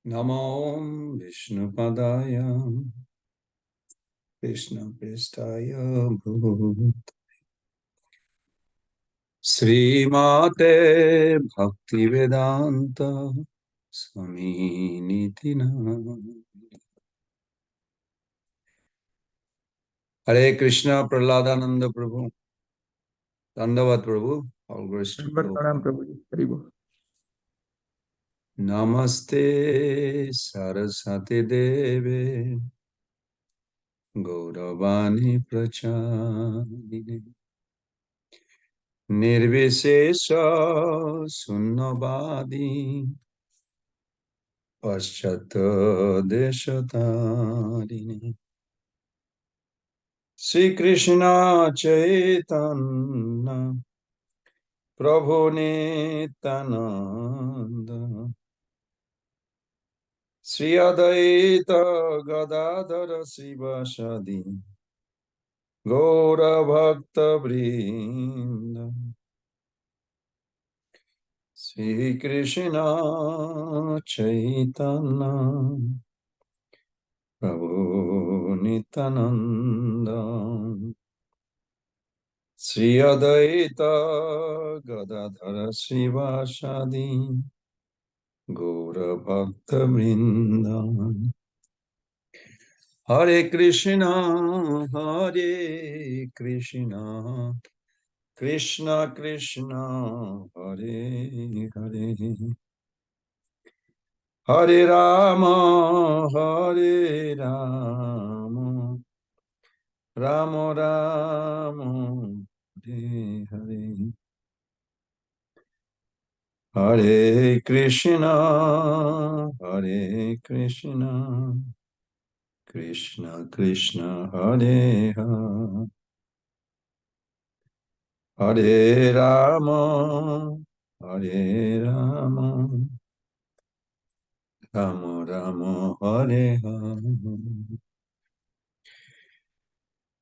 Namo Vishnupadaya Krishna Prestaya Bhut Srimate Bhaktivedanta Swami Nitina Hare Krishna Prahladananda Prabhu Dandavat Prabhu, all grace to Prabhu. Namaste Saraswati Deve Gauravani Pracharine Nirvishesha Sunnavadi Paschata Deshatarine Sri Krishna Chaitanya Prabhu Nityananda Sri Adaita Gadadhara Sivasadi Gaura Bhakta Vrinda Sri Krishna Chaitanya Prabhu Nityananda Sri Adaita Gadadhara Sivasadi Gaura Bhakta Vrinda Hare Krishna, Hare Krishna, Krishna Krishna, Hare Hare, Hare Rama, Hare Rama, Rama Rama, Hare Hare, Hare Krishna, Hare Krishna, Krishna Krishna, Hare Hare. Hare Rama, Hare Rama, Rama Rama, Hare Hare.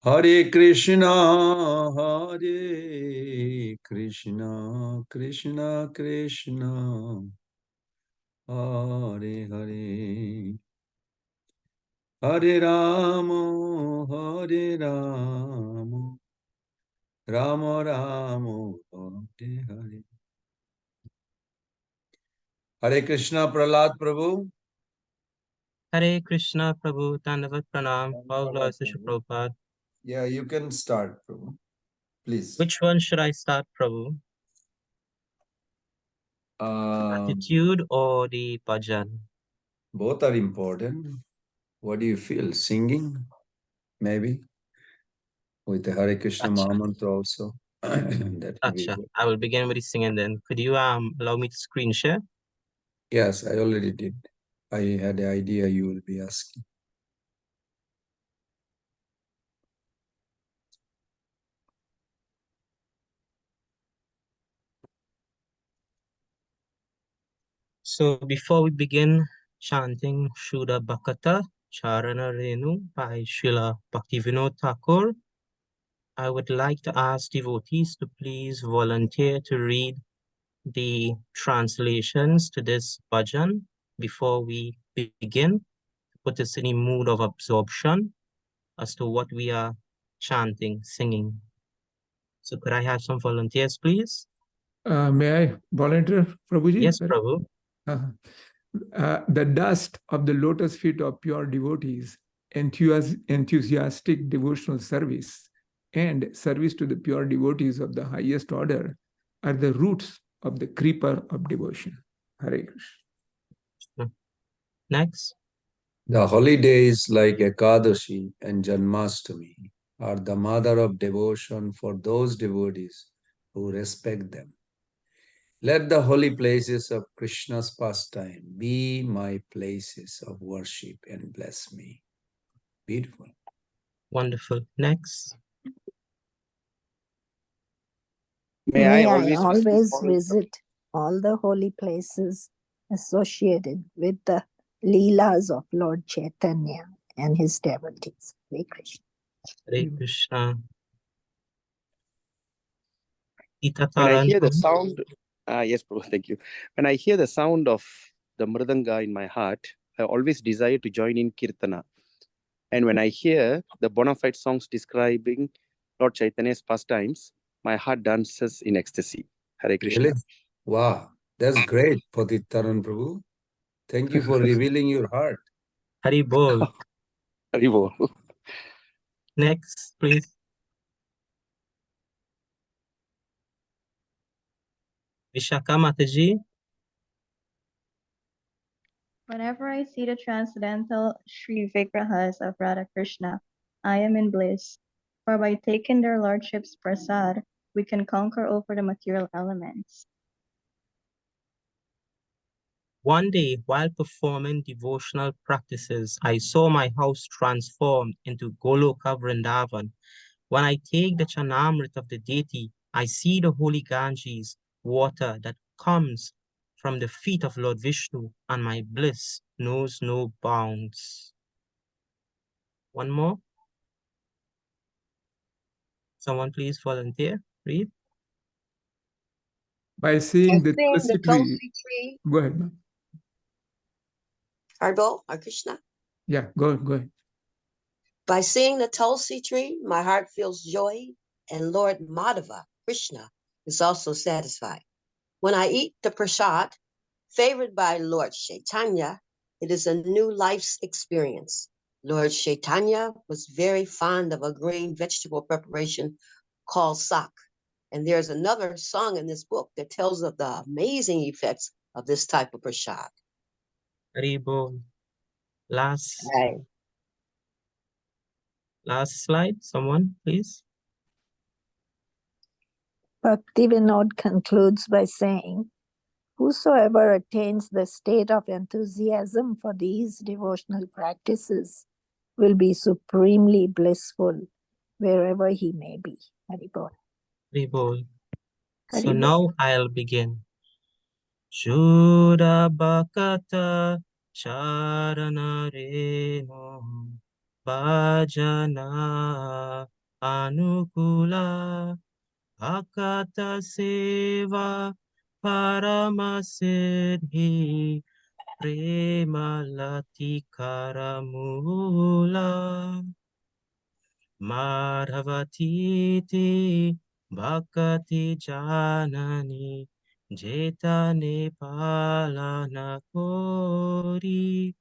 Hare Krishna, Hare Krishna, Krishna Krishna, Hare Hare. Hare Rama, Hare Rama, Rama Rama, Hare Hare. Hare Krishna, Prahlad Prabhu. Hare Krishna, Prabhu, Dandavat Pranam, all glories to Prabhupada. Yeah, you can start, Prabhu. Please. Which one should I start, Prabhu? Gratitude or the bhajan? Both are important. What do you feel? Singing? Maybe? With the Hare Krishna Mahamantra also. That will be good. I will begin with the singing then. Could you allow me to screen share? Yes, I already did. I had the idea you will be asking. So before we begin chanting Shuddha Bhakata Charana Renu by Srila Bhaktivinoda Thakur, I would like to ask devotees to please volunteer to read the translations to this bhajan before we begin, put us in a mood of absorption as to what we are chanting, singing. So could I have some volunteers, please? May I volunteer, Prabhuji? Yes, Prabhu. The dust of the lotus feet of pure devotees, enthusiastic devotional service, and service to the pure devotees of the highest order are the roots of the creeper of devotion. Hare Krishna. Next. The holy days like Ekadashi and Janmashtami are the mother of devotion for those devotees who respect them. Let the holy places of Krishna's pastime be my places of worship and bless me. Beautiful. Wonderful. Next. May I always visit all the holy places associated with the Leelas of Lord Chaitanya and his devotees. Hare Krishna. Hare Krishna. Tita When I Taran, hear the sound, yes, Prabhu, thank you. When I hear the sound of the mridanga in my heart, I always desire to join in kirtana. And when I hear the bona fide songs describing Lord Chaitanya's pastimes, my heart dances in ecstasy. Hare Krishna. Really? Wow, that's great, Patitaran Prabhu. Thank you for revealing your heart. Hari Bol. Haribo. Next, please. Vishaka Mataji. Whenever I see the transcendental Sri Vigrahas of Radha Krishna, I am in bliss. For by taking their lordship's prasad, we can conquer over the material elements. One day, while performing devotional practices, I saw my house transformed into Goloka Vrindavan. When I take the Chanamrit of the deity, I see the holy Ganges, water that comes from the feet of Lord Vishnu, and my bliss knows no bounds. One more. Someone please volunteer, read. By seeing the seeing Tulsi the tree. Tulsi tree. Go ahead, ma'am. Haribo, Hare Krishna. Yeah, go ahead. By seeing the Tulsi tree, my heart feels joy, and Lord Madhava, Krishna, is also satisfied. When I eat the prasad, favored by Lord Chaitanya, it is a new life's experience. Lord Chaitanya was very fond of a green vegetable preparation called sak. And there's another song in this book that tells of the amazing effects of this type of prasad. Haribo. Last Right. slide, someone please. Bhaktivinoda concludes by saying, whosoever attains the state of enthusiasm for these devotional practices will be supremely blissful wherever he may be. Haribol. Haribo. So Haribol. now I'll begin. Shuddha Bhakata Charana Reno Bhajana Anukula Bhakata Seva Paramasiddhi Prema Latikaramula Madhavatiti Bhakati Janani Jetane Palana Kori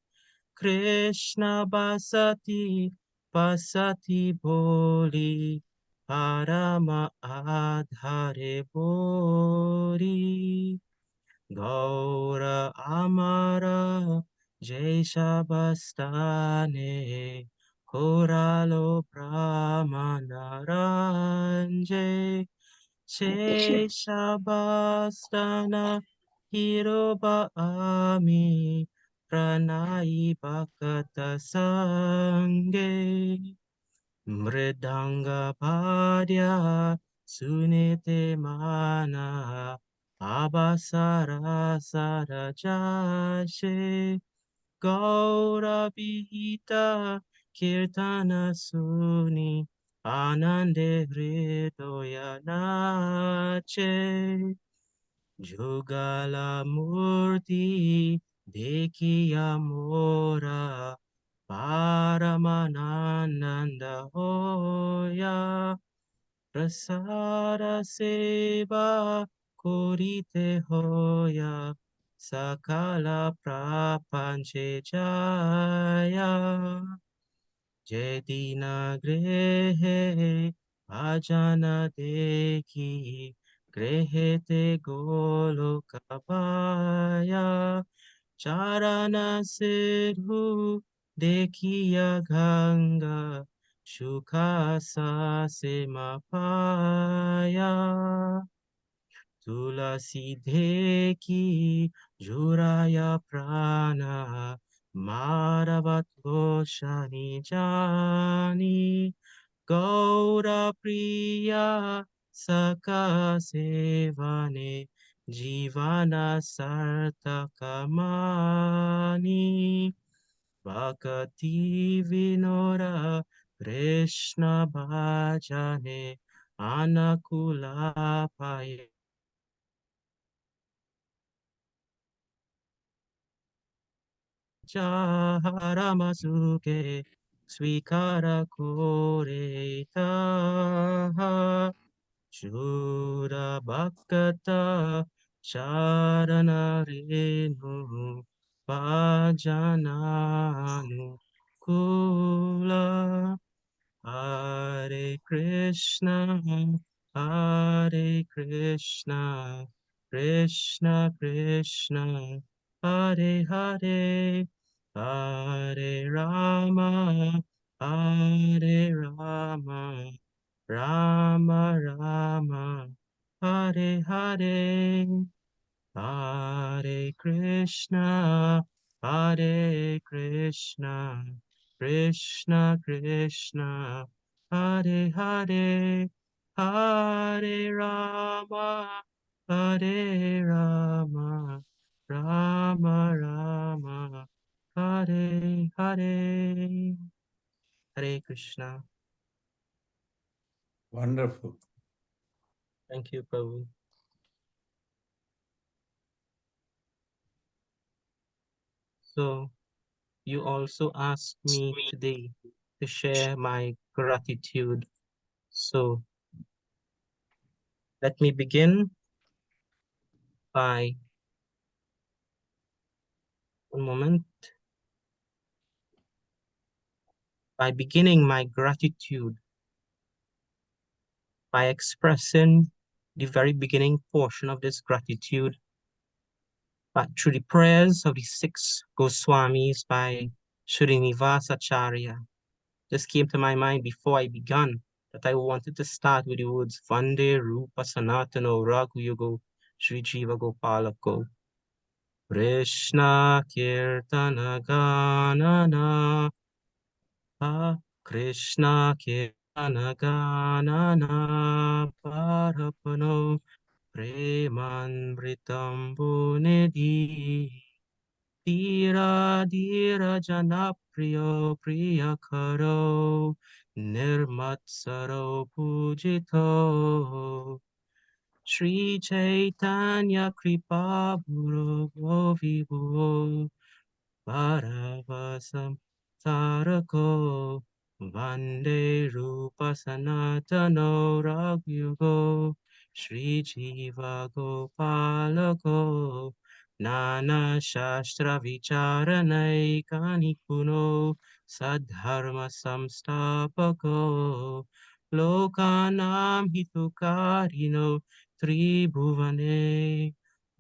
Krishna Basati Pasati Boli Parama Adhare Bori Gaura Amara Jai Shabastane Koralo Brahmanaranje Shabastana Hiroba Ami Pranai Bhakata Sange Mridanga Padya Sunite Mana Abasara Sarajashe Gaura Vihita Kirtana Suni Anande Hridoya Nache Jugala Murti Dekiya Mora Paramananda Hoya Prasara Seva Korite Hoya Sakala Prapanche Jaya Jedina Grehe Bhajana Deki Grehete Golokabaya Charana Sidhu Dekiya Ganga Shukasa Semapaya Tulasi Deki Juraya Prana Madhavato Shani Jani Gaura Priya Saka Sevane Jivana Sartakamani Bhakati Vinora Krishna Bhajane Anakula Paya Chaharamasuke Swikara Koreta Shura Bhakata Charana Renu Bhajananu Kula Hare Krishna, Hare Krishna, Krishna Krishna, Hare Hare, Hare Rama, Hare Rama, Rama Rama, Hare Hare. Hare Krishna, Hare Krishna, Krishna Krishna, Hare Hare, Hare Rama, Hare Rama, Rama Rama, Hare Hare. Hare Krishna. Wonderful. Thank you, Prabhu. So, you also asked me today to share my gratitude. So let me begin by one moment by beginning my gratitude by expressing the very beginning portion of this gratitude but through the prayers of the six Goswamis by Srinivasa Acharya. This came to my mind before I began that I wanted to start with the words Vande Rupa Sanatano Raghuyugo Sri Jiva Gopalako. Krishna Kirtana Ganana Krishna Kirtana Ganana Parapano Premanmritambu Nidhi Dira Dira Janapriyo Priyakaro Nirmatsaro Pujito Sri Chaitanya Kripa Bhuro Vibhu Paravasam Tarako Vande Rupa Sanatano Ragyugo Sri Jiva Gopalako Nana Shastra Vicharanai Kanikuno Sadharma Samstapako Lokanam Hitukarino Tribhuvane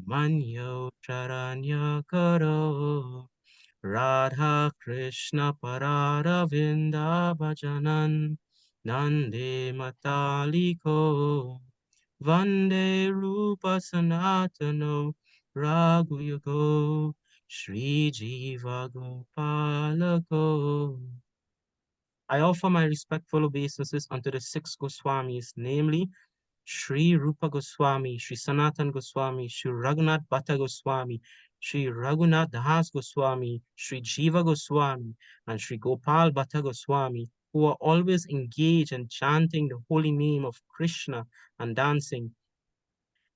Manyo Charanya Karo Radha Krishna Parara Vinda Bhajanan Nande Mataliko Vande Rupa Sanatano Raghuyugo Sri Jiva Gopalako. I offer my respectful obeisances unto the six Goswamis, namely Sri Rupa Goswami, Sri Sanatan Goswami, Sri Raghunath Bhatta Goswami, Sri Raghunath Das Goswami, Sri Jiva Goswami, and Sri Gopal Bhatta Goswami, who are always engaged in chanting the holy name of Krishna and dancing.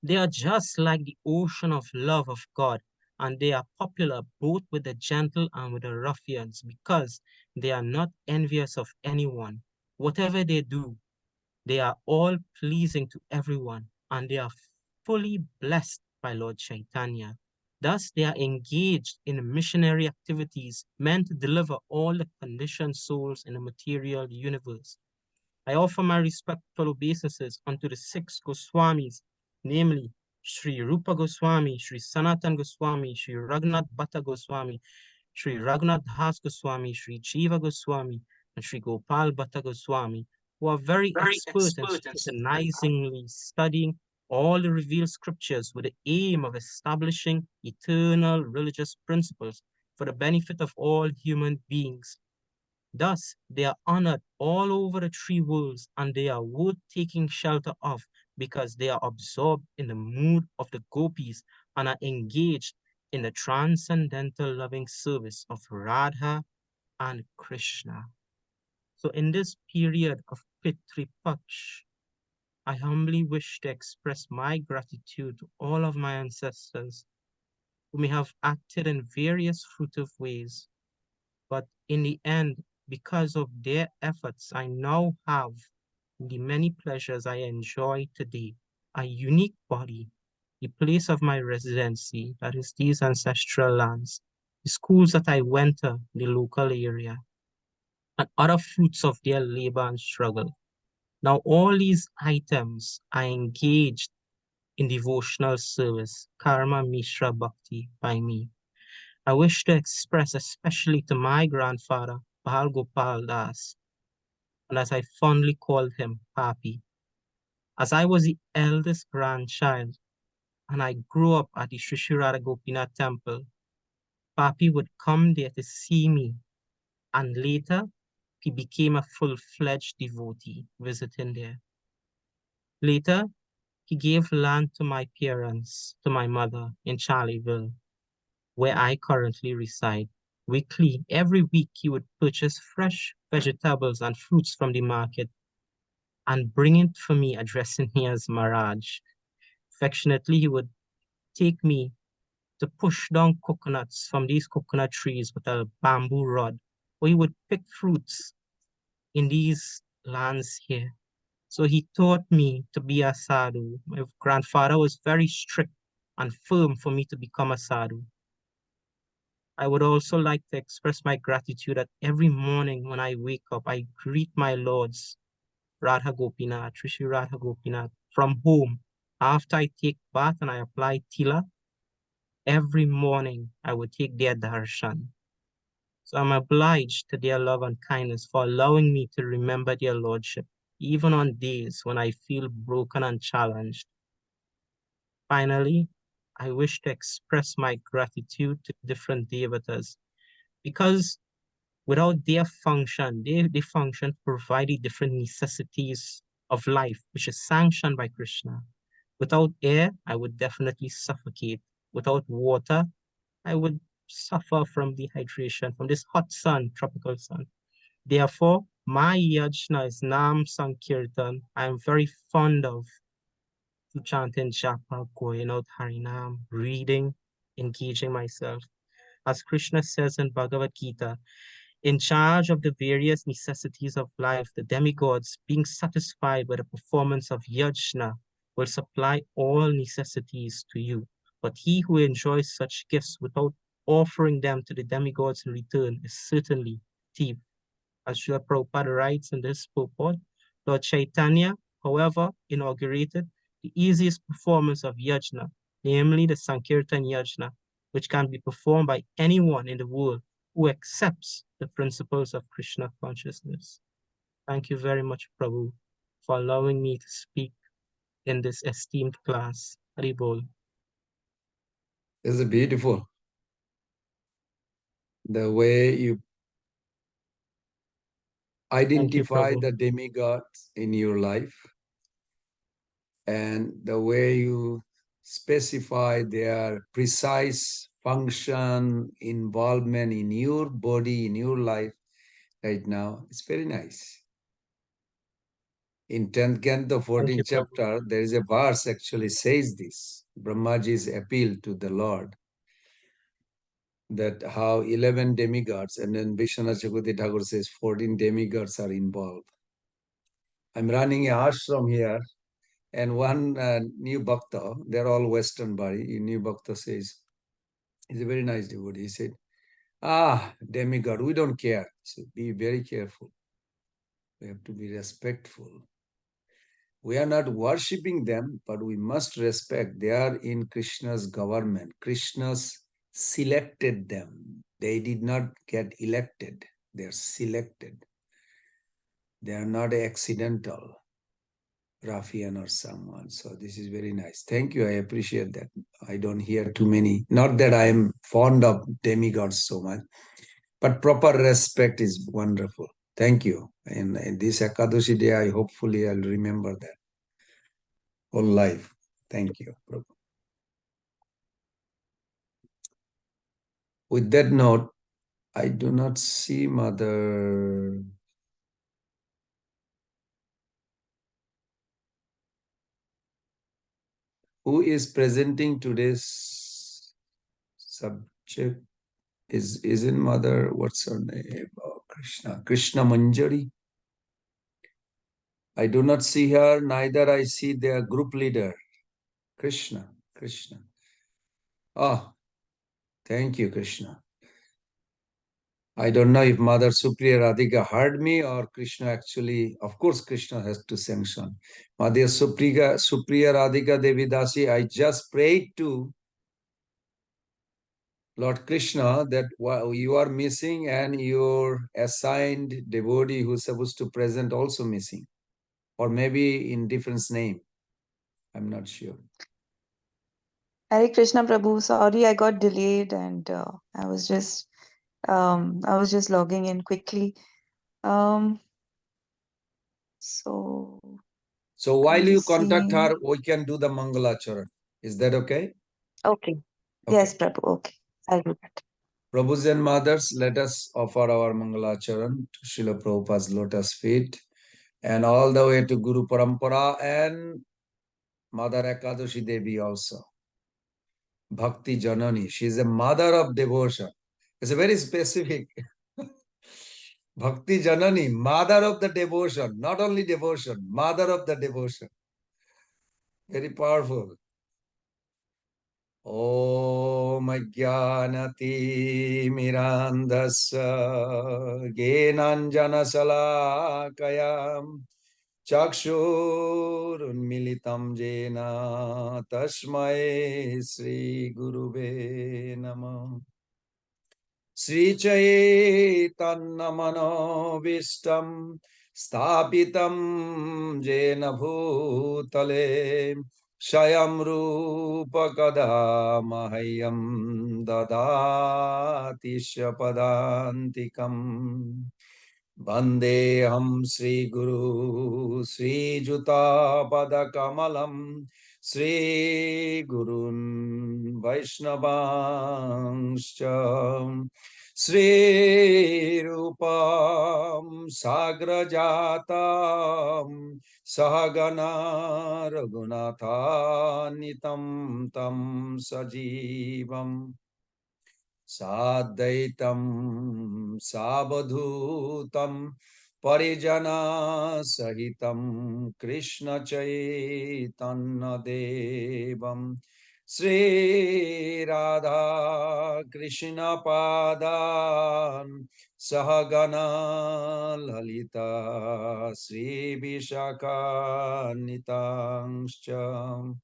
They are just like the ocean of love of God, and they are popular both with the gentle and with the ruffians because they are not envious of anyone. Whatever they do, they are all pleasing to everyone, and they are fully blessed by Lord Chaitanya. Thus, they are engaged in missionary activities meant to deliver all the conditioned souls in the material universe. I offer my respectful obeisances unto the six Goswamis, namely Sri Rupa Goswami, Sri Sanatan Goswami, Sri Raghunath Bhatta Goswami, Sri Raghunath Das Goswami, Sri Jiva Goswami, and Sri Gopal Bhatta Goswami, who are very expert in scrutinizingly studying all the revealed scriptures with the aim of establishing eternal religious principles for the benefit of all human beings. Thus, they are honored all over the three worlds, and they are worth taking shelter of because they are absorbed in the mood of the gopis and are engaged in the transcendental loving service of Radha and Krishna. So in this period of Pitri Paksh, I humbly wish to express my gratitude to all of my ancestors who may have acted in various fruitive ways, but in the end, because of their efforts, I now have the many pleasures I enjoy today, a unique body, the place of my residency, that is these ancestral lands, the schools that I went to, the local area, and other fruits of their labor and struggle. Now, all these items are engaged in devotional service, Karma Mishra Bhakti by me. I wish to express especially to my grandfather, Bhal Gopal Das, and as I fondly called him, Papi. As I was the eldest grandchild and I grew up at the Sri Sri Radha Gopinath temple, Papi would come there to see me, and later he became a full-fledged devotee visiting there. Later, he gave land to my parents, to my mother in Charleville, where I currently reside. Weekly, every week, he would purchase fresh vegetables and fruits from the market and bring it for me, addressing me as Maharaj. Affectionately, he would take me to push down coconuts from these coconut trees with a bamboo rod, or he would pick fruits in these lands here. So he taught me to be a sadhu. My grandfather was very strict and firm for me to become a sadhu. I would also like to express my gratitude that every morning when I wake up, I greet my lords, Radha Gopinath, Trishi Radha Gopinath, from home. After I take bath and I apply tila, every morning I would take their darshan. So I'm obliged to their love and kindness for allowing me to remember their lordship, even on days when I feel broken and challenged. Finally, I wish to express my gratitude to different devatas because without their function, they function to provide the different necessities of life, which is sanctioned by Krishna. Without air, I would definitely suffocate. Without water, I would suffer from dehydration from this hot sun, tropical sun. Therefore, my yajna is Nam Sankirtan. I am very fond of chanting japa, going out Harinam, reading, engaging myself. As Krishna says in Bhagavad Gita, in charge of the various necessities of life, the demigods, being satisfied with the performance of yajna, will supply all necessities to you. But he who enjoys such gifts without offering them to the demigods in return is certainly thief. As Srila Prabhupada writes in this purport, Lord Chaitanya, however, inaugurated the easiest performance of yajna, namely the Sankirtan yajna, which can be performed by anyone in the world who accepts the principles of Krishna consciousness. Thank you very much, Prabhu, for allowing me to speak in this esteemed class. Haribol. This is beautiful. The way you Thank you, identify Prabhu. the demigods in your life and the way you specify their precise function, involvement in your body, in your life right now, it's very nice. In 10th Canto, Thank you, 14th Prabhu. chapter, there is a verse actually says this. Brahmaji's appeal to the Lord, that how 11 demigods, and then Vishwanath Chakravarti Thakur says 14 demigods are involved. I'm running a ashram here, and one new bhakta, they're all Western body, new bhakta says, he's a very nice devotee, he said, demigod, we don't care. So be very careful. We have to be respectful. We are not worshipping them, but we must respect. They are in Krishna's government. Krishna's selected them. They did not get elected. They are selected. They are not accidental ruffian or someone. So this is very nice. Thank you. I appreciate that. I don't hear too many. Not that I am fond of demigods so much, but proper respect is wonderful. Thank you. And in this Ekadashi day, hopefully I'll remember that. whole life. Thank you, Prabhu. With that note, I do not see Mother. Who is presenting today's subject? Isn't Mother, what's her name? Oh, Krishna Manjari. I do not see her, neither I see their group leader, Krishna. Ah, thank you, Krishna. I don't know if Mother Supriya Radhika heard me or Krishna actually, of course, Krishna has to sanction. Mother Supriya Radhika Devi Dasi, I just prayed to Lord Krishna that you are missing and your assigned devotee who's supposed to present also missing, or maybe in different name. I'm not sure. Hare Krishna Prabhu, sorry I got delayed and I was just logging in quickly. So While I'm you just contact seeing. her, we can do the Mangalacharan. Is that okay? Okay. Yes, Prabhu. Okay. I'll do that. Prabhus and mothers, let us offer our Mangalacharan to Srila Prabhupada's lotus feet and all the way to Guru Parampara and Mother Ekadashi Devi also. Bhakti Janani. She is a mother of devotion. It's a very specific. Bhakti Janani, mother of the devotion, not only devotion, mother of the devotion. Very powerful. Om Jnanati Mirandasya Genanjana Salakayam Chakshurunmilitam Jena Tasmai Sri Gurube Namah Sri Chaitanya-manovistam Sthapitam Jena Bhutale Shayam Rupa Kada Mahyam Dadati Shapadantikam Vandeham Sri Guru Sri Juta Pada Kamalam Sri Gurun Vaishnavangscha Sri Rupam Sagrajatam Sahagana Raghunatha Tam Sajivam Sadaitam Sabadhutam Parijana Sahitam Krishna Chaitanya Devam Sri Radha Krishna Padan Sahagana Lalita Sri Vishaka Nitangscha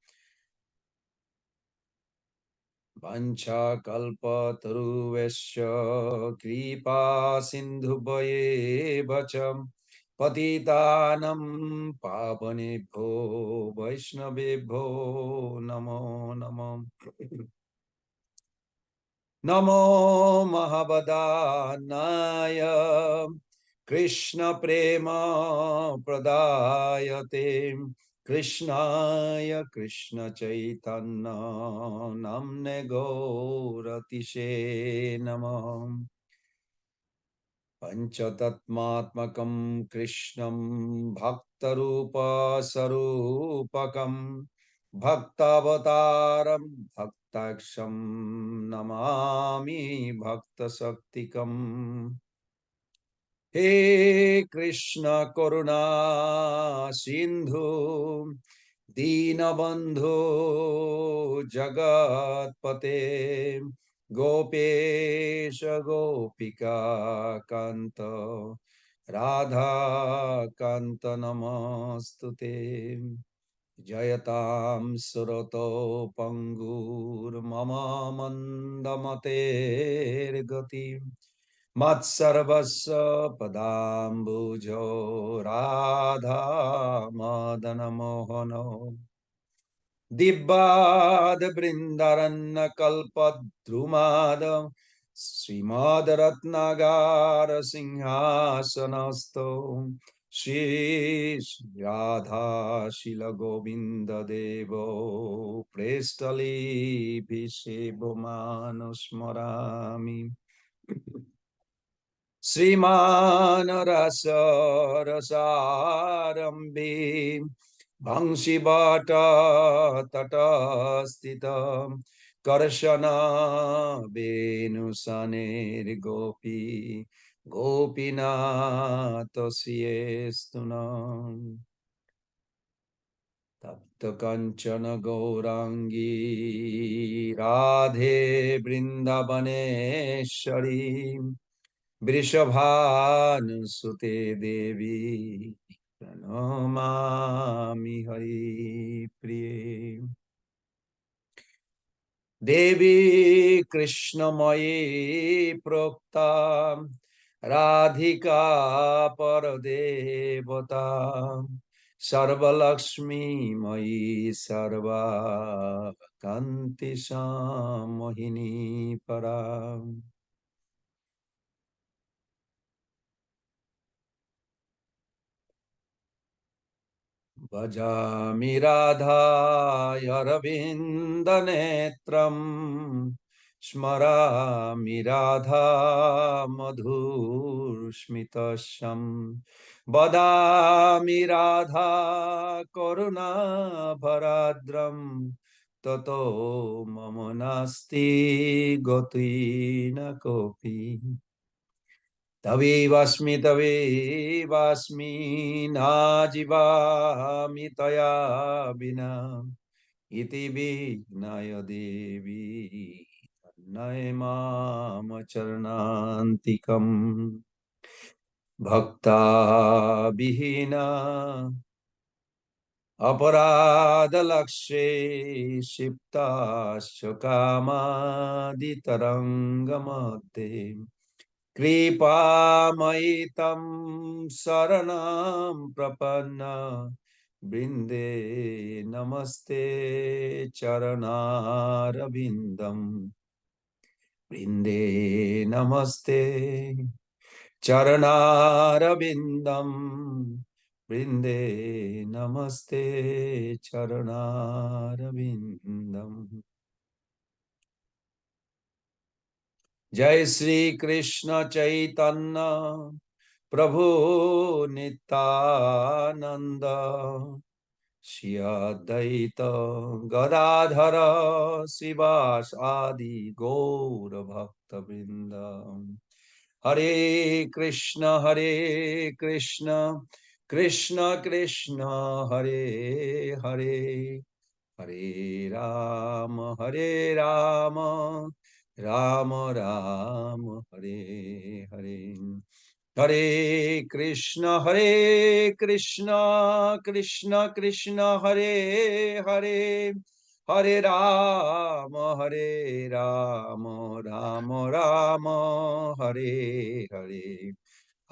Vanchakalpataruvesya kripa sindhubhayeva cha patitanam pavanebhyo vaishnavebhyo namo namo Namo Mahabhadanaya Krishna Prema Pradayate Krishnaya Krishna Chaitanya Namne Gauratishe Namah Panchatatmatmakam Krishnam Bhaktarupa Sarupakam Bhaktavataram Bhaktaksham Namami Bhaktasaktikam He Krishna Karuna Sindhu Dinabandhu Jagatpate Gopesha Gopika Kanta Radha Kanta Namastute Jayatam Surato Pangur Mama Mandamate Gati Matsarvasya Padambujo Radha Madana Mohano Dibbad Brindaran Kalpadrumada Srimad Ratnagar Singhasanasto Shri Radha Shila Govinda Devo Prestali Bhisebo Manusmarami Sriman Rasa Rasarambi Bangshi Bhatta Tata Stita Karshana Venusanir Gopi Gopinath Siestunam Tapta Kanchana Gaurangi Radhe Vrindavaneshwari Vrishabhanusute Devi Pranamami Hari Priye Devi Krishnamayi Prokta Radhika Paradevata Sarvalakshmi Mayi Sarva Kanti Sammohini Param Vajami Radha Yaravindanetram Smarami Radha Madhur Smitasham Vadami Radha Karuna Bharadram Tato Mamanasti Goti Nakopi तवे वास्मि नाजिवामि तया विना इति विज्ञाय देवी तन्नय माम चरणान्तिकम् भक्ता विहीना अपराधलक्ष्ये क्षिप्ताश्च कामादितरङ्गमध्ये कृपामयि तं शरणं प्रपन्न वृन्दे नमस्ते चरणारविन्दम् वृन्दे नमस्ते चरणारविन्दम् वृन्दे नमस्ते चरणारविन्दम् जय श्री कृष्ण चैतन्य प्रभु नित्यानंद श्री अद्वैत गदाधर शिवासादि गौर भक्त वृंद हरे कृष्ण कृष्ण कृष्ण हरे हरे हरे राम राम राम हरे हरे हरे कृष्ण कृष्ण कृष्ण हरे हरे हरे राम राम राम हरे हरे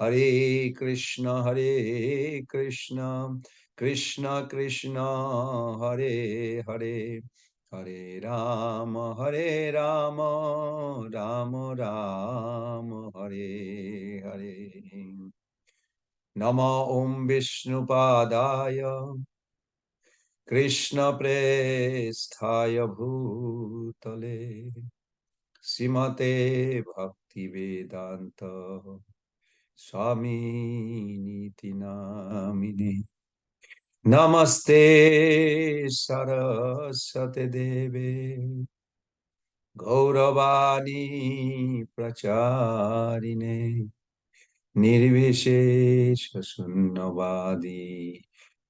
हरे कृष्ण कृष्ण कृष्ण हरे हरे हरे राम राम राम हरे हरे नमो ओम विष्णुपादाय कृष्ण प्रेष्ठाय भूतले श्रीमते भक्ति वेदांत स्वामी नीति नामिने नमस्ते सरस्वती देवे गौरवाणी प्रचारिणे निर्विशेष शून्यवादी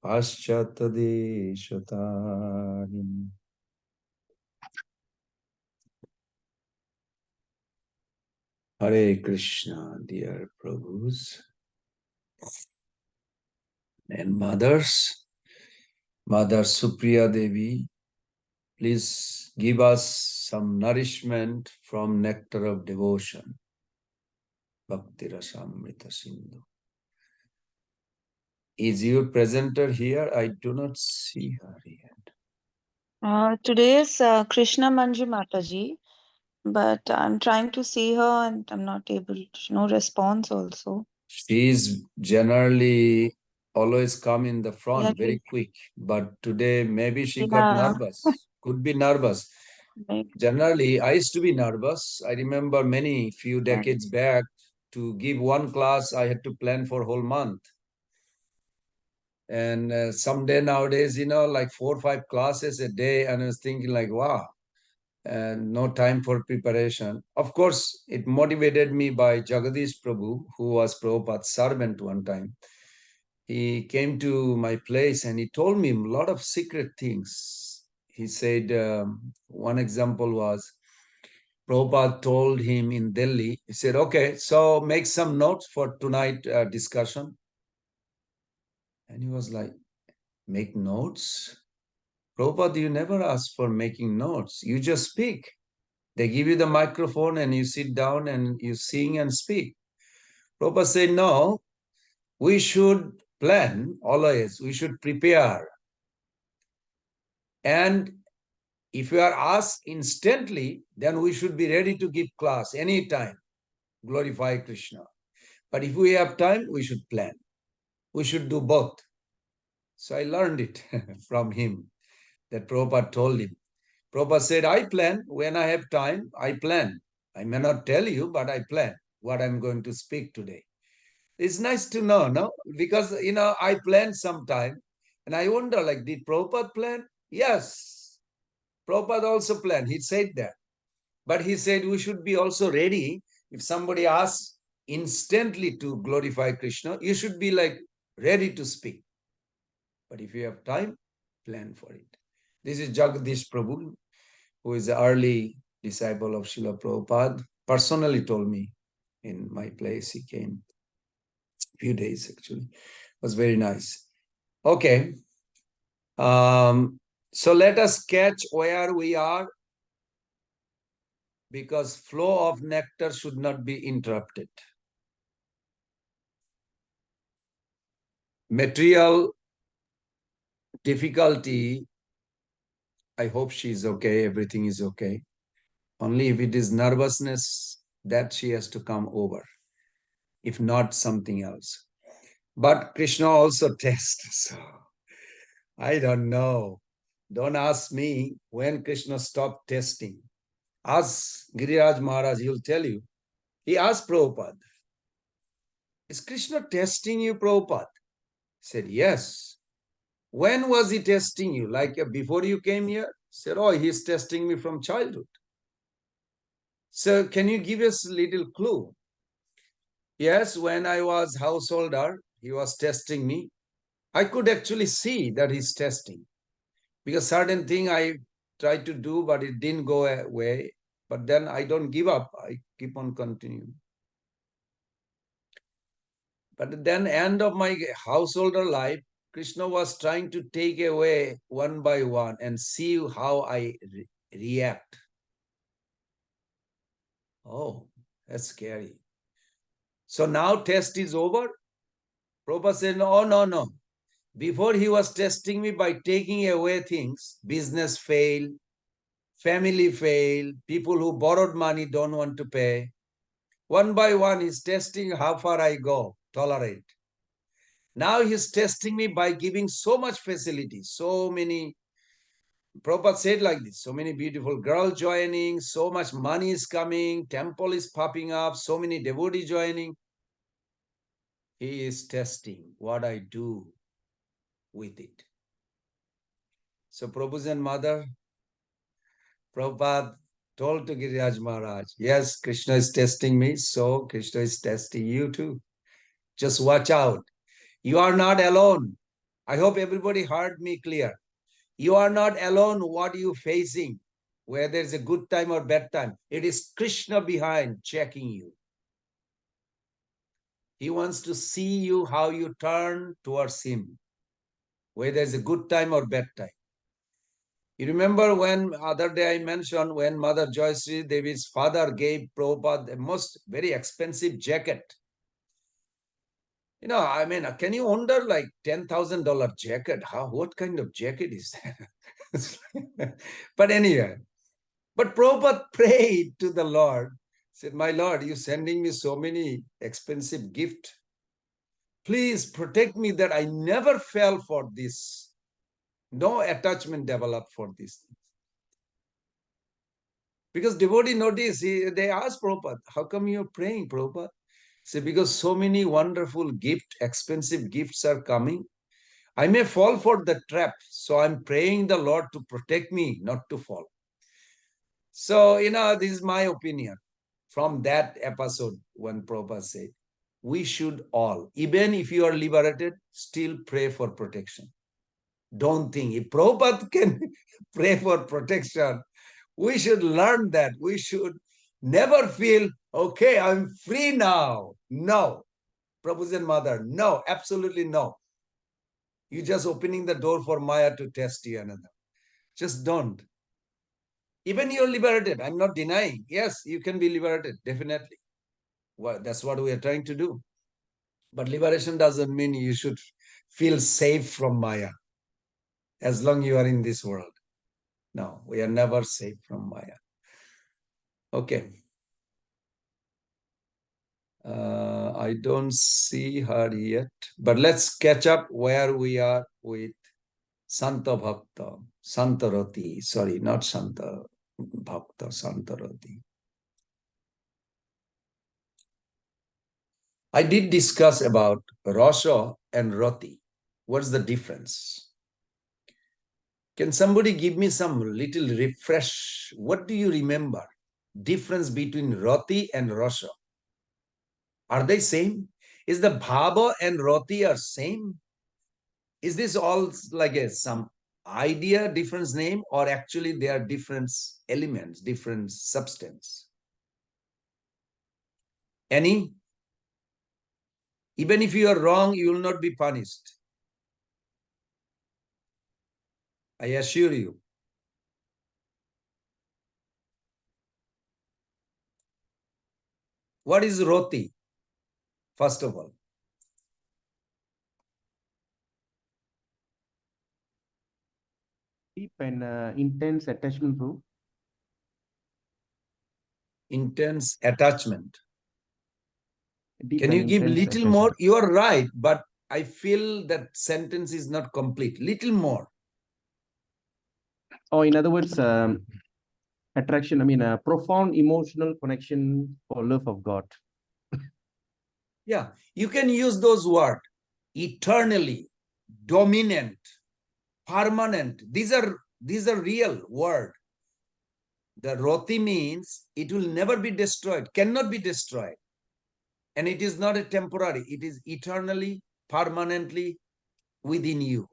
पाश्चात्य देशतारिणे Hare Krishna, dear Prabhus and mothers. Mother Supriya Devi, please give us some nourishment from nectar of devotion. Bhakti Rasamrita Sindhu. Is your presenter here? I do not see her yet. Today is Krishna Manju Mataji, but I'm trying to see her and I'm not able to, no response also. She is generally always come in the front Yeah, very quick. But today, maybe she got yeah, nervous. Could be nervous. maybe. Generally, I used to be nervous. I remember few decades back, to give one class, I had to plan for a whole month. And someday nowadays, like 4 or 5 classes a day. And I was thinking like, wow, and no time for preparation. Of course, it motivated me by Jagadish Prabhu, who was Prabhupada's servant one time. He came to my place and he told me a lot of secret things. He said, one example was, Prabhupada told him in Delhi, he said, okay, so make some notes for tonight discussion. And he was like, make notes? Prabhupada, you never ask for making notes. You just speak. They give you the microphone and you sit down and you sing and speak. Prabhupada said, no, we should plan always. We should prepare. And if you are asked instantly, then we should be ready to give class anytime. Glorify Krishna. But if we have time, we should plan. We should do both. So I learned it from him, that Prabhupada told him. Prabhupada said, I plan. When I have time, I plan. I may not tell you, but I plan what I'm going to speak today. It's nice to know, no? Because, I plan sometime. And I wonder, like, did Prabhupada plan? Yes. Prabhupada also planned. He said that. But he said we should be also ready. If somebody asks instantly to glorify Krishna, you should be like ready to speak. But if you have time, plan for it. This is Jagadish Prabhu, who is the early disciple of Srila Prabhupada, personally told me in my place. He came a few days actually. It was very nice. Okay. So let us catch where we are, because flow of nectar should not be interrupted. Material difficulty, I hope she's okay, everything is okay. Only if it is nervousness, that she has to come over. If not, something else. But Krishna also tests. So I don't know. Don't ask me when Krishna stopped testing. Ask Giriraj Maharaj, he'll tell you. He asked Prabhupada, is Krishna testing you, Prabhupada? He said, yes. When was he testing you? Like before you came here? He said, oh, he's testing me from childhood. So can you give us a little clue? Yes, when I was householder, he was testing me. I could actually see that he's testing, because certain thing I tried to do, but it didn't go away. But then I don't give up. I keep on continuing. But then end of my householder life, Krishna was trying to take away one by one and see how I react. Oh, that's scary. So now test is over. Prabhupada said, no, no, no. Before he was testing me by taking away things, business fail, family fail, people who borrowed money don't want to pay. One by one, he's testing how far I go, tolerate. Now he's testing me by giving so much facility, so many. Prabhupada said like this, so many beautiful girls joining, so much money is coming, temple is popping up, so many devotees joining. He is testing what I do with it. So Prabhu's and mother, Prabhupada told to Giriraj Maharaj, yes, Krishna is testing me, so Krishna is testing you too. Just watch out. You are not alone. I hope everybody heard me clear. You are not alone. What are you facing? Whether it's a good time or bad time, it is Krishna behind checking you. He wants to see you how you turn towards him, whether it's a good time or bad time. You remember when other day I mentioned when Mother Joyasri Devi's father gave Prabhupada the most very expensive jacket. I mean, can you wonder like $10,000 jacket? What kind of jacket is that? But anyway, but Prabhupada prayed to the Lord, said, my Lord, you sending me so many expensive gifts. Please protect me that I never fell for this. No attachment developed for these things. Because devotee notice, they ask Prabhupada, how come you're praying, Prabhupada? Say, because so many wonderful gifts, expensive gifts are coming. I may fall for the trap. So I'm praying the Lord to protect me, not to fall. So, this is my opinion from that episode when Prabhupada said, we should all, even if you are liberated, still pray for protection. Don't think if Prabhupada can pray for protection, we should learn that. We should never feel, okay, I'm free now. No. Prabhu's and mother, no, absolutely no. You're just opening the door for Maya to test you another. Just don't. Even you're liberated. I'm not denying. Yes, you can be liberated, definitely. Well, that's what we are trying to do. But liberation doesn't mean you should feel safe from Maya as long you are in this world. No, we are never safe from Maya. Okay. I don't see her yet, but let's catch up where we are with Santa Bhakta, Santarati. Sorry, not Santa Bhakta, Santarati. I did discuss about Rasha and Rati. What's the difference? Can somebody give me some little refresh? What do you remember? Difference between Rati and Rasha? Are they same? Is the Bhava and Rati are same? Is this all like some idea, different name, or actually they are different elements, different substance? Any? Even if you are wrong, you will not be punished. I assure you. What is Roti? First of all. Deep and intense attachment, bro. Intense attachment. Deep Can and you give intense little attachment. more? You are right, but I feel that sentence is not complete. Little more. Or in other words, attraction, I mean, a profound emotional connection for love of God. Yeah, you can use those words. Eternally, dominant, permanent. These are real words. The Roti means it will never be destroyed, cannot be destroyed. And it is not a temporary, it is eternally, permanently within you.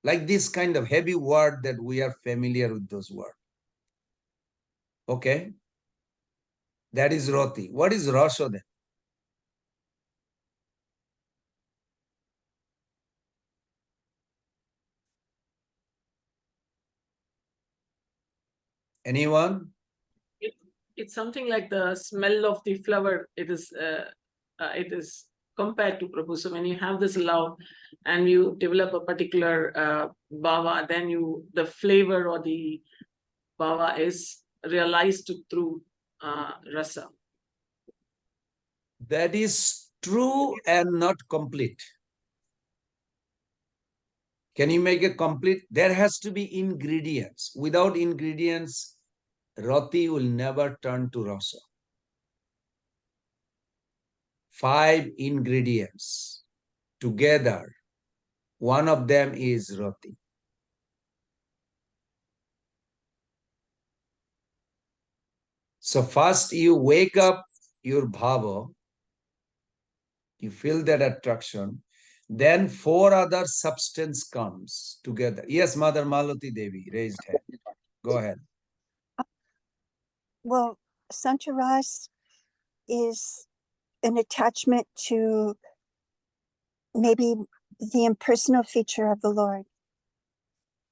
Like this kind of heavy word that we are familiar with those words. Okay? That is Roti. What is Rasha then? Anyone? It's something like the smell of the flower. It is compared to Prabhu. So when you have this love and you develop a particular bhava, then the flavor or the bhava is realized through rasa. That is true and not complete. Can you make it complete? There has to be ingredients. Without ingredients, Roti will never turn to Rasa. 5 ingredients together. One of them is Roti. So first you wake up your bhava, you feel that attraction, then 4 other substance comes together. Yes, Mother Malati Devi raised hand. Go ahead. Well, Sancharas is an attachment to maybe the impersonal feature of the Lord.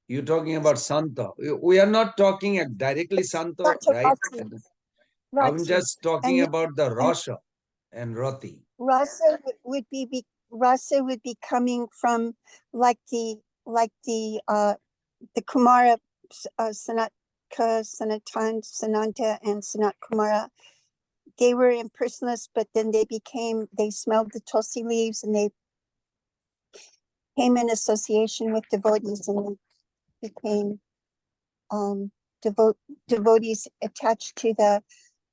You're talking about Santa. We are not talking directly Santa, right? I'm just talking about the Rasha and Rati. Rasa would be coming from like the Kumara, Sananta, and Sanat Kumara. They were impersonalists, but then they smelled the tulsi leaves and they came in association with devotees and became devotees attached to the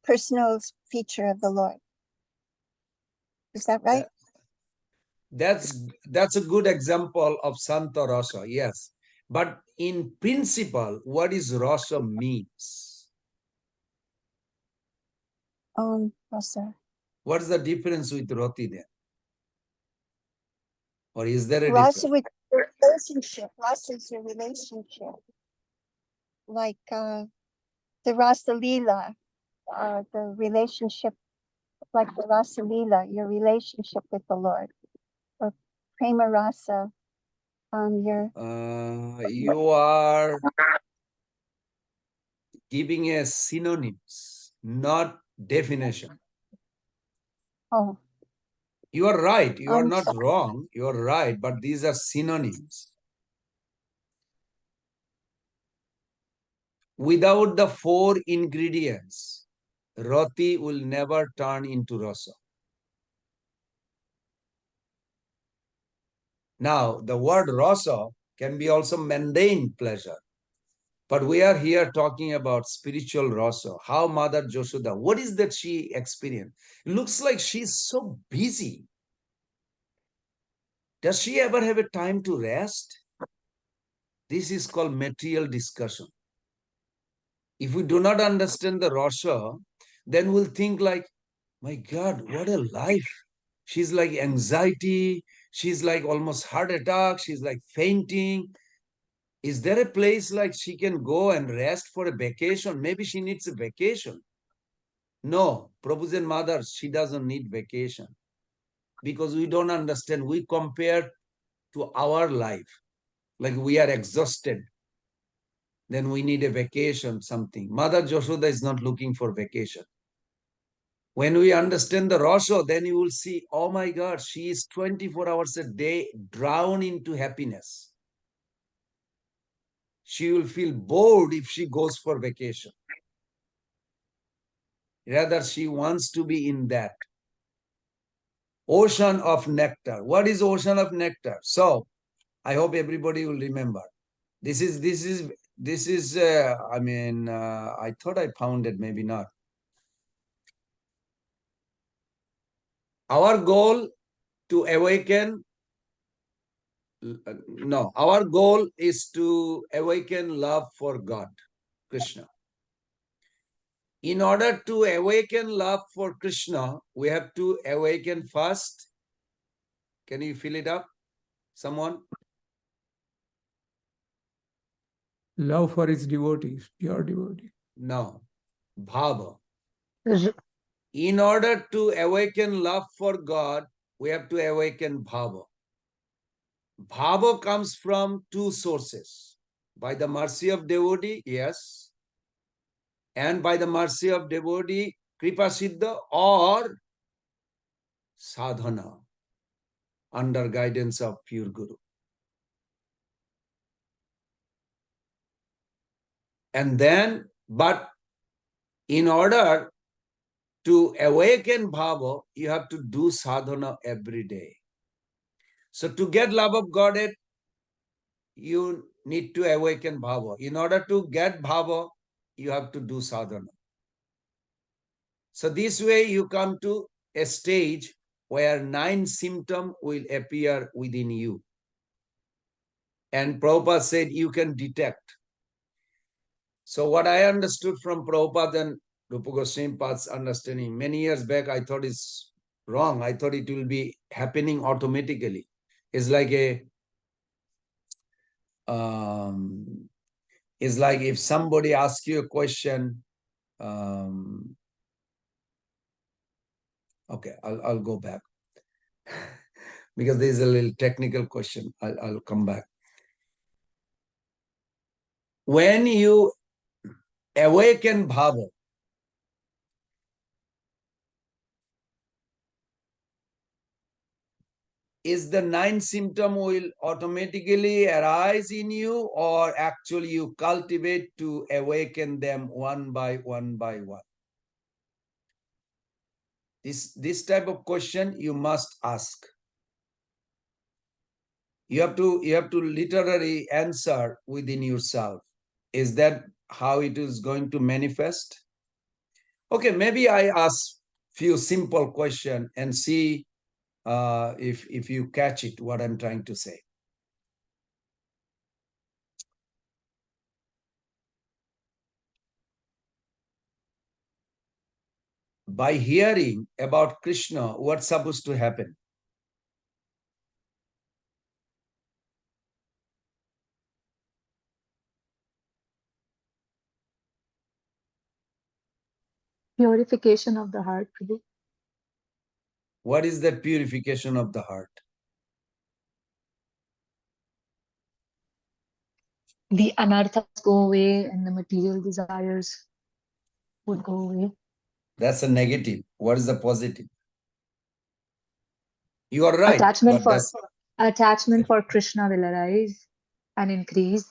personal feature of the Lord. Is that right? That's a good example of Santa Rasa, yes. But in principle, what is Rasa means? Rasa. What is the difference with Rati then? Or is there a Rasa difference? with relationship. Rasa is a relationship. Like the Rasa Leela, the relationship, like the Rasa Leela, your relationship with the Lord. Or Prema Rasa, your You are giving a synonyms, not definition. oh You are right. You are not so, wrong. You are right. But these are synonyms. Without the four ingredients, Rati will never turn into Rasa. Now, the word Rasa can be also mundane pleasure. But we are here talking about spiritual Rasa. How Mother Joshoda, what is that she experienced? It looks like she's so busy. Does she ever have a time to rest? This is called material discussion. If we do not understand the Rasa, then we'll think like, my God, what a life. She's like anxiety. She's like almost heart attack. She's like fainting. Is there a place like she can go and rest for a vacation? Maybe she needs a vacation. No, Prabhu's and mothers, she doesn't need vacation because we don't understand. We compare to our life, like we are exhausted. Then we need a vacation, something. Mother Joshoda is not looking for vacation. When we understand the Rasa, then you will see, oh my God, she is 24 hours a day drowned into happiness. She will feel bored if she goes for vacation. Rather, she wants to be in that ocean of nectar. What is ocean of nectar? So, I hope everybody will remember. This is. I thought I found it, maybe not. Our goal to awaken. No, our goal is to awaken love for God, Krishna. In order to awaken love for Krishna, we have to awaken first. Can you fill it up? Someone? Love for his devotees, pure devotee. No. Bhava. In order to awaken love for God, we have to awaken bhava. Bhava comes from two sources. By the mercy of devotee, yes. And by the mercy of devotee, Kripa Siddha or sadhana under guidance of pure Guru. And then, but in order to awaken bhava, you have to do sadhana every day. So to get love of Godhead, you need to awaken bhava. In order to get bhava, you have to do sadhana. So this way you come to a stage where 9 symptoms will appear within you. And Prabhupada said you can detect. So what I understood from Prabhupada and Rupa Goswami Pad's understanding, many years back, I thought it's wrong. I thought it will be happening automatically. It's like it's like if somebody asks you a question, okay, I'll go back because there is a little technical question. I'll come back. When you awaken bhava, is the 9 symptom will automatically arise in you, or actually you cultivate to awaken them one by one by one? This type of question you must ask. You have to literally answer within yourself. Is that how it is going to manifest? Okay, maybe I ask few simple question and see if you catch it, what I'm trying to say. By hearing about Krishna, what's supposed to happen? Purification of the heart, Prabhu. What is that purification of the heart? The anarthas go away and the material desires would go away. That's a negative. What is the positive? You are right, Attachment but for attachment for Krishna will arise and increase.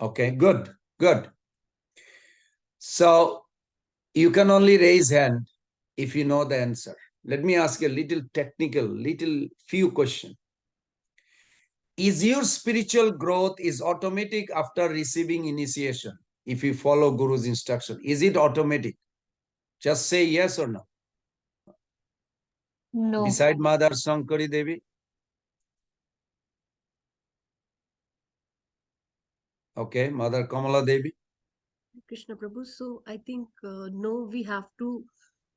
okay, good, good. So you can only raise hand if you know the answer. Let me ask you a little technical, little few question. Is your spiritual growth is automatic after receiving initiation? If you follow Guru's instruction, is it automatic? Just say yes or no. No. Beside Mother Sankari Devi? Okay, Mother Kamala Devi? Krishna Prabhu. So I think no, we have to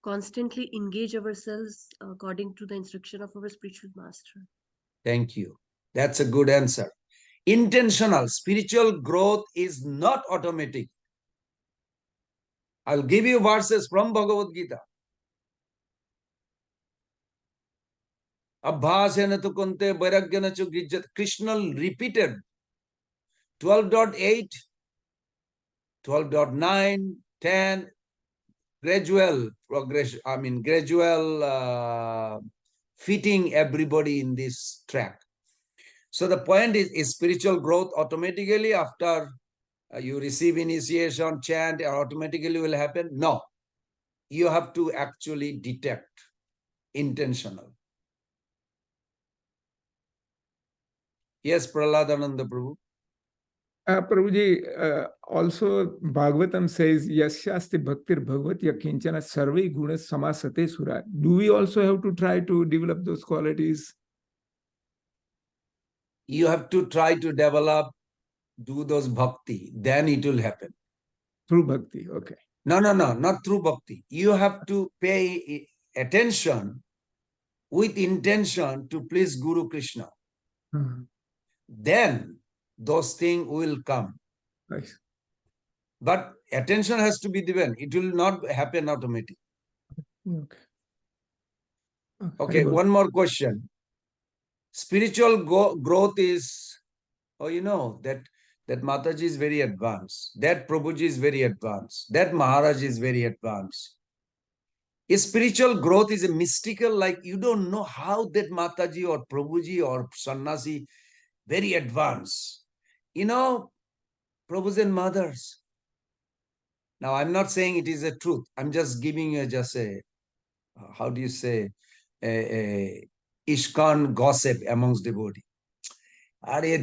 constantly engage ourselves according to the instruction of our spiritual master. Thank you. That's a good answer. Intentional spiritual growth is not automatic. I'll give you verses from Bhagavad Gita. Abhasena tu kunte vairagyana chu gijjat. Krishna repeated 12.8, 12.9, 10, gradual progression, gradual fitting everybody in this track. So the point is spiritual growth automatically after you receive initiation, chant, automatically will happen? No. You have to actually detect intentional. Yes, Prahladananda Prabhu. Prabhuji, also Bhagavatam says, Yasyasti Bhaktir Bhagavati Kinchana Sarve Guna Samasate Sura. Do we also have to try to develop those qualities? You have to try to develop, do those bhakti, then it will happen. Through bhakti, okay. No, not through bhakti. You have to pay attention with intention to please Guru Krishna. Then those things will come. Nice. But attention has to be given. It will not happen automatically. Okay. Okay, one more question. Spiritual growth is, you know, that Mataji is very advanced. That Prabhuji is very advanced. That Maharaj is very advanced. A spiritual growth is a mystical, like you don't know how that Mataji or Prabhuji or Sannasi, very advanced. You know, Prabhus and mothers. Now, I'm not saying it is a truth. I'm just giving you just a, how do you say, a ISKCON gossip amongst devotees.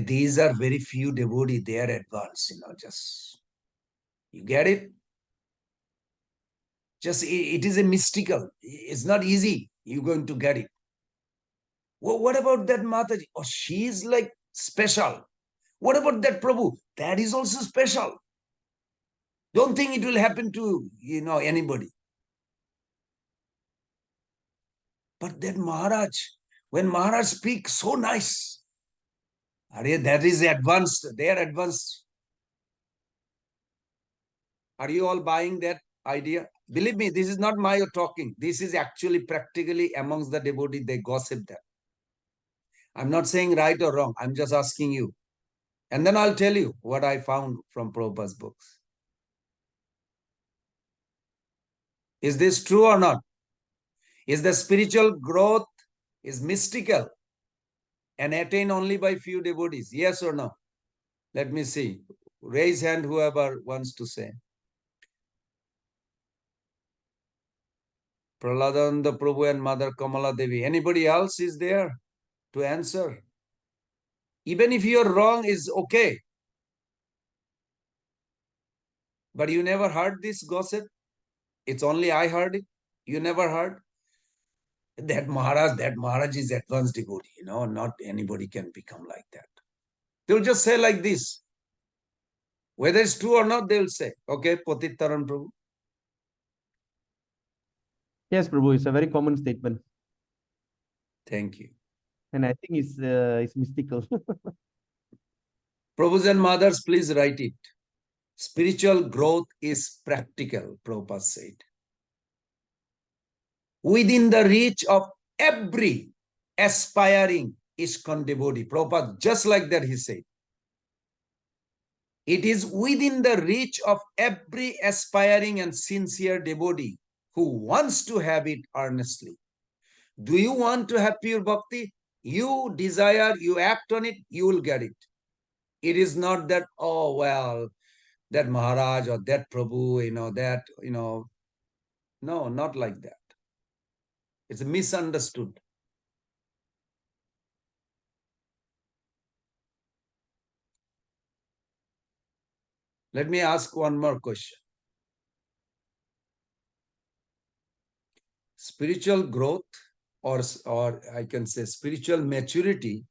These are very few devotees, they are advanced, you know, just, you get it? Just, it is a mystical, it's not easy, you're going to get it. Well, what about that Mataji? Oh, she's like special. What about that Prabhu? That is also special. Don't think it will happen to, you know, anybody. But that Maharaj, when Maharaj speaks so nice, that is advanced, they are advanced. Are you all buying that idea? Believe me, this is not my talking. This is actually practically amongst the devotees, they gossip that. I'm not saying right or wrong. I'm just asking you. And then I'll tell you what I found from Prabhupada's books. Is this true or not? Is the spiritual growth is mystical and attained only by few devotees? Yes or no? Let me see. Raise hand whoever wants to say. Prahladanda Prabhu and Mother Kamala Devi. Anybody else is there to answer? Even if you're wrong, is okay. But you never heard this gossip? It's only I heard it. You never heard? That Maharaj is advanced devotee, not anybody can become like that. They'll just say like this. Whether it's true or not, they'll say, okay, Patit Taran Prabhu. Yes, Prabhu, it's a very common statement. Thank you. And I think it's mystical. Prabhus and mothers, please write it. Spiritual growth is practical, Prabhupada said. Within the reach of every aspiring ISKCON devotee. Prabhupada, just like that he said. It is within the reach of every aspiring and sincere devotee who wants to have it earnestly. Do you want to have pure bhakti? You desire, you act on it, you will get it. It is not that, oh, well, that Maharaj or that Prabhu, no, not like that. It's misunderstood. Let me ask one more question. Spiritual growth, or I can say spiritual maturity,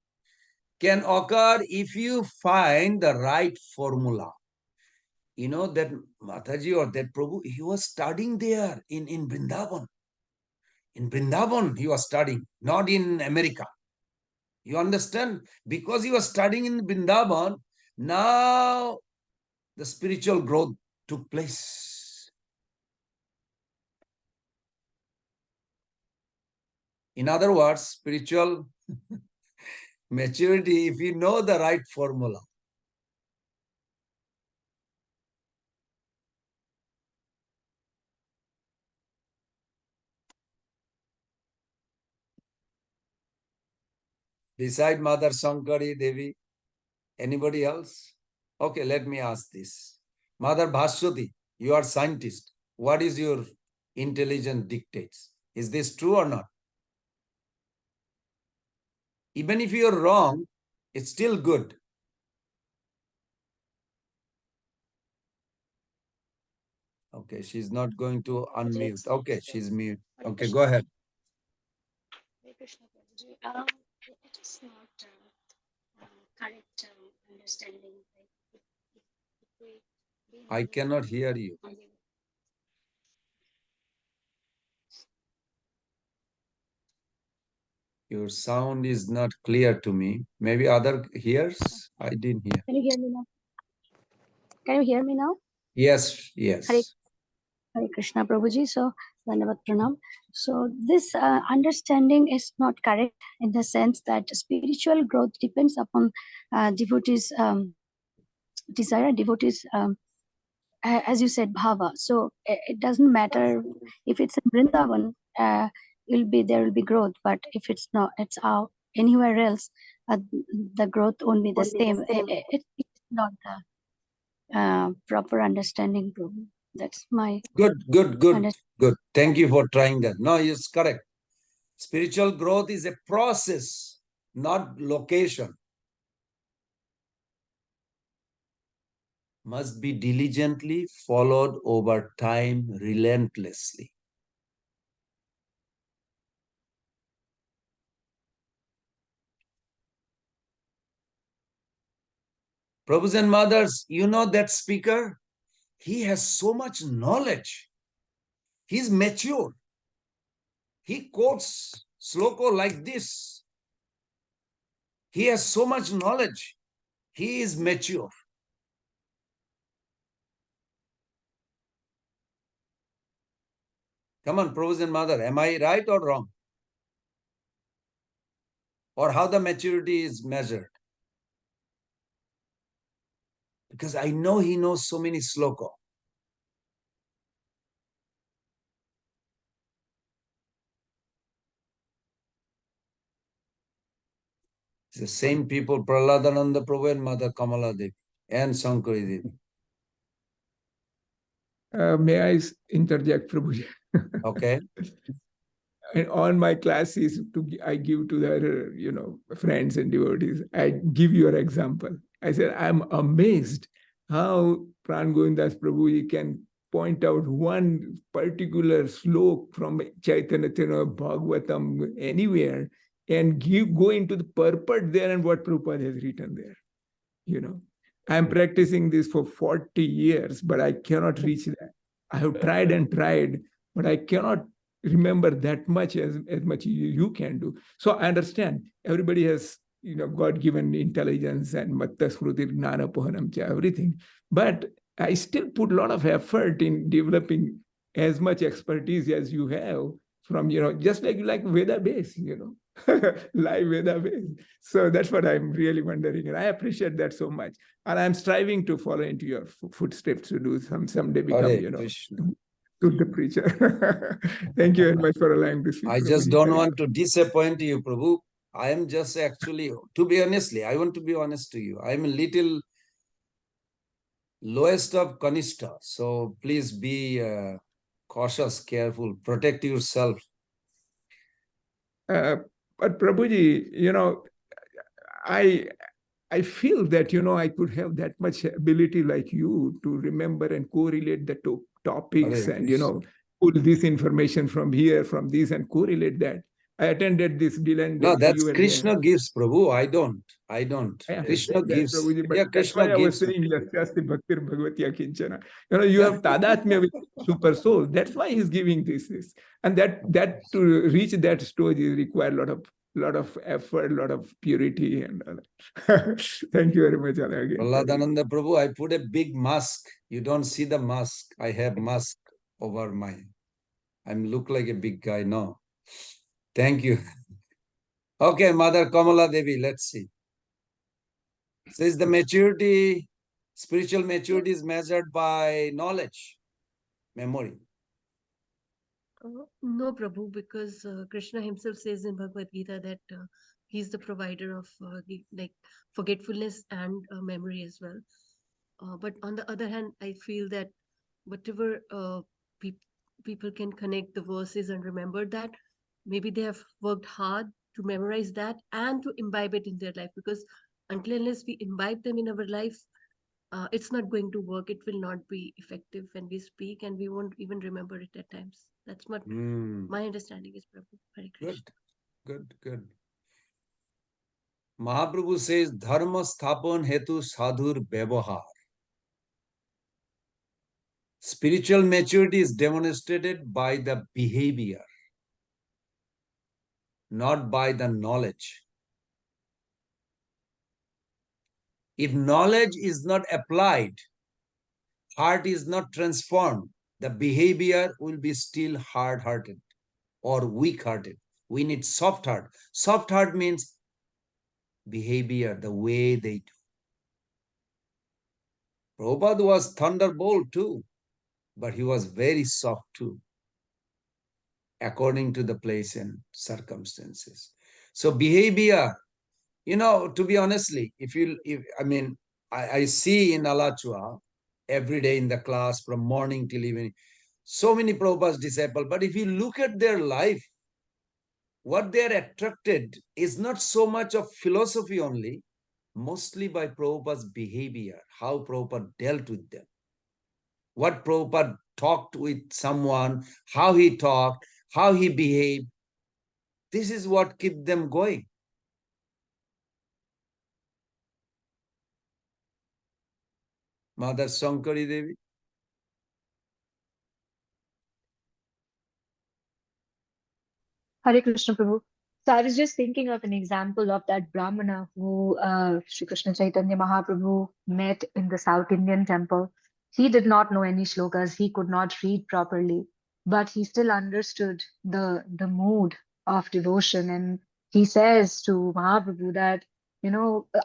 can occur if you find the right formula. You know that Mataji or that Prabhu, he was studying there in Vrindavan. In Vrindavan, he was studying, not in America. You understand? Because he was studying in Vrindavan, now the spiritual growth took place. In other words, spiritual maturity, if you know the right formula. Beside Mother Sankari Devi, anybody else? Okay, let me ask this. Mother Bhaswati, you are scientist. What is your intelligence dictates? Is this true or not? Even if you are wrong, it's still good. Okay, she's not going to unmute. Okay, she's mute. Okay, go ahead. It is not correct understanding. I cannot hear you. Your sound is not clear to me. Maybe other hears? I didn't hear. Can you hear me now? Can you hear me now? Yes, yes. Hare Krishna Prabhuji. So, Dandavat Pranam. So, this understanding is not correct in the sense that spiritual growth depends upon devotees' desire, devotees' as you said, bhava. So it doesn't matter if it's in Vrindavan, there will be growth. But if it's not, it's out anywhere else, the growth won't be the same. It's not the proper understanding. That's my Good. Thank you for trying that. No, it's correct. Spiritual growth is a process, not location. Must be diligently followed over time, relentlessly. Prabhus and mothers, you know that speaker? He has so much knowledge. He's mature. He quotes sloka like this. He has so much knowledge. He is mature. Come on, Prabhus and mother, am I right or wrong? Or how the maturity is measured? Because I know he knows so many sloka. It's the same people, Prahladananda Prabhu and Mother Kamala Devi and Sankari Devi. May I interject, Prabhuji? Okay. And on my classes, I give to the friends and devotees. I give your example. I said, I'm amazed how Pran Govindas Prabhuji can point out one particular slok from Chaitanya Bhagavatam anywhere and go into the purport there and what Prabhupada has written there. I'm practicing this for 40 years, but I cannot reach that. I have tried and tried, but I cannot remember that much as much you can do. So I understand everybody has God-given intelligence and matta smruti gnana pohanam cha, everything. But I still put a lot of effort in developing as much expertise as you have from, just like Veda base, live Veda base. So that's what I'm really wondering. And I appreciate that so much. And I'm striving to follow into your footsteps to do someday become, Hare Krishna. to the preacher. Thank you very much for allowing this. I just don't want to disappoint you, Prabhu. I am just actually, to be honestly, I want to be honest to you. I'm a little lowest of Kanishta. So please be cautious, careful, protect yourself. But Prabhuji, I feel that, I could have that much ability like you to remember and correlate the topics Hare and, Krishna. pull this information from here, from this and correlate that. I attended this Dylan. No, that's you were Krishna there. gives, Prabhu. I don't. I Krishna understand that, gives. Prabhuji, but Yeah, that's Krishna why I was gives. saying Yasyasti Bhaktir Bhagavati Akinchana. You have Tadatmya with super soul. That's why he's giving this. And that to reach that stage is require a lot of effort, a lot of purity and all that. Thank you very much, Ala, again. Prahladananda Prabhu, I put a big mask. You don't see the mask. I have mask over my. I look like a big guy. No. Thank you. Okay, Mother Kamala Devi, let's see. Says the maturity, spiritual maturity is measured by knowledge, memory. No, Prabhu, because Krishna himself says in Bhagavad Gita that he's the provider of forgetfulness and memory as well. But on the other hand, I feel that whatever people can connect the verses and remember that, maybe they have worked hard to memorize that and to imbibe it in their life, because until unless we imbibe them in our life, it's not going to work. It will not be effective when we speak, and we won't even remember it at times. That's what my understanding is, Prabhu. Hare Krishna. Good. Mahaprabhu says, Dharma sthapan hetu sadhur ବ୍ୟବହାର. Spiritual maturity is demonstrated by the behavior, not by the knowledge. If knowledge is not applied, heart is not transformed, the behavior will be still hard-hearted or weak-hearted. We need soft heart. Soft heart means behavior, the way they do. Prabhupada was thunderbolt too, but he was very soft too, according to the place and circumstances. So behavior, to be honestly, I see in Alachua every day in the class from morning till evening, so many Prabhupada's disciples, but if you look at their life, what they are attracted is not so much of philosophy only, mostly by Prabhupada's behavior, how Prabhupada dealt with them. What Prabhupada talked with someone, how he talked, how he behaved. This is what kept them going. Mother Sankari Devi. Hare Krishna Prabhu. So I was just thinking of an example of that Brahmana who Sri Krishna Chaitanya Mahaprabhu met in the South Indian temple. He did not know any shlokas. He could not read properly, but he still understood the mood of devotion. And he says to Mahaprabhu that,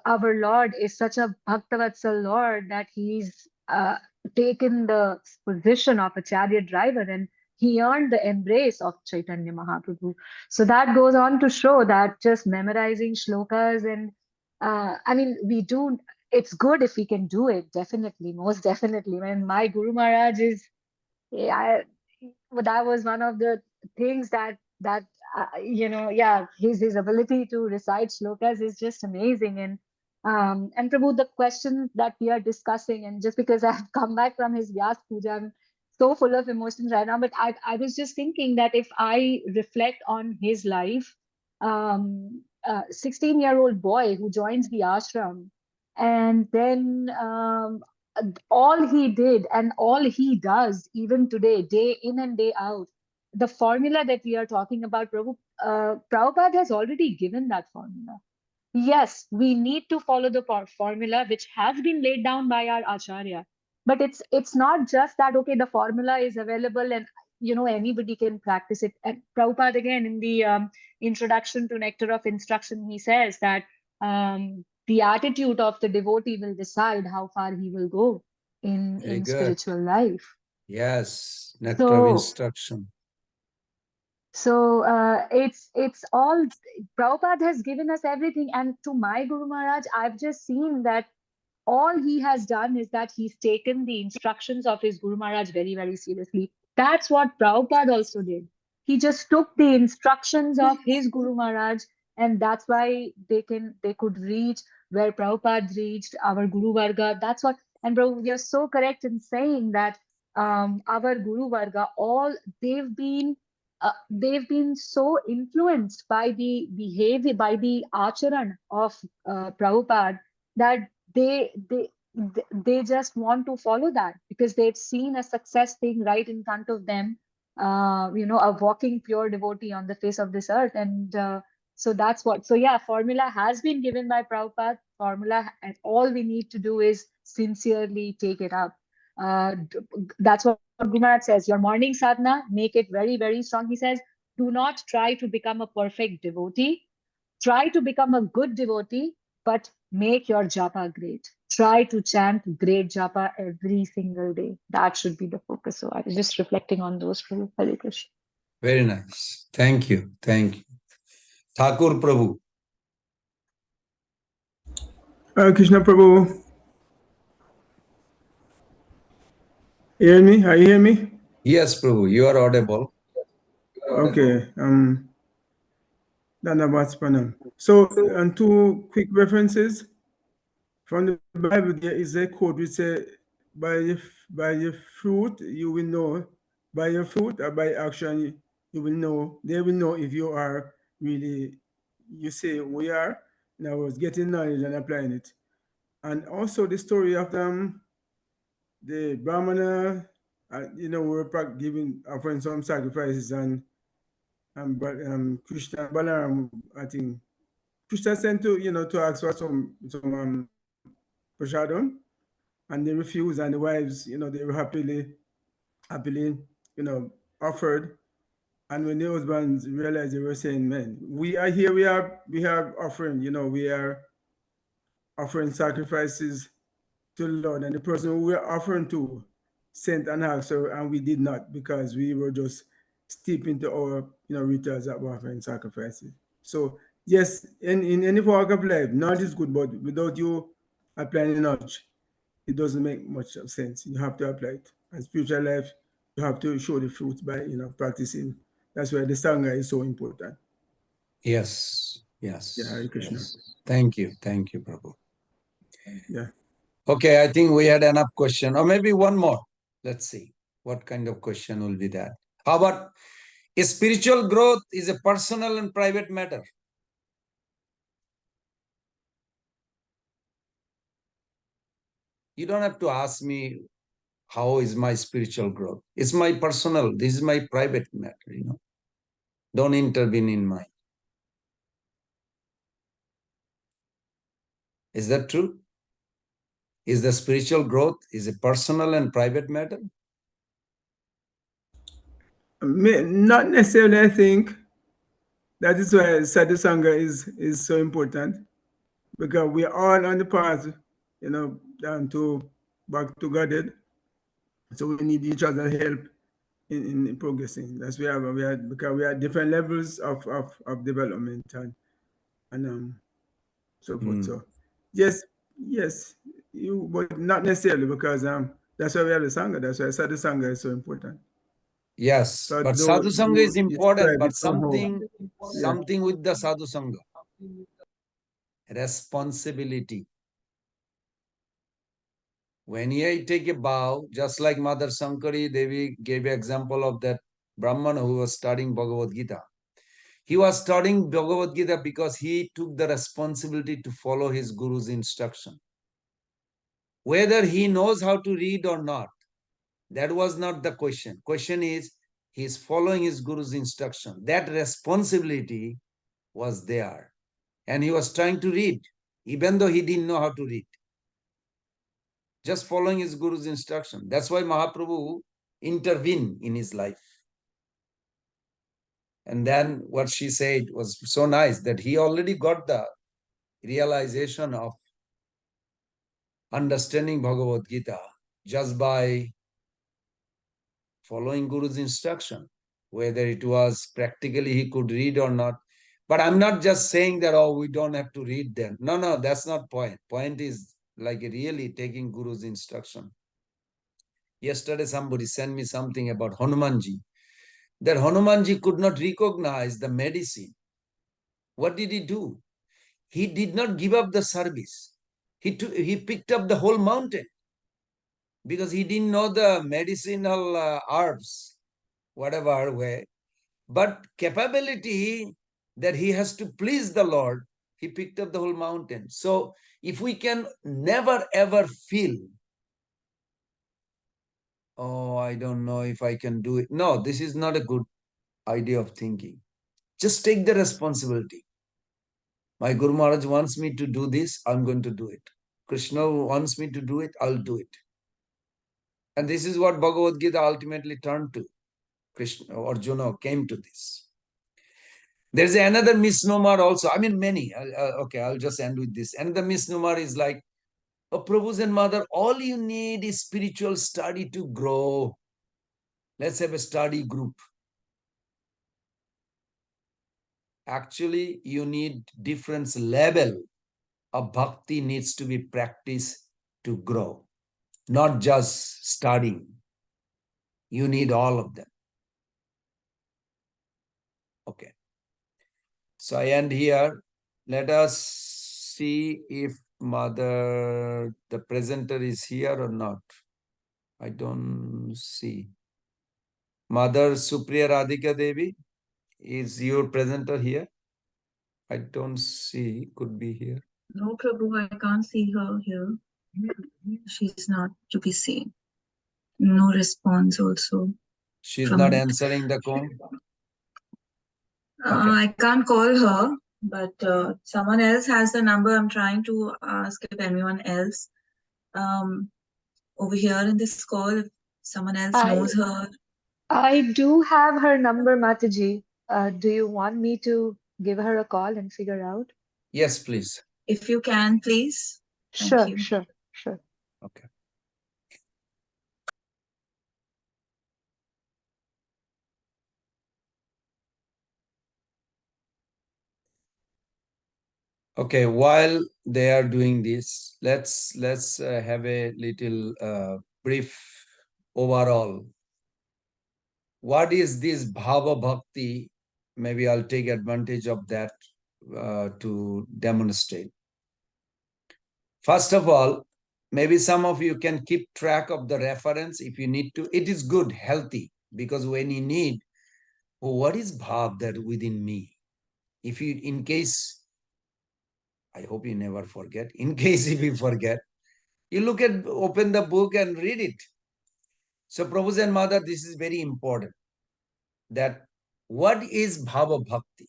our Lord is such a Bhaktavatsal Lord that he's taken the position of a chariot driver, and he earned the embrace of Chaitanya Mahaprabhu. So that goes on to show that just memorizing shlokas and we do. It's good if we can do it. Definitely, most definitely. When my Guru Maharaj is, yeah, that was one of the things that that yeah, his ability to recite shlokas is just amazing. And Prabhu, the question that we are discussing, and just because I've come back from his Vyas Puja, I'm so full of emotions right now. But I was just thinking that if I reflect on his life, 16-year-old boy who joins the ashram, and then all he did and all he does even today, day in and day out, the formula that we are talking about, Prabhupada has already given that formula. Yes, we need to follow the formula which has been laid down by our acharya. But it's not just that, okay, the formula is available and anybody can practice it. And Prabhupada again in the introduction to Nectar of Instruction, he says that the attitude of the devotee will decide how far he will go Very in good. spiritual life. Yes, nectar of instruction. So it's all Prabhupada has given us everything. And to my Guru Maharaj, I've just seen that all he has done is that he's taken the instructions of his Guru Maharaj very, very seriously. That's what Prabhupada also did. He just took the instructions of his Guru Maharaj, and that's why they could reach where Prabhupada reached, our Guru Varga. That's what, and bro, you're so correct in saying that our Guru Varga, all they've been so influenced by the behavior, by the acharan of Prabhupada, that they they they just want to follow that because they've seen a success thing right in front of them, a walking pure devotee on the face of this earth. And so that's what, so yeah, formula has been given by Prabhupada, formula, and all we need to do is sincerely take it up. That's what Guru Maharaj says, your morning sadhana, make it very, very strong. He says, do not try to become a perfect devotee. Try to become a good devotee, but make your japa great. Try to chant great japa every single day. That should be the focus. So I was just reflecting on those for Hare Krishna. Very nice. Thank you. Thank you. Thakur Prabhu. Krishna Prabhu. Hear me? Are you hear me? Yes, Prabhu, you are audible. Okay. Dhanavad. So, and two quick references from the Bible. There is a quote which says, by your fruit you will know, by your fruit or by action you will know, they will know if you are really, you say we are, in other words, getting knowledge and applying it. And also the story of the Brahmana, were giving, offering some sacrifices, and Krishna Balaram, I think Krishna sent to ask for some prashadam, and they refused, and the wives, they were happily, offered. And when the husbands realized, they were saying, "Man, we are here. We are offering. We are offering sacrifices to the Lord." And the person who we are offering to sent an answer, and we did not, because we were just steep into our rituals that we're offering sacrifices. So yes, in any walk of life, knowledge is good, but without you applying knowledge, it doesn't make much of sense. You have to apply it. And spiritual life, you have to show the fruits by practicing. That's why the sangha is so important. Yes, yes. Yeah, Hare Krishna. Yes. Thank you, Prabhu. Yeah. Okay, I think we had enough question, or maybe one more. Let's see what kind of question will be that. How about spiritual growth is a personal and private matter? You don't have to ask me how is my spiritual growth. It's my personal, this is my private matter, Don't intervene in mine. Is that true? Is the spiritual growth is a personal and private matter? Not necessarily, I think. That is why sadhusanga is so important, because we are all on the path, down to back to Godhead. So we need each other help in progressing. That's why because we are different levels of development and so forth. So yes, but not necessarily, because that's why we have the sangha. That's why sadhusanga is so important. Yes, but Sadhu, sadhu sangha is you important, but somehow, something with the sadhu sangha. Responsibility. When I take a vow, just like Mother Sankari Devi gave an example of that Brahmana who was studying Bhagavad Gita. He was studying Bhagavad Gita because he took the responsibility to follow his guru's instruction. Whether he knows how to read or not, that was not the question. Question is, he is following his guru's instruction. That responsibility was there. And he was trying to read, even though he didn't know how to read. Just following his guru's instruction. That's why Mahaprabhu intervened in his life. And then what she said was so nice that he already got the realization of understanding Bhagavad Gita just by following Guru's instruction, whether it was practically he could read or not. But I'm not just saying that, oh, we don't have to read them. No, that's not point. Point is like really taking Guru's instruction. Yesterday, somebody sent me something about Hanumanji, that Hanumanji could not recognize the medicine. What did he do? He did not give up the service. He picked up the whole mountain because he didn't know the medicinal herbs, whatever way. But capability that he has to please the Lord, he picked up the whole mountain. So if we can never ever feel, oh, I don't know if I can do it. No, this is not a good idea of thinking. Just take the responsibility. My Guru Maharaj wants me to do this, I'm going to do it. Krishna wants me to do it, I'll do it. And this is what Bhagavad Gita ultimately turned to. Krishna, Arjuna came to this. There's another misnomer also. I mean, many. Okay, I'll just end with this. Another misnomer is like, oh, Prabhus and Mother, all you need is spiritual study to grow. Let's have a study group. Actually, you need different level of bhakti needs to be practiced to grow, not just studying. You need all of them. Okay. So I end here. Let us see if Mother, the presenter is here or not. I don't see. Mother Supriya Radhika Devi, is your presenter here? I don't see, could be here. No, Prabhu, I can't see her here. She's not to be seen. No response also. She's not answering the call? Okay. I can't call her, but someone else has the number. I'm trying to ask if anyone else over here in this call, if someone else knows her. I do have her number, Mataji. Do you want me to give her a call and figure out? Yes, please. If you can, please. Sure, Thank you. sure. Okay. Okay, while they are doing this, let's have a little brief overall. What is this Bhava Bhakti? Maybe I'll take advantage of that to demonstrate. First of all, maybe some of you can keep track of the reference if you need to. It is good, healthy, because when you need, oh, what is bhav that within me? If you, in case, I hope you never forget. In case if you forget, you look at, open the book and read it. So, Prabhu and Mother, this is very important. That what is bhava bhakti?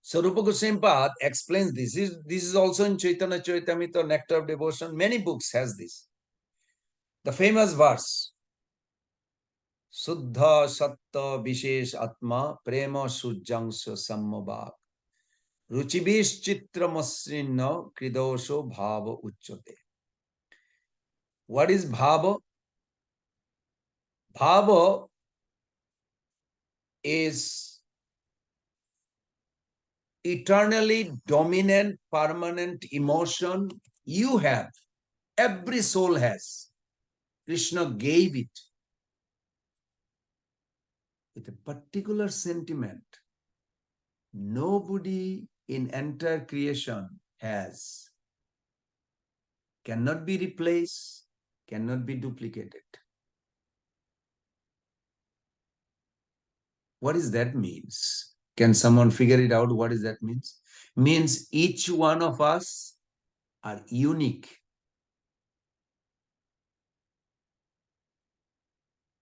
So Rupa Goswami Pad explains this. This is also in Chaitanya Charitamrita, Nectar of Devotion. Many books has this. The famous verse, Suddha Satta Vishesh Atma Prema Sujjangsha Sammabhak Ruchibish Chitra Masrinna Kridosho Bhava Uchyote. What is Bhava? Bhava is eternally dominant, permanent emotion you have. Every soul has. Krishna gave it. with a particular sentiment nobody in entire creation has, cannot be replaced, cannot be duplicated. What does that means? Can someone figure it out? What does that means? Means each one of us are unique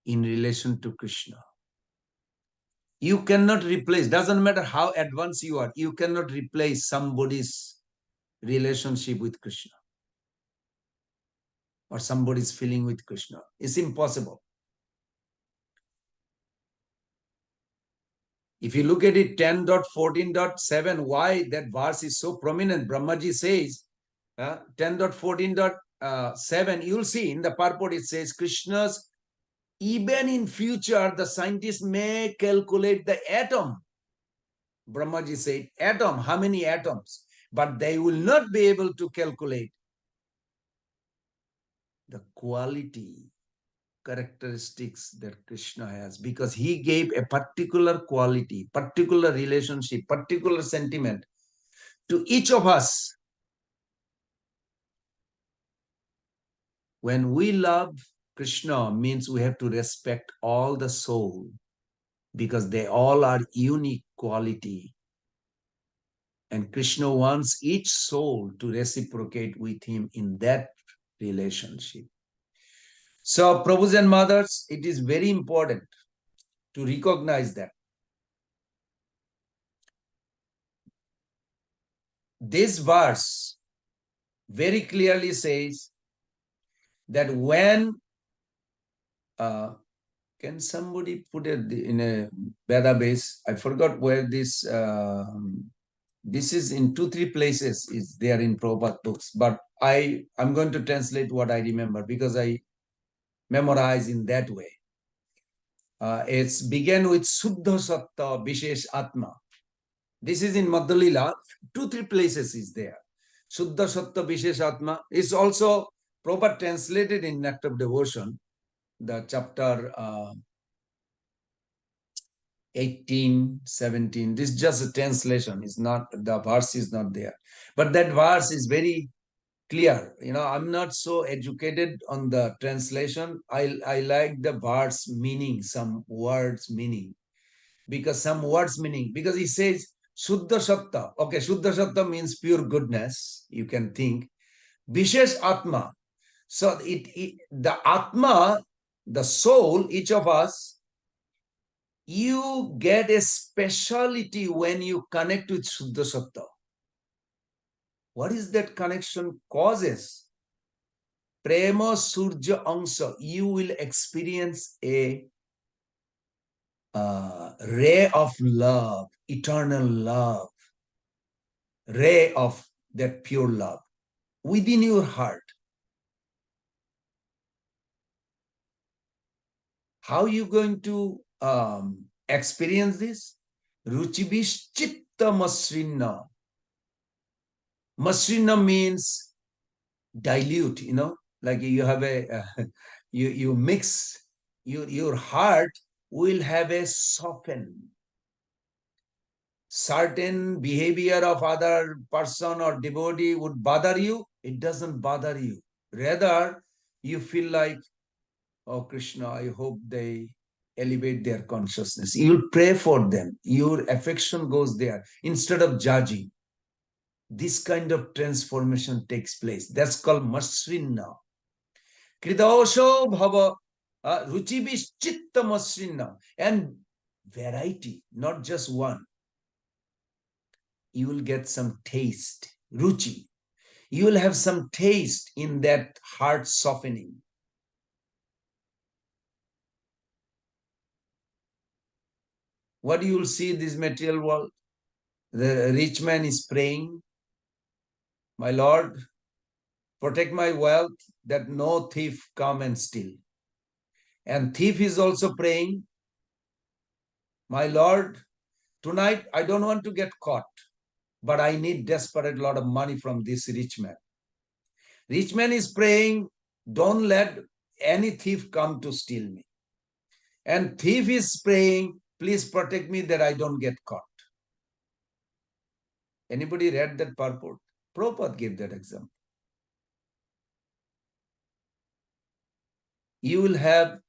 in relation to Krishna. You cannot replace, doesn't matter how advanced you are, you cannot replace somebody's relationship with Krishna or somebody's feeling with Krishna. It's impossible. If you look at it 10.14.7, why that verse is so prominent, Brahmaji says, 10.14.7, you'll see in the purport it says, Krishna's, even in future, the scientists may calculate the atom. Brahmaji said, atom, how many atoms? But they will not be able to calculate the quality, characteristics that Krishna has, because he gave a particular quality, particular relationship, particular sentiment to each of us. When we love Krishna, means we have to respect all the soul, because they all are unique quality. And Krishna wants each soul to reciprocate with him in that relationship. So, Prabhus and mothers, it is very important to recognize that. This verse very clearly says that when, can somebody put it in a database? I forgot where this, this is in 2-3 places, is there in Prabhupada books, but I'm going to translate what I remember because I memorize in that way. It's began with Suddha Satta Vishesh Atma. This is in Madhulila, 2-3 places is there. Suddha Satta Vishesh Atma is also proper translated in Act of Devotion, the chapter 18, 17. This is just a translation. It's not, the verse is not there. But that verse is very clear. You know, I'm not so educated on the translation. I like the verse meaning, some words meaning. Because some words meaning, because he says Shuddha Satta. Okay, Shuddha Satta means pure goodness, you can think. Vishesh Atma. So the Atma, the soul, each of us, you get a speciality when you connect with Shuddha Satta. What is that connection causes? Prema Surja Angsa. You will experience a ray of love, eternal love, ray of that pure love within your heart. How are you going to experience this? Ruchibish chitta masrinna. Masrinna means dilute, you know, like you have a, you mix, your heart will have a soften. Certain behavior of other person or devotee would bother you, it doesn't bother you. Rather, you feel like, oh Krishna, I hope they elevate their consciousness. You'll pray for them. Your affection goes there instead of judging. This kind of transformation takes place. That's called masrinna. Kridosho bhava ruchibis chitta masrinna. And variety, not just one. You will get some taste, ruchi. You will have some taste in that heart softening. What you will see in this material world? The rich man is praying, my Lord, protect my wealth that no thief come and steal. And thief is also praying, my Lord, tonight I don't want to get caught, but I need desperate lot of money from this rich man. Rich man is praying, don't let any thief come to steal me. And thief is praying, please protect me that I don't get caught. Anybody read that purport? Prabhupada gave that example. You will have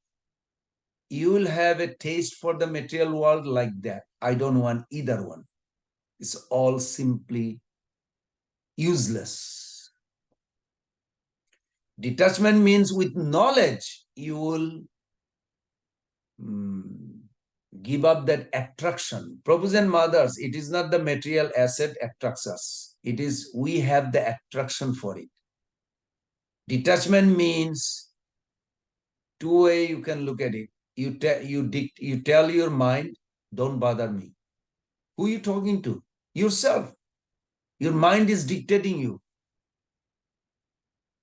a taste for the material world like that. I don't want either one. It's all simply useless. Detachment means with knowledge, you will give up that attraction. Prabhus and mothers, it is not the material asset attracts us. It is we have the attraction for it. Detachment means two way you can look at it. You tell your mind, don't bother me. Who are you talking to? Yourself. Your mind is dictating you.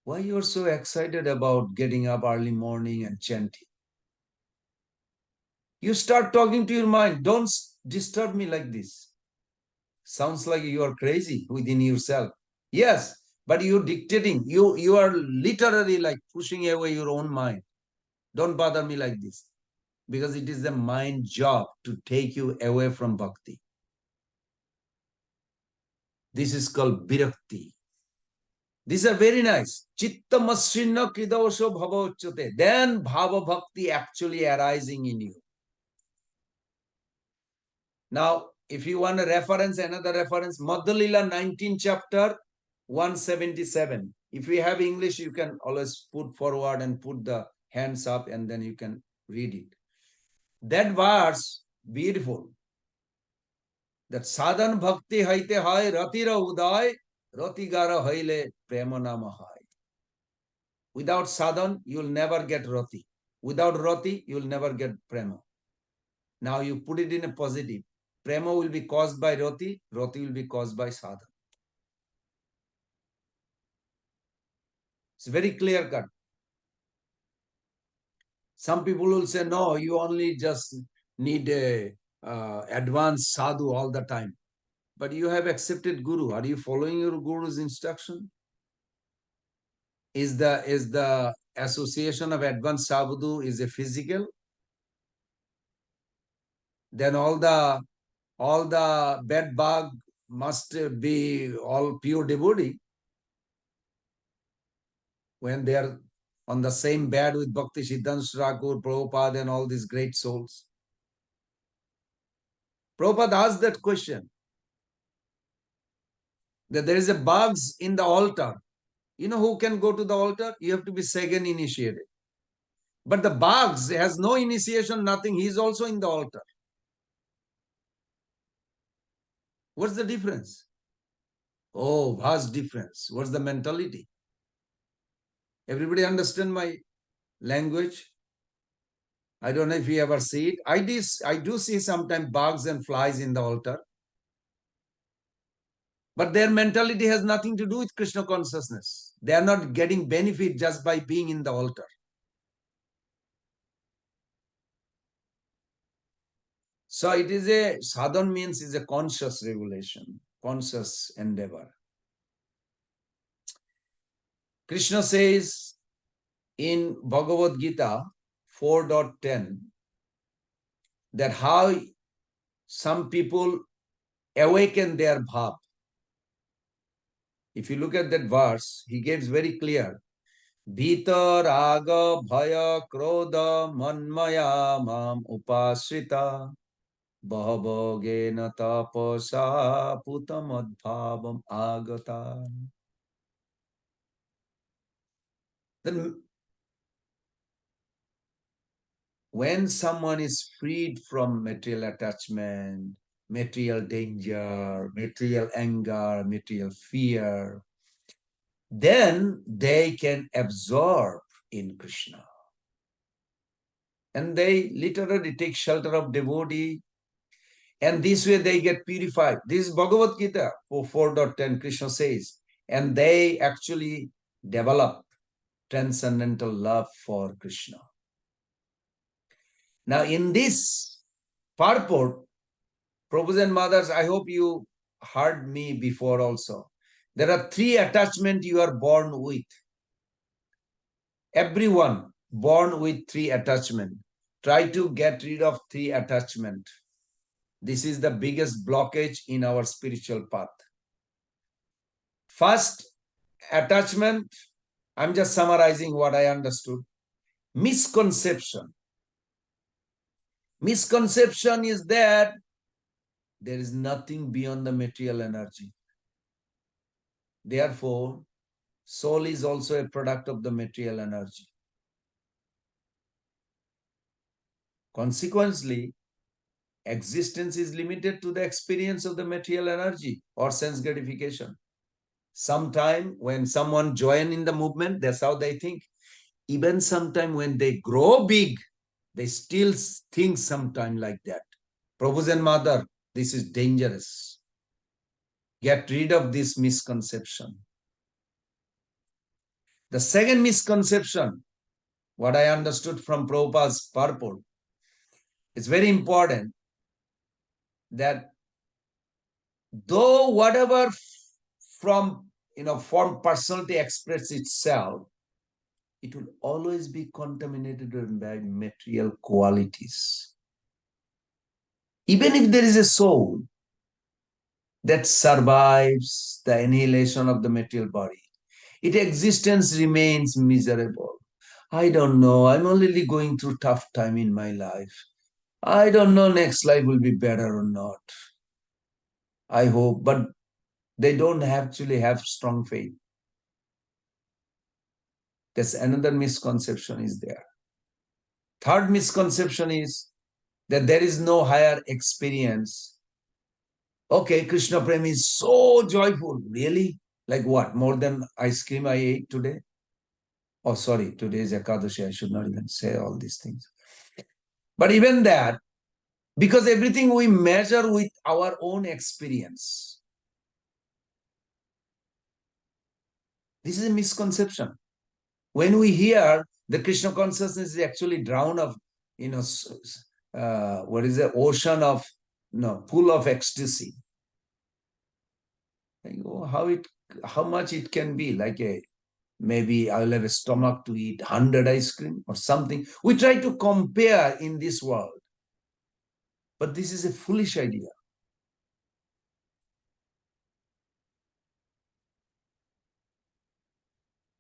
Why you are so excited about getting up early morning and chanting? You start talking to your mind. Don't disturb me like this. Sounds like you are crazy within yourself. Yes, but you're dictating. You are literally like pushing away your own mind. Don't bother me like this. Because it is the mind job to take you away from bhakti. This is called virakti. These are very nice. Chitta masrinna kridavasho bhava uchyate. Then bhava bhakti actually arising in you. Now, if you want a reference, another reference, Madhya-lila 19 chapter 177. If you have English, you can always put forward and put the hands up and then you can read it. That verse, beautiful. That sadhan bhakti haite hai ratira uday ratigara haile prema nama hai. Without sadhan, you'll never get rati. Without rati, you'll never get prema. Now you put it in a positive. Prema will be caused by rati, rati will be caused by sadhan. It's very clear cut. Some people will say, no, you only just need a advanced sadhu all the time. But you have accepted Guru. Are you following your Guru's instruction? Is the association of advanced sadhu is a physical? Then all the bed bug must be all pure devotee. When they are on the same bed with Bhakti Siddhanta Thakur, Prabhupada and all these great souls. Prabhupada asked that question. That there is a bugs in the altar. You know who can go to the altar? You have to be second initiated. But the bugs has no initiation, nothing. He is also in the altar. What's the difference? Oh, vast difference. What's the mentality? Everybody understand my language? I don't know if you ever see it. I do see sometimes bugs and flies in the altar. But their mentality has nothing to do with Krishna consciousness. They are not getting benefit just by being in the altar. So it is a, sadhan means is a conscious regulation, conscious endeavor. Krishna says in Bhagavad Gita 4.10 that how some people awaken their bhav. If you look at that verse, he gives very clear. Bhita raga bhaya krodha manmaya mam upasrita bhavogena tapasa putamadbhavam agata. Then when someone is freed from material attachment, material danger, material anger, material fear, then they can absorb in Krishna. And they literally take shelter of devotee, and this way they get purified. This is Bhagavad Gita 4.10, Krishna says, and they actually develop transcendental love for Krishna. Now in this purport, Prabhus and mothers, I hope you heard me before also. There are three attachments you are born with. Everyone born with three attachments. try to get rid of 3 attachment. This is the biggest blockage in our spiritual path. First, attachment, I'm just summarizing what I understood. Misconception. Misconception is that there is nothing beyond the material energy. Therefore, soul is also a product of the material energy. Consequently, existence is limited to the experience of the material energy or sense gratification. Sometime when someone join in the movement, that's how they think. Even sometime when they grow big, they still think sometime like that. Prabhu's and Mother, this is dangerous. Get rid of this misconception. The second misconception, what I understood from Prabhupada's purport, it's very important that though whatever from form personality express itself, it will always be contaminated by material qualities. Even if there is a soul that survives the annihilation of the material body, its existence remains miserable. I don't know, I'm only going through tough time in my life. I don't know next life will be better or not. I hope, but they don't actually have strong faith. That's another misconception is there. Third misconception is that there is no higher experience. Okay, Krishna Prem is so joyful. Really? Like what? More than ice cream I ate today? Oh, sorry, today is Ekadashi. I should not even say all these things. But even that, because everything we measure with our own experience. This is a misconception. When we hear the Krishna consciousness is actually drown of, what is the ocean of, pool of ecstasy. How much it can be like maybe I'll have a stomach to eat 100 ice cream or something. We try to compare in this world. But this is a foolish idea.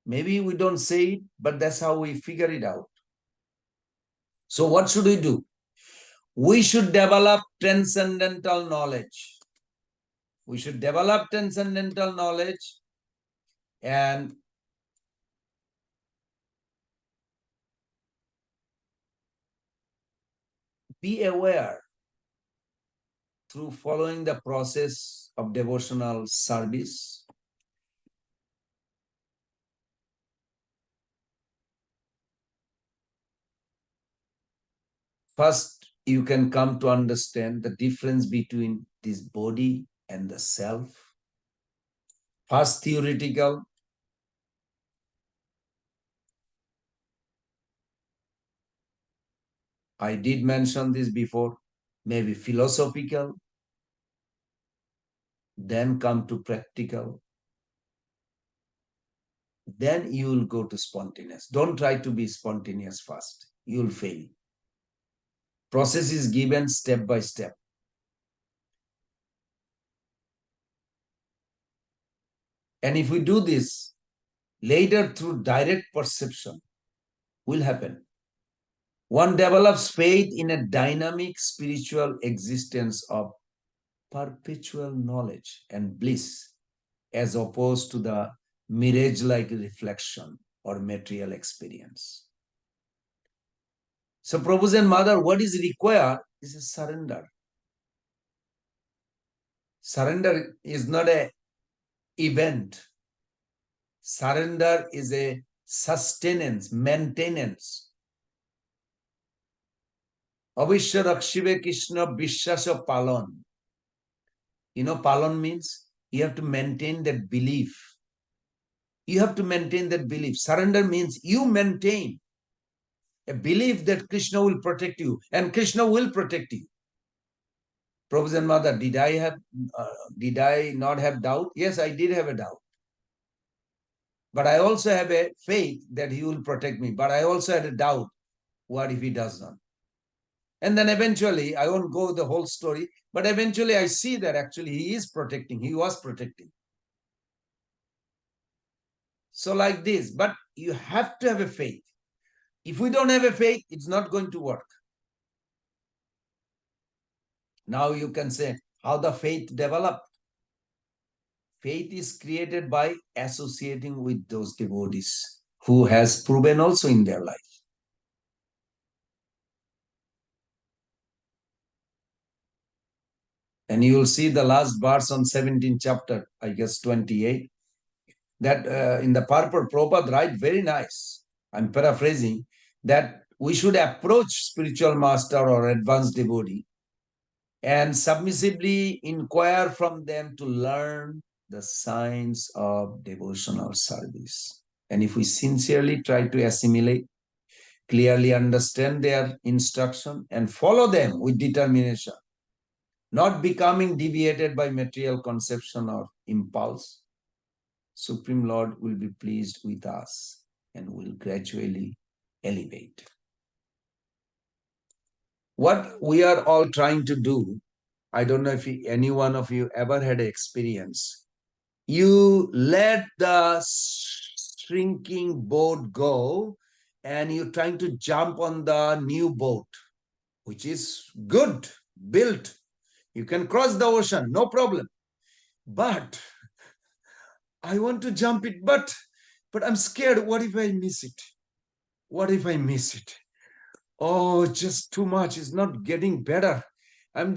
Maybe we don't say it, but that's how we figure it out. So what should we do? We should develop transcendental knowledge. We should develop transcendental knowledge and be aware through following the process of devotional service. First, you can come to understand the difference between this body and the self. First, theoretical. I did mention this before, maybe philosophical, then come to practical. Then you will go to spontaneous. Don't try to be spontaneous first. You will fail. Process is given step by step. And if we do this, later through direct perception will happen. One develops faith in a dynamic spiritual existence of perpetual knowledge and bliss as opposed to the mirage-like reflection or material experience. So Prabhu's and Mother, what is required is a surrender. Surrender is not an event. Surrender is a sustenance, maintenance. Avishya Rakshive Krishna Vishwasa Palon. Palon means you have to maintain that belief. You have to maintain that belief. Surrender means you maintain a belief that Krishna will protect you and Krishna will protect you. Prabhu's and Mother, did I not have doubt? Yes, I did have a doubt. But I also have a faith that he will protect me. But I also had a doubt. What if he does not? And then eventually, I won't go the whole story, but eventually I see that actually he is protecting, he was protecting. So like this, but you have to have a faith. If we don't have a faith, it's not going to work. Now you can say how the faith developed. Faith is created by associating with those devotees who has proven also in their life. And you will see the last verse on 17th chapter, I guess 28, that in the purport, Prabhupada write very nice. I'm paraphrasing that we should approach spiritual master or advanced devotee and submissively inquire from them to learn the science of devotional service. And if we sincerely try to assimilate, clearly understand their instruction and follow them with determination, not becoming deviated by material conception or impulse, Supreme Lord will be pleased with us and will gradually elevate. What we are all trying to do, I don't know if any one of you ever had an experience. You let the shrinking boat go and you're trying to jump on the new boat, which is good, built. You can cross the ocean, no problem. But I want to jump it, but I'm scared. What if I miss it? What if I miss it? Oh, just too much. It's not getting better. I'm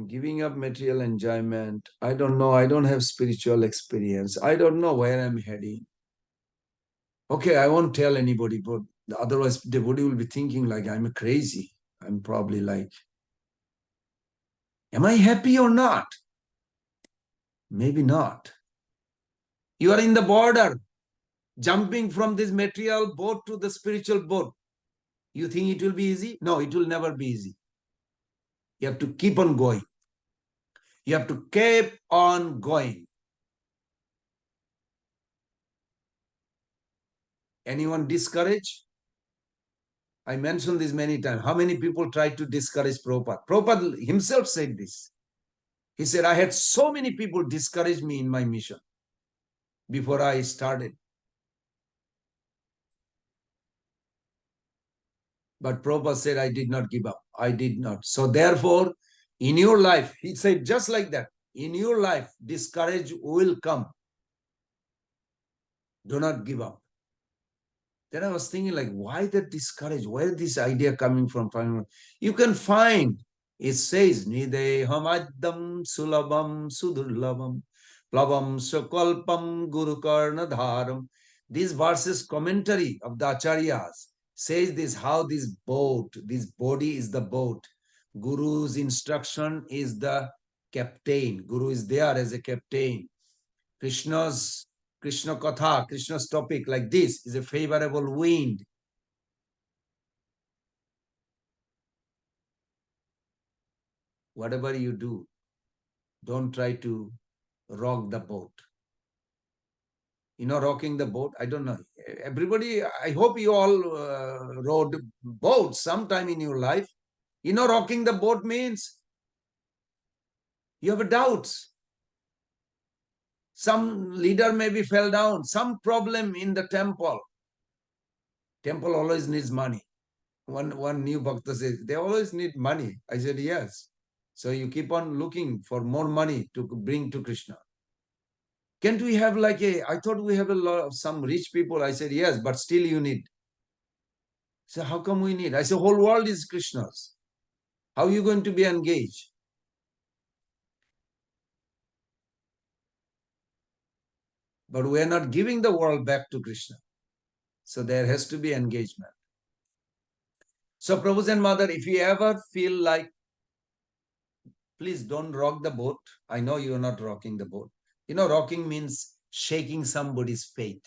giving up material enjoyment. I don't know. I don't have spiritual experience. I don't know where I'm heading. Okay, I won't tell anybody, but otherwise the devotee will be thinking like I'm crazy. I'm probably like, am I happy or not? Maybe not. You are in the border, jumping from this material boat to the spiritual boat. You think it will be easy? No, it will never be easy. You have to keep on going. You have to keep on going. Anyone discouraged? I mentioned this many times. How many people tried to discourage Prabhupada? Prabhupada himself said this. He said, I had so many people discourage me in my mission before I started. But Prabhupada said, I did not give up. I did not. So therefore, in your life, he said just like that, in your life, discourage will come. Do not give up. Then I was thinking like, why that discourage? Where is this idea coming from? You can find, it says, Nideham addam sulabam sudurlabam plavam sakalpam guru karna dharam. These verses commentary of the Acharyas says this, how this boat, this body is the boat. Guru's instruction is the captain. Guru is there as a captain. Krishna Katha, Krishna's topic like this is a favorable wind. Whatever you do, don't try to rock the boat. You know, rocking the boat, I don't know. Everybody, I hope you all rode boats sometime in your life. You know, rocking the boat means you have doubts. Some leader maybe fell down, some problem in the temple. Temple always needs money. One new bhakta says, they always need money. I said, yes. So you keep on looking for more money to bring to Krishna. Can't we have like I thought we have a lot of some rich people. I said, yes, but still you need. So how come we need? I said, whole world is Krishna's. How are you going to be engaged? But we are not giving the world back to Krishna. So there has to be engagement. So Prabhu's and Mother, if you ever feel like, please don't rock the boat. I know you are not rocking the boat. You know, rocking means shaking somebody's faith.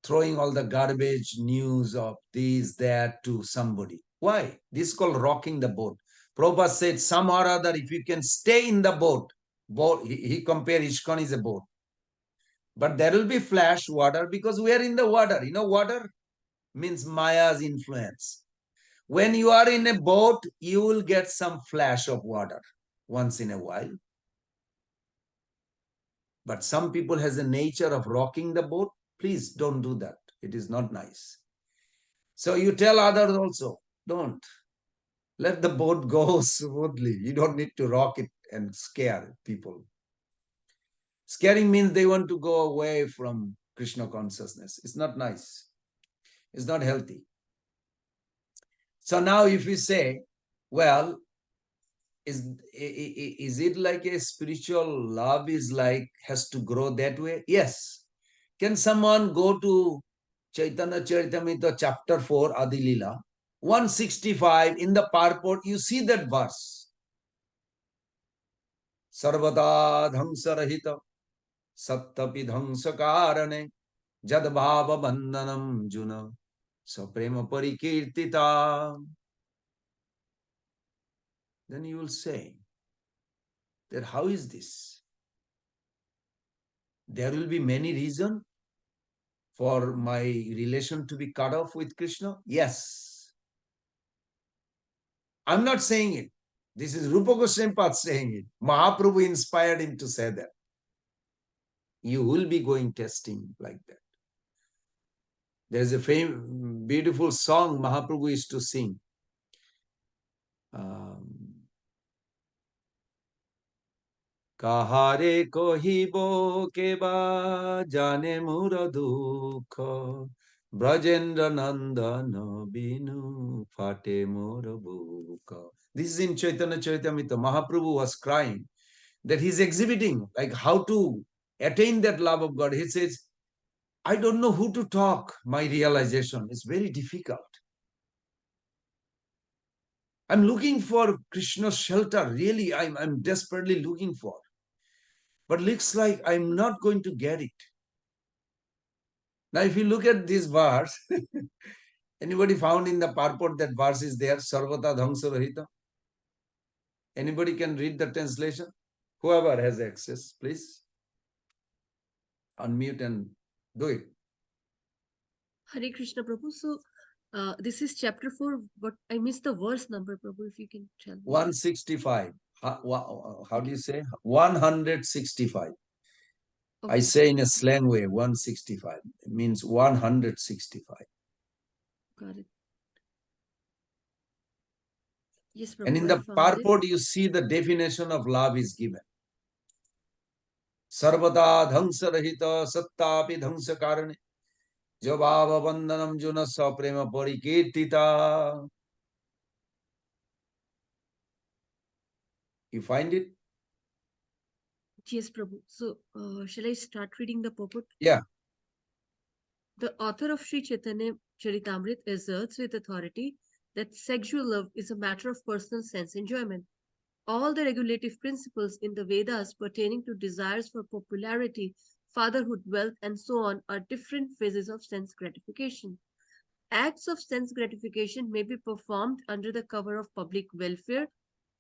Throwing all the garbage news of this, that to somebody. Why? This is called rocking the boat. Prabhupada said, some or other, if you can stay in the boat, he compared ISKCON is a boat. But there will be flash water because we are in the water. You know, water means Maya's influence. When you are in a boat, you will get some flash of water once in a while. But some people has a nature of rocking the boat. Please don't do that. It is not nice. So you tell others also, don't. Let the boat go smoothly. You don't need to rock it and scare people. Scaring means they want to go away from Krishna consciousness. It's not nice. It's not healthy. So now if we say, well, is it like a spiritual love is like, has to grow that way? Yes. Can someone go to Chaitanya Charitamrita chapter 4, Adilila, 165 in the purport, you see that verse. Sarvata dhamsa rahita sattapi dhamsa karane jad bhava bandhanam juna saprema parikirtita. Then you will say that how is this? There will be many reasons for my relation to be cut off with Krishna. Yes. I'm not saying it. This is Rupa Goswami saying it. Mahaprabhu inspired him to say that. You will be going testing like that. There's a beautiful song Mahaprabhu used to sing. Kahare kohibo keba jane mura dukha Brajendra nandana binu fate mura buka. This is in Chaitanya Charitamrita. Mahaprabhu was crying that he's exhibiting like how to attain that love of God. He says, I don't know who to talk. My realization is very difficult. I'm looking for Krishna's shelter. Really, I'm desperately looking for. But looks like I'm not going to get it. Now, if you look at this verse, anybody found in the purport that verse is there, Sarvata Dhamsa Rahita? Anybody can read the translation? Whoever has access, please unmute and do it. Hare Krishna Prabhu. So this is chapter 4, but I missed the verse number, Prabhu, if you can tell me. 165. How do you say? 165. Okay. I say in a slang way, 165. It means 165. Got it. Yes, Prabhu, And in I the found it. purport, you see the definition of love is given. Sarvata dhamsa rahita sattapi dhamsa karane jabhava bandhanam juna saprema parikirtita. You find it? Yes, Prabhu. So shall I start reading the purport? Yeah. The author of Sri Chaitanya Charitamrit asserts with authority that sexual love is a matter of personal sense enjoyment. All the regulative principles in the Vedas pertaining to desires for popularity, fatherhood, wealth, and so on are different phases of sense gratification. Acts of sense gratification may be performed under the cover of public welfare,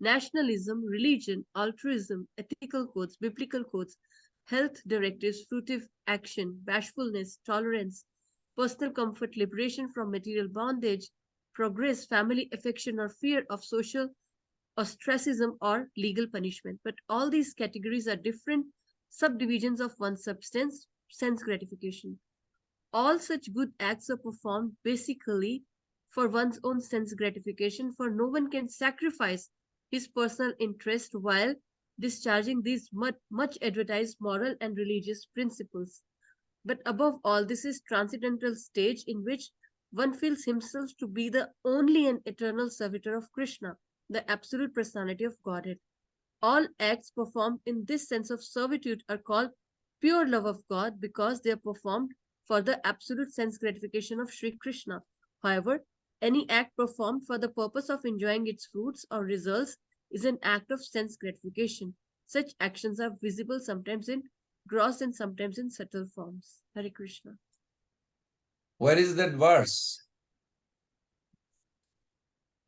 nationalism, religion, altruism, ethical codes, biblical codes, health directives, fruitive action, bashfulness, tolerance, personal comfort, liberation from material bondage, progress, family affection, or fear of social ostracism or legal punishment. But all these categories are different subdivisions of one substance, sense gratification. All such good acts are performed basically for one's own sense gratification, for no one can sacrifice his personal interest while discharging these much advertised moral and religious principles. But above all, this is transcendental stage in which one feels himself to be the only and eternal servitor of Krishna, the absolute personality of Godhead. All acts performed in this sense of servitude are called pure love of God because they are performed for the absolute sense gratification of Sri Krishna. However, any act performed for the purpose of enjoying its fruits or results is an act of sense gratification. Such actions are visible sometimes in gross and sometimes in subtle forms. Hare Krishna. Where is that verse?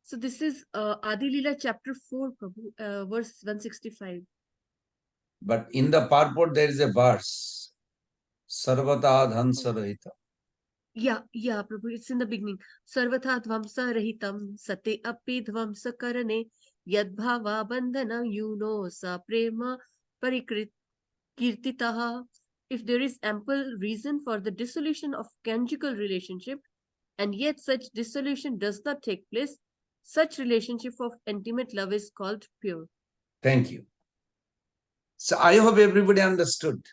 So this is Adi Lila chapter 4, Prabhu, verse 165. But in the purport, there is a verse. Sarvata dhansa rahita. Yeah, Prabhu, it's in the beginning. Sarvatha dvamsa rahitam sate api dvamsa karane yadbhava bandhana yuno sa prema parikirtitaha. If there is ample reason for the dissolution of conjugal relationship, and yet such dissolution does not take place, such relationship of intimate love is called pure. Thank you. So I hope everybody understood.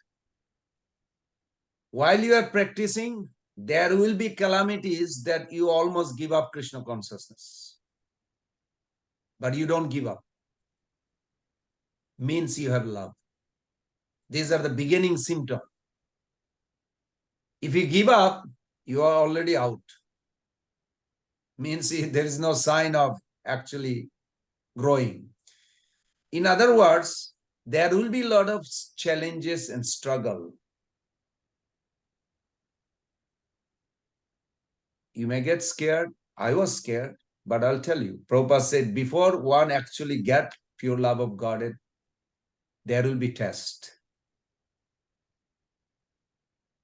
While you are practicing, there will be calamities that you almost give up Krishna consciousness. But you don't give up. Means you have love. These are the beginning symptoms. If you give up, you are already out. Means there is no sign of actually growing. In other words, there will be a lot of challenges and struggle. You may get scared. I was scared, but I'll tell you, Prabhupada said, before one actually get pure love of God, there will be test.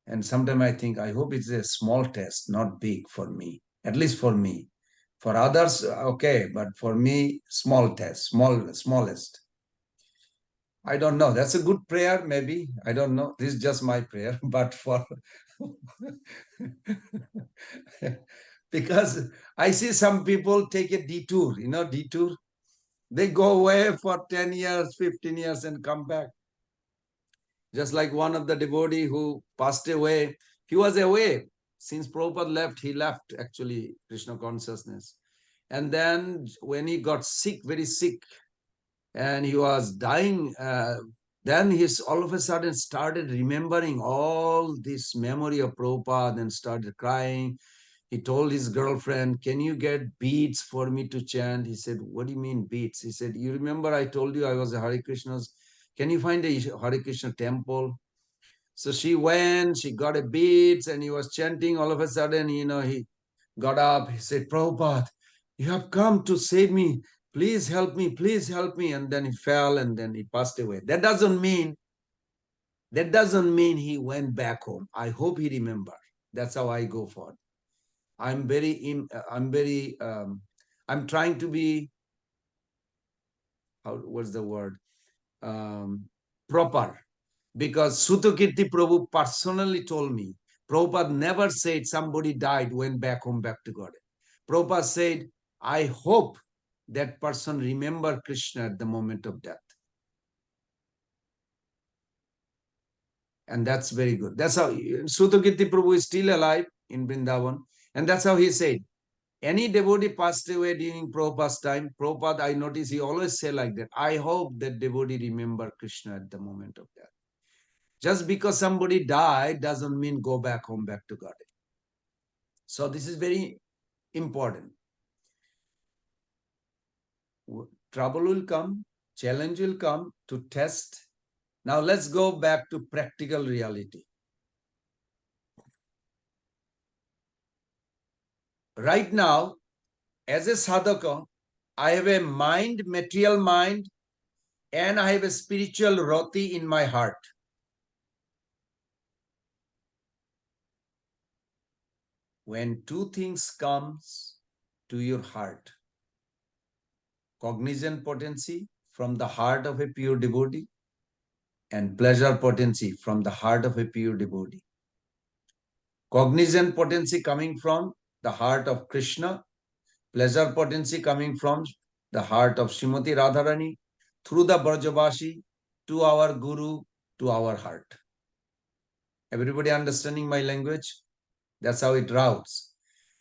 And sometimes I think, I hope it's a small test, not big for me, at least for me. For others, okay, but for me, small test, smallest. I don't know. That's a good prayer, maybe. I don't know. This is just my prayer, but for because I see some people take a detour, detour. They go away for 10 years, 15 years and come back. Just like one of the devotee who passed away, he was away. Since Prabhupada left, he left actually Krishna consciousness. And then when he got sick, very sick, and he was dying, then he all of a sudden started remembering all this memory of Prabhupada and started crying. He told his girlfriend, can you get beads for me to chant? He said, what do you mean beads? He said, you remember I told you I was a Hare Krishna's. Can you find a Hare Krishna temple? So she went, she got a beads and he was chanting. All of a sudden, he got up. He said, Prabhupada, you have come to save me. Please help me. Please help me. And then he fell and then he passed away. That doesn't mean he went back home. I hope he remembered. That's how I go for it. I'm trying to be, what's the word? Proper. Because Sutakirti Prabhu personally told me, Prabhupada never said somebody died, went back home, back to God. Prabhupada said, I hope that person remember Krishna at the moment of death. And that's very good. That's how Sutakirti Prabhu is still alive in Vrindavan. And that's how he said, any devotee passed away during Prabhupada's time, Prabhupada, I notice he always say like that, I hope that devotee remember Krishna at the moment of death. Just because somebody died doesn't mean go back home, back to God. So this is very important. Trouble will come, challenge will come to test. Now let's go back to practical reality. Right now, as a sadhaka, I have a mind, material mind, and I have a spiritual roti in my heart. When two things comes to your heart, cognizant potency from the heart of a pure devotee and pleasure potency from the heart of a pure devotee. Cognizant potency coming from the heart of Krishna, pleasure potency coming from the heart of Srimati Radharani, through the Brajavashi to our Guru, to our heart. Everybody understanding my language? That's how it routes.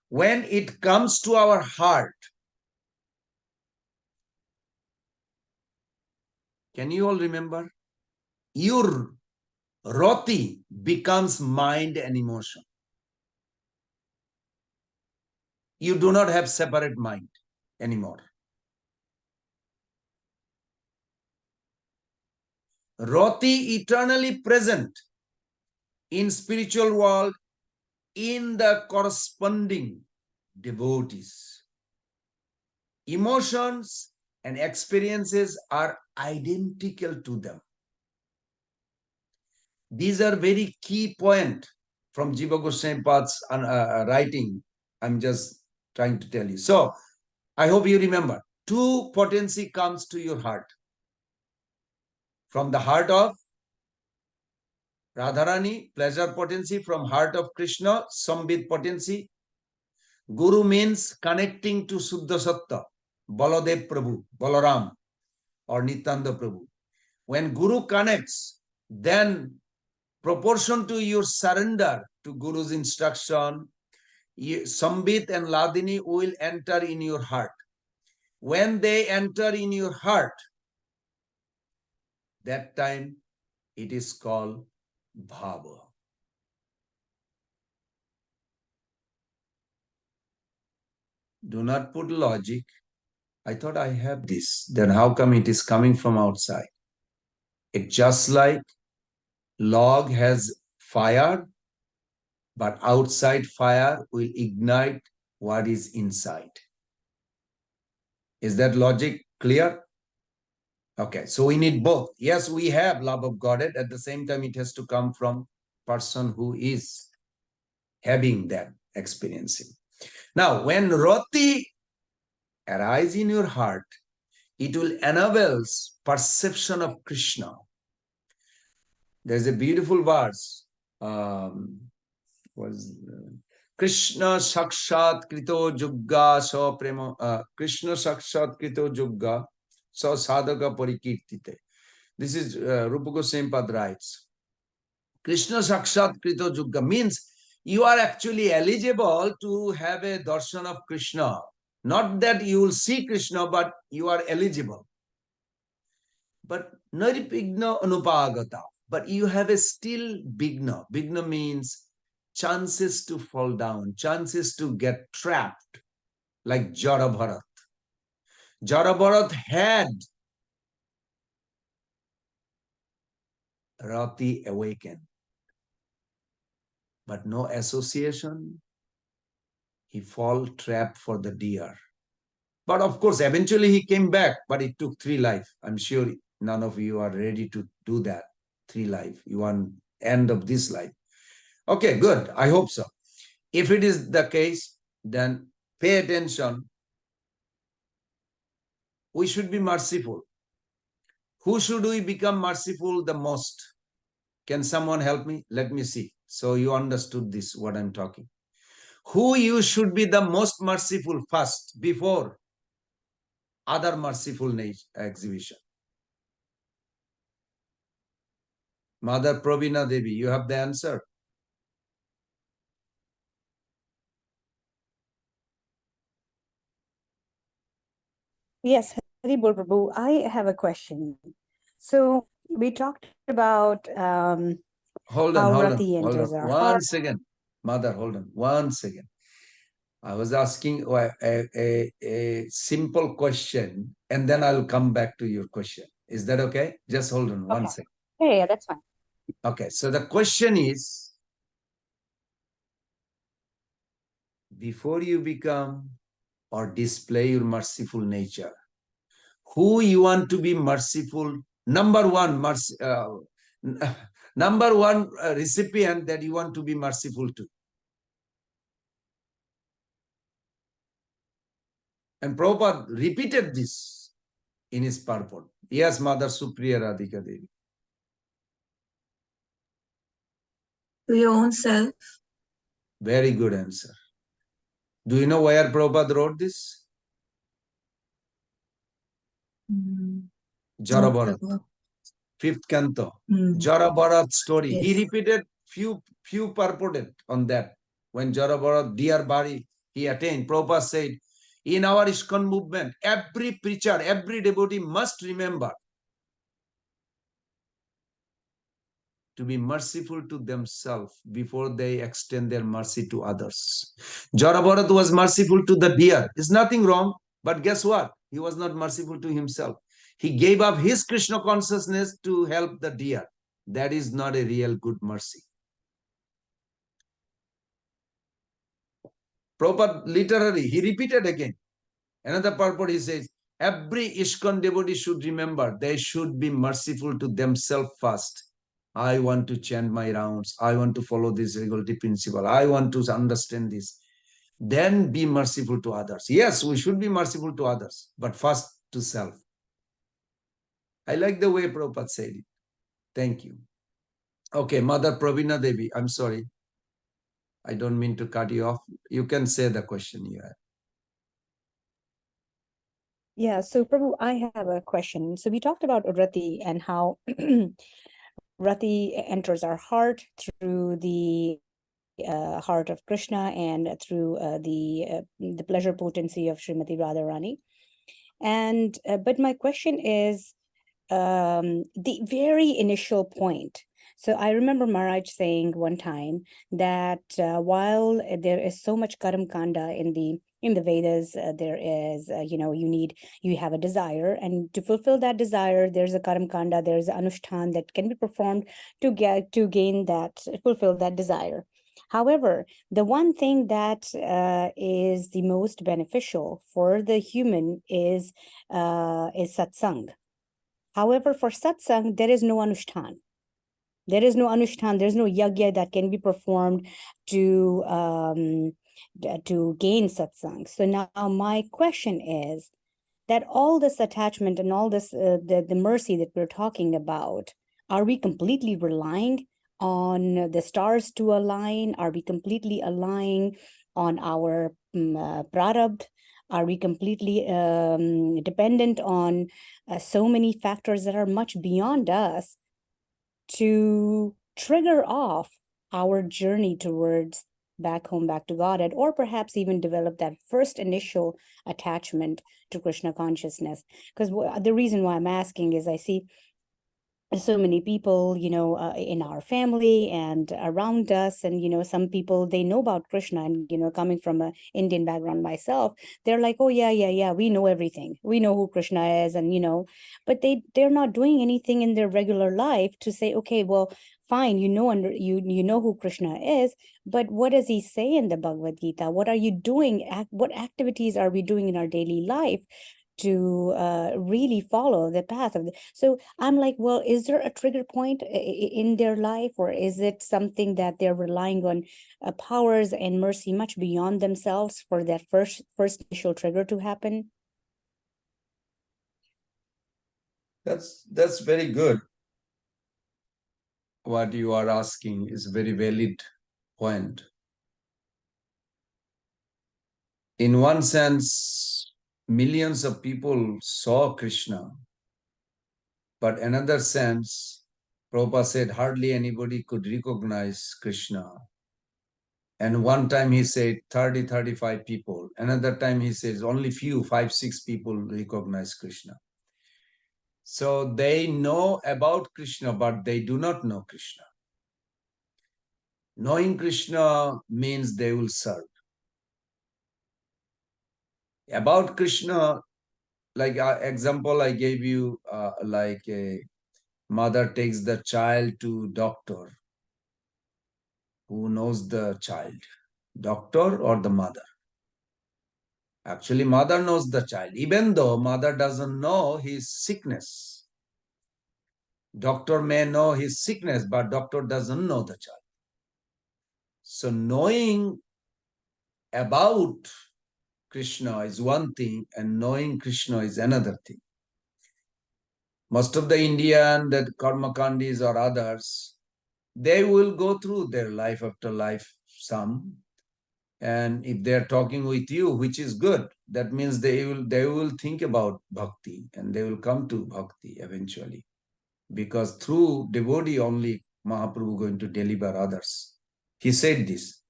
When it comes to our heart, can you all remember? Your roti becomes mind and emotion. You do not have separate mind anymore. Roti eternally present in spiritual world in the corresponding devotees. Emotions and experiences are identical to them. These are very key point from Jiva Goswami Pad's writing. I'm just trying to tell you. So I hope you remember. Two potency comes to your heart. From the heart of Radharani, pleasure potency. From heart of Krishna, Sambit potency. Guru means connecting to Suddha Satta, Baladev Prabhu, Balaram, or Nitanda Prabhu. When Guru connects, then proportion to your surrender to Guru's instruction, Sambit and Ladini will enter in your heart. When they enter in your heart, that time it is called Bhava. Do not put logic. I thought I have this. Then how come it is coming from outside? It's just like log has fire, but outside fire will ignite what is inside. Is that logic clear? Okay, so we need both. Yes, we have love of Godhead. At the same time, it has to come from person who is having that experiencing. Now, when Rati arises in your heart, it will enable perception of Krishna. There's a beautiful verse. Krishna Sakshat Krito Jugga Sa Prema Krishna Sakshat Krito Jugga Sa Sadhaka Parikirtite. This is Rupa Goswami Pad writes. Krishna Sakshat Krito Jugga means you are actually eligible to have a darshan of Krishna. Not that you will see Krishna, but you are eligible. But naripigna anupagata. But you have a still bigna. Bigna means chances to fall down, chances to get trapped, like Jara Bharat. Jara Bharat had Rati awakened, but no association. He fall trapped for the deer. But of course, eventually he came back, but it took 3 lives. I'm sure none of you are ready to do that. 3 lives. You want end of this life. Okay, good. I hope so. If it is the case, then pay attention. We should be merciful. Who should we become merciful the most? Can someone help me? Let me see. So you understood this, what I'm talking. Who you should be the most merciful first before other merciful exhibition? Mother Pravina Devi, you have the answer. Yes, Hari Bol Prabhu, I have a question. So we talked about Hold how on. Rati enters our One heart. second. Mother, hold on. 1 second. I was asking a simple question, and then I'll come back to your question. Is that okay? Just hold on 1 second. Yeah, that's fine. Okay, so the question is, before you become or display your merciful nature, who you want to be merciful, number one recipient that you want to be merciful to. And Prabhupada repeated this in his purport. Yes, Mother Supriya Radhika Devi. To your own self. Very good answer. Do you know where Prabhupada wrote this? Jara Bharat, 5th canto. Jara Bharat story. Yes. He repeated few purported on that. When Jara Bharat, dear Bari, he attained. Prabhupada said, in our ISKCON movement, every preacher, every devotee must remember to be merciful to themselves before they extend their mercy to others. Jara Bharat was merciful to the deer. There's nothing wrong, but guess what? He was not merciful to himself. He gave up his Krishna consciousness to help the deer. That is not a real good mercy. Prabhupada literally, he repeated again. Another purport, he says, every ISKCON devotee should remember they should be merciful to themselves first I want to chant my rounds. I want to follow this regularity principle. I want to understand this. Then be merciful to others. Yes, we should be merciful to others, but first to self. I like the way Prabhupada said it. Thank you. Okay, Mother Pravina Devi, I'm sorry. I don't mean to cut you off. You can say the question you have. Yeah, so Prabhu, I have a question. So we talked about Rati and how Rati enters our heart through the heart of Krishna and through the pleasure potency of Srimati Radharani. And but my question is the very initial point. So I remember Maharaj saying one time that while there is so much karam kanda in the Vedas, there is you have a desire, and to fulfill that desire, there's a karam kanda, there's an anushthan that can be performed to fulfill that desire. However, the one thing that is the most beneficial for the human is satsang. However, for satsang, there is no anushthan. There is no anushthan. There's no yagya that can be performed to gain satsang. So now my question is that all this attachment and all this the mercy that we're talking about, are we completely relying on the stars to align? Are we completely relying on our prarabdha? Are we completely dependent on so many factors that are much beyond us to trigger off our journey towards back home, back to Godhead, or perhaps even develop that first initial attachment to Krishna consciousness? Because the reason why I'm asking is I see so many people, in our family and around us, and some people, they know about Krishna, and coming from an Indian background myself, they're like, oh yeah, we know everything, we know who Krishna is, and but they're not doing anything in their regular life to say, okay, well, fine, you know who Krishna is, but what does he say in the Bhagavad Gita? What are you doing? What activities are we doing in our daily life to really follow the path of so I'm like, well, is there a trigger point in their life, or is it something that they're relying on powers and mercy much beyond themselves for that first initial trigger to happen? That's very good. What you are asking is a very valid point. In one sense, millions of people saw Krishna, but another sense, Prabhupada said hardly anybody could recognize Krishna. And one time he said 30, 35 people. Another time he says only few, 5, 6 people recognize Krishna. So they know about Krishna, but they do not know Krishna. Knowing Krishna means they will serve. About Krishna, like example I gave you, like a mother takes the child to doctor. Who knows the child? Doctor or the mother? Actually, mother knows the child, even though mother doesn't know his sickness. Doctor may know his sickness, but doctor doesn't know the child. So knowing about Krishna is one thing, and knowing Krishna is another thing. Most of the Indian, that karmakandis or others, they will go through their life after life, some. And if they're talking with you, which is good, that means they will think about bhakti, and they will come to bhakti eventually. Because through devotee only, Mahaprabhu going to deliver others. He said this.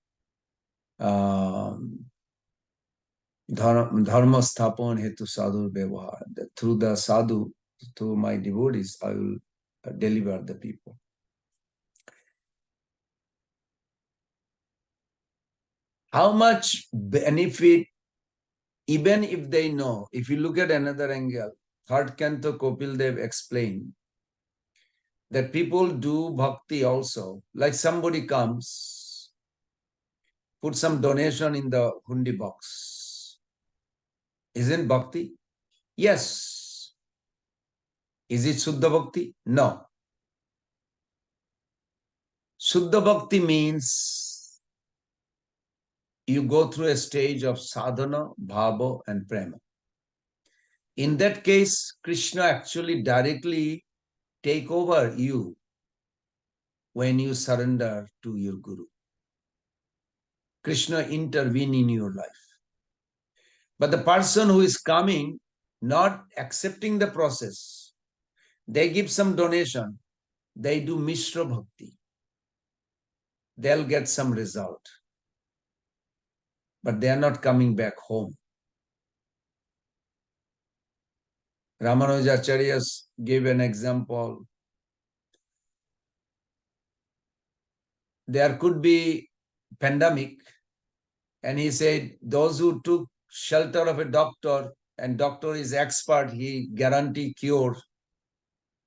Dharma sthapan hetu sadhu vyavahar. Through the sadhu, through my devotees, I will deliver the people. How much benefit, even if they know, if you look at another angle, third canto Kopil Dev explained that people do bhakti also. Like somebody comes, put some donation in the hundi box. Isn't bhakti? Yes. Is it Suddha Bhakti? No. Shuddha Bhakti means you go through a stage of sadhana, bhava, and prema. In that case, Krishna actually directly take over you when you surrender to your Guru. Krishna intervene in your life. But the person who is coming, not accepting the process, they give some donation, they do Mishra Bhakti, they'll get some result. But they are not coming back home. Ramanujacharya gave an example. There could be pandemic, and he said those who took shelter of a doctor, and doctor is expert, he guarantee cure.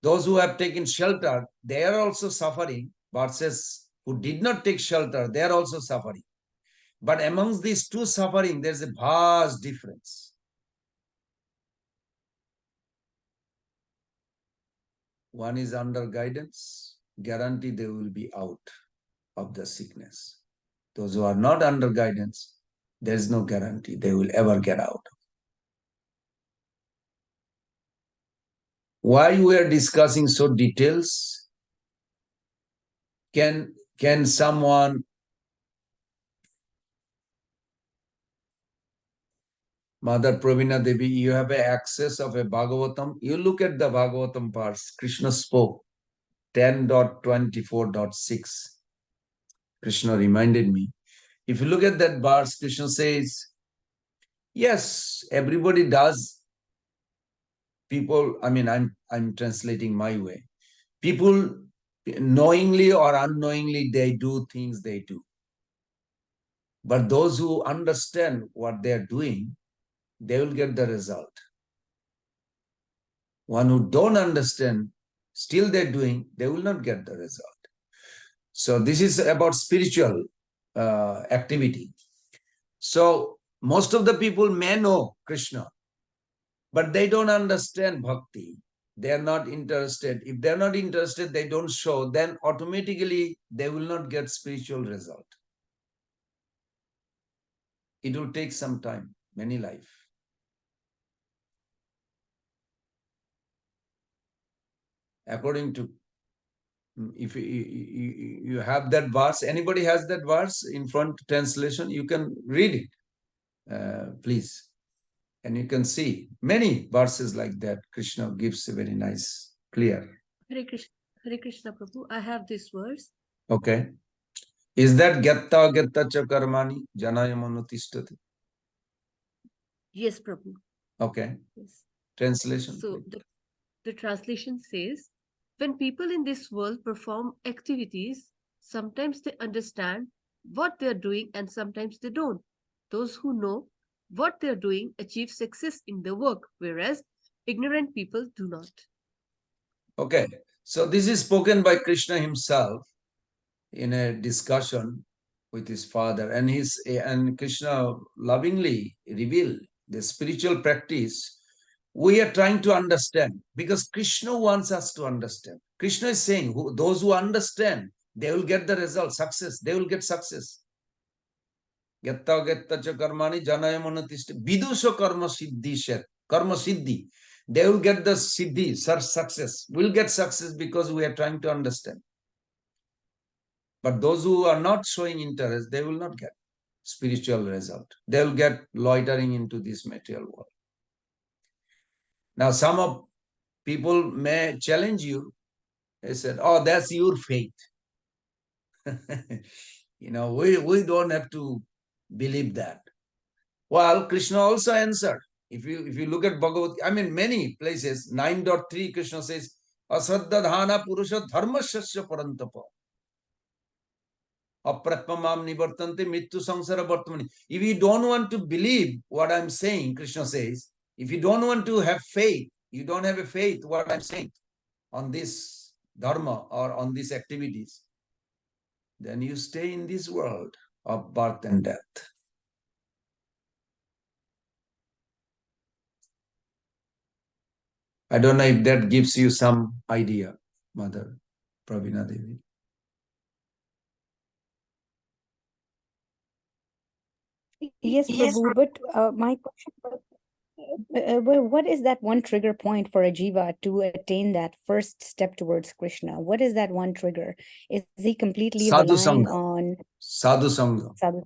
Those who have taken shelter, they are also suffering, versus who did not take shelter, they are also suffering. But amongst these two suffering, there's a vast difference. One is under guidance, guarantee they will be out of the sickness. Those who are not under guidance, there is no guarantee they will ever get out. Why we are discussing so details? Can someone, Mother Pravina Devi, you have a access of a Bhagavatam. You look at the Bhagavatam parts. Krishna spoke 10.24.6. Krishna reminded me. If you look at that verse, Krishna says, yes, everybody does. People, I mean, I'm translating my way. People knowingly or unknowingly, they do things they do. But those who understand what they're doing, they will get the result. One who don't understand, still they're doing, they will not get the result. So this is about spiritual activity. So most of the people may know Krishna, but they don't understand bhakti. They are not interested. If they're not interested, they don't show, then automatically they will not get spiritual result. It will take some time, many life. According to, if you have that verse, anybody has that verse in front translation, you can read it, please. And you can see many verses like that. Krishna gives a very nice, clear. Hare Krishna Prabhu, I have this verse. Okay. Is that Gyatta Gyatta cha karmani janayamanutishtati? Yes, Prabhu. Okay. Yes. Translation. So the translation says, when people in this world perform activities, sometimes they understand what they're doing and sometimes they don't. Those who know what they're doing achieve success in their work, whereas ignorant people do not. Okay. So this is spoken by Krishna himself in a discussion with his father, and Krishna lovingly revealed the spiritual practice. We are trying to understand because Krishna wants us to understand. Krishna is saying, those who understand, they will get the result, success. They will get success. Getta getta cha karmani janayamanatishti vidusha karma siddhi shet. Karma siddhi. They will get the siddhi, success. We'll get success because we are trying to understand. But those who are not showing interest, they will not get spiritual result. They will get loitering into this material world. Now, some of people may challenge you. They said, oh, that's your faith. We don't have to believe that. Well, Krishna also answered. If you look at Bhagavad, many places, 9.3, Krishna says, Asaddadhana purusha dharmasya parantapa. Apratmamam nivartante mittu samsara vartamani. If you don't want to believe what I'm saying, Krishna says, if you don't want to have faith, you don't have a faith what I'm saying on this dharma or on these activities, then you stay in this world of birth and death. I don't know if that gives you some idea, Mother Pravina Devi. Yes, Prabhu, but my question, what is that one trigger point for a jiva to attain that first step towards Krishna? What is that one trigger? Is he completely Sadhu relying Sangha. on Sadhu Sangha. sadhu?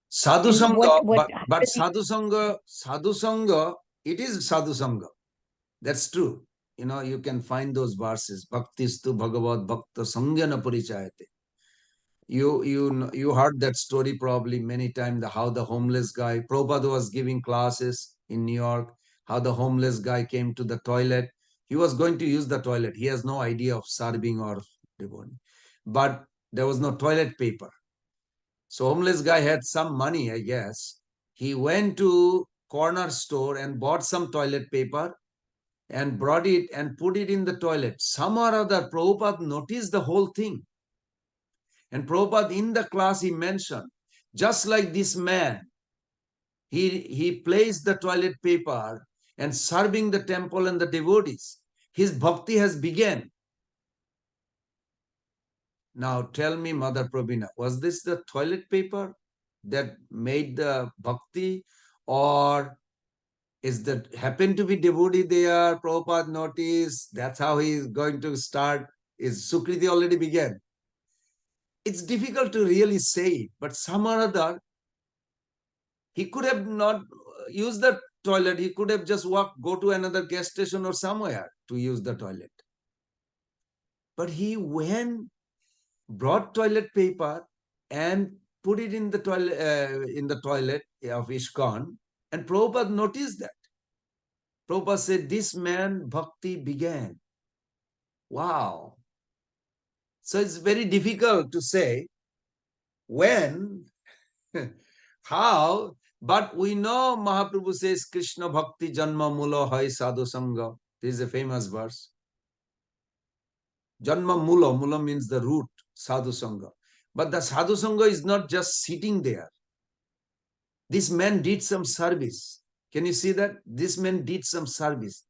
Sadhu And Sangha, what but how does he, Sadhu Sangha, it is Sadhu Sangha. That's true. You know, you can find those verses. Bhaktistu Bhagavad Bhakta Sangyana Parichayate. You heard that story probably many times, how the homeless guy, Prabhupada was giving classes in New York, how the homeless guy came to the toilet. He was going to use the toilet. He has no idea of serving or devotee. But there was no toilet paper. So homeless guy had some money, I guess. He went to corner store and bought some toilet paper and brought it and put it in the toilet. Some or other, Prabhupada noticed the whole thing. And Prabhupada in the class, he mentioned, just like this man, he placed the toilet paper and serving the temple and the devotees. His bhakti has begun. Now tell me, Mother Prabhina, was this the toilet paper that made the bhakti, or is that happened to be devotee there? Prabhupada noticed, that's how he is going to start. Is Sukriti already began? It's difficult to really say, but some or other, he could have not used the toilet. He could have just walked, go to another gas station or somewhere to use the toilet. But he went, brought toilet paper and put it in the toilet of ISKCON, and Prabhupada noticed that. Prabhupada said, this man bhakti began. Wow. So it's very difficult to say when, how, but we know Mahaprabhu says, Krishna bhakti janma mula hai sadhu sangha. This is a famous verse. Janma mula, mula means the root, sadhu sangha. But the sadhu sangha is not just sitting there. This man did some service. Can you see that? This man did some service.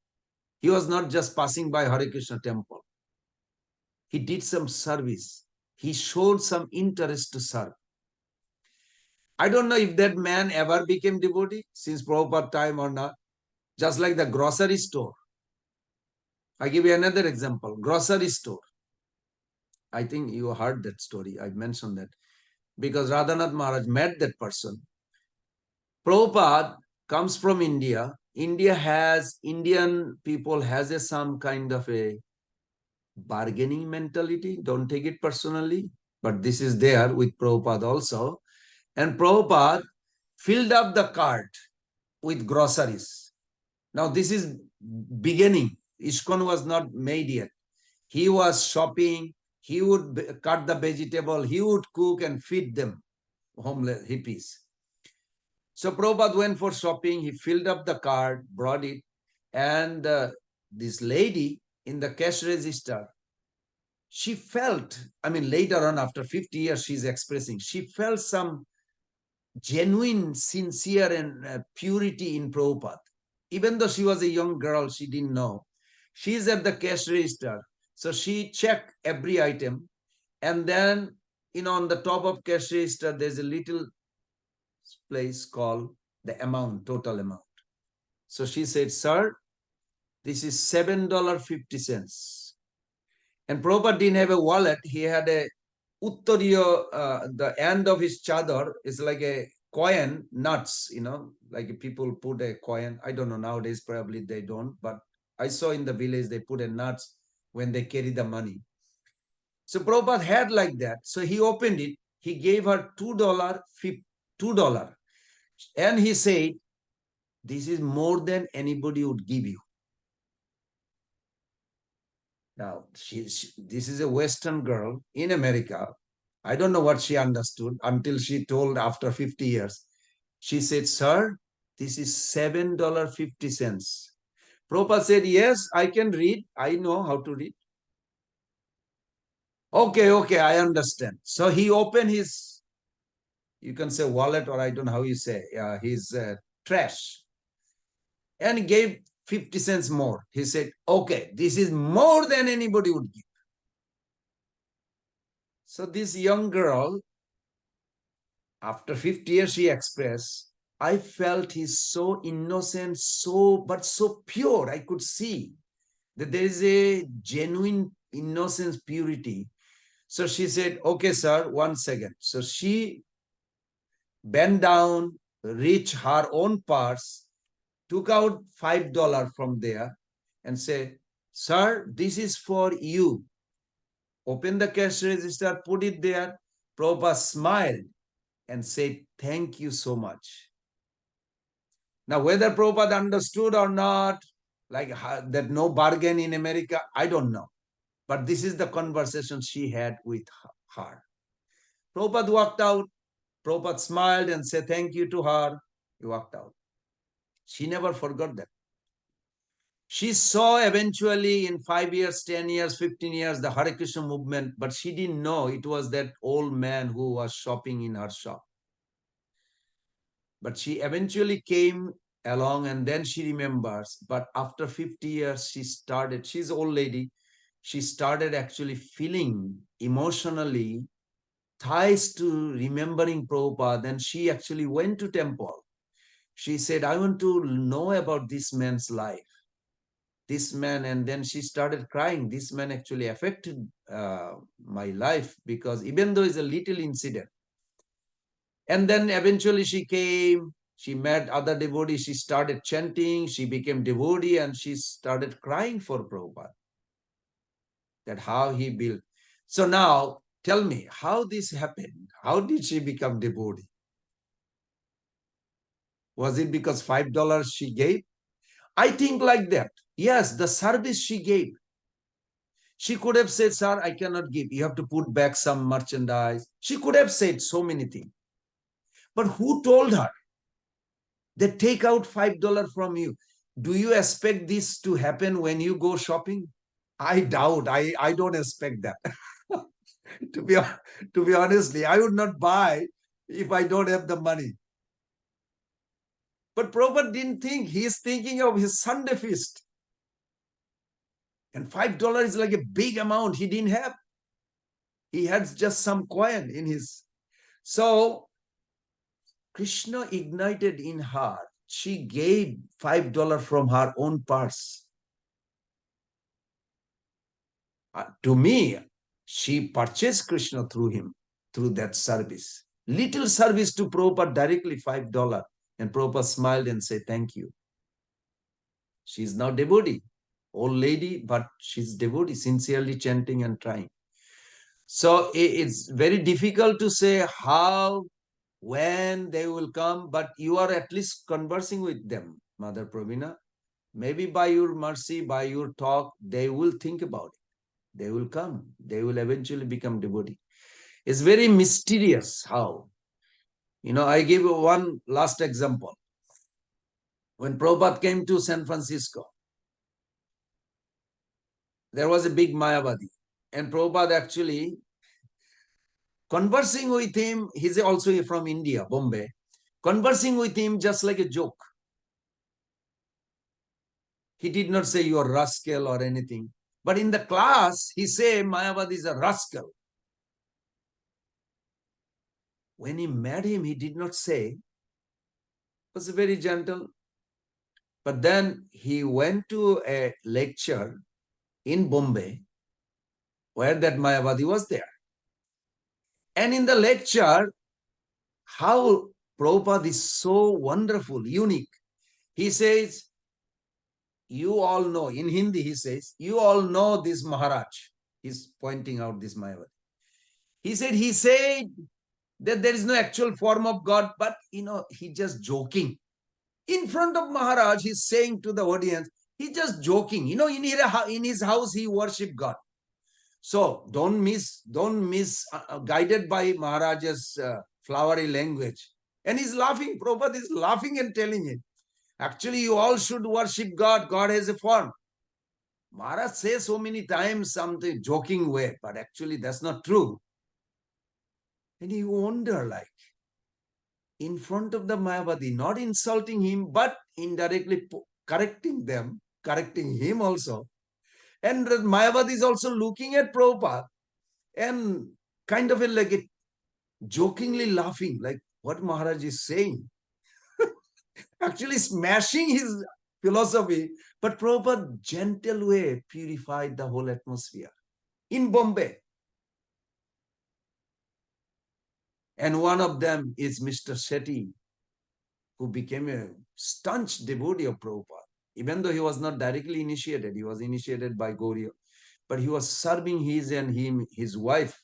He was not just passing by Hare Krishna temple. He did some service. He showed some interest to serve. I don't know if that man ever became devotee since Prabhupada time or not. Just like the grocery store. I give you another example. Grocery store. I think you heard that story. I mentioned that. Because Radhanath Maharaj met that person. Prabhupada comes from India. Indian people has some kind of a bargaining mentality. Don't take it personally. But this is there with Prabhupada also. And Prabhupada filled up the cart with groceries. Now this is beginning. ISKCON was not made yet. He was shopping. He would cut the vegetable. He would cook and feed them, homeless hippies. So Prabhupada went for shopping. He filled up the cart, brought it. And this lady in the cash register, she felt, I mean, later on after 50 years, she's expressing, she felt some genuine, sincere and purity in Prabhupada. Even though she was a young girl, she didn't know. She's at the cash register. So she checked every item. And then, on the top of cash register, there's a little place called the amount, total amount. So she said, sir, this is $7.50. And Prabhupada didn't have a wallet. He had a uttariya, the end of his chadar is like a coin, nuts, like people put a coin. I don't know, nowadays probably they don't, but I saw in the village they put a nuts when they carry the money. So Prabhupada had like that. So he opened it. He gave her $2. And he said, this is more than anybody would give you. Now, this is a Western girl in America. I don't know what she understood until she told after 50 years. She said, sir, this is $7.50. Prabhupada said, yes, I can read. I know how to read. Okay, I understand. So he opened his, you can say wallet, or I don't know how you say, his trash, and gave 50 cents more. He said, okay, this is more than anybody would give. So this young girl After 50 years, she expressed, I felt he's so innocent, but so pure. I could see that there is a genuine innocence, purity. So she said, okay, sir, 1 second. So she bent down, reached her own purse, took out $5 from there and said, sir, this is for you. Open the cash register, put it there. Prabhupada smiled and said, thank you so much. Now, whether Prabhupada understood or not, like that no bargain in America, I don't know. But this is the conversation she had with her. Prabhupada walked out. Prabhupada smiled and said thank you to her. He walked out. She never forgot that. She saw eventually in 5 years, 10 years, 15 years, the Hare Krishna movement, but she didn't know it was that old man who was shopping in her shop. But she eventually came along and then she remembers, but after 50 years, she's an old lady, she started actually feeling emotionally ties to remembering Prabhupada. Then she actually went to temple. She said, I want to know about this man's life. This man, and then she started crying. This man actually affected my life because even though it's a little incident. And then eventually she came, she met other devotees, she started chanting, she became devotee and she started crying for Prabhupada. That how he built. So now tell me how this happened. How did she become devotee? Was it because $5 she gave? I think like that. Yes, the service she gave. She could have said, sir, I cannot give. You have to put back some merchandise. She could have said so many things. But who told her? They take out $5 from you. Do you expect this to happen when you go shopping? I doubt. I don't expect that. to be honestly, I would not buy if I don't have the money. But Prabhupada didn't think. He's thinking of his Sunday feast. And $5 is like a big amount he didn't have. He had just some coin in his. So Krishna ignited in her. She gave $5 from her own purse. To me, she purchased Krishna through him, through that service. Little service to Prabhupada directly, $5. And Prabhupada smiled and said, thank you. She's now devotee. Old lady, but she's devotee, sincerely chanting and trying. So it's very difficult to say how, when they will come, but you are at least conversing with them, Mother Pravina. Maybe by your mercy, by your talk, they will think about it. They will come. They will eventually become devotee. It's very mysterious how. I give you one last example. When Prabhupada came to San Francisco, there was a big Mayavadi. And Prabhupada actually conversing with him, he's also from India, Bombay, conversing with him just like a joke. He did not say you are rascal or anything. But in the class, he said Mayavadi is a rascal. When he met him, he did not say, was very gentle. But then he went to a lecture in Bombay where that Mayavadi was there. And in the lecture, how Prabhupada is so wonderful, unique. He says, you all know, in Hindi he says, you all know this Maharaj. He's pointing out this Mayavadi. He said that there is no actual form of God, but he's just joking. In front of Maharaj, he's saying to the audience, he's just joking. In his house, he worship God. So don't miss guided by Maharaj's flowery language. And he's laughing. Prabhupada is laughing and telling it. Actually, you all should worship God. God has a form. Maharaj says so many times something joking way, but actually that's not true. And you wonder, like, in front of the Mayavadi, not insulting him, but indirectly correcting them, correcting him also. And Mayavadi is also looking at Prabhupada and kind of like jokingly laughing, like what Maharaj is saying, actually smashing his philosophy. But Prabhupada, gentle way, purified the whole atmosphere in Bombay. And one of them is Mr. Shetty, who became a staunch devotee of Prabhupada. Even though he was not directly initiated, he was initiated by Gauriya, but he was serving his wife.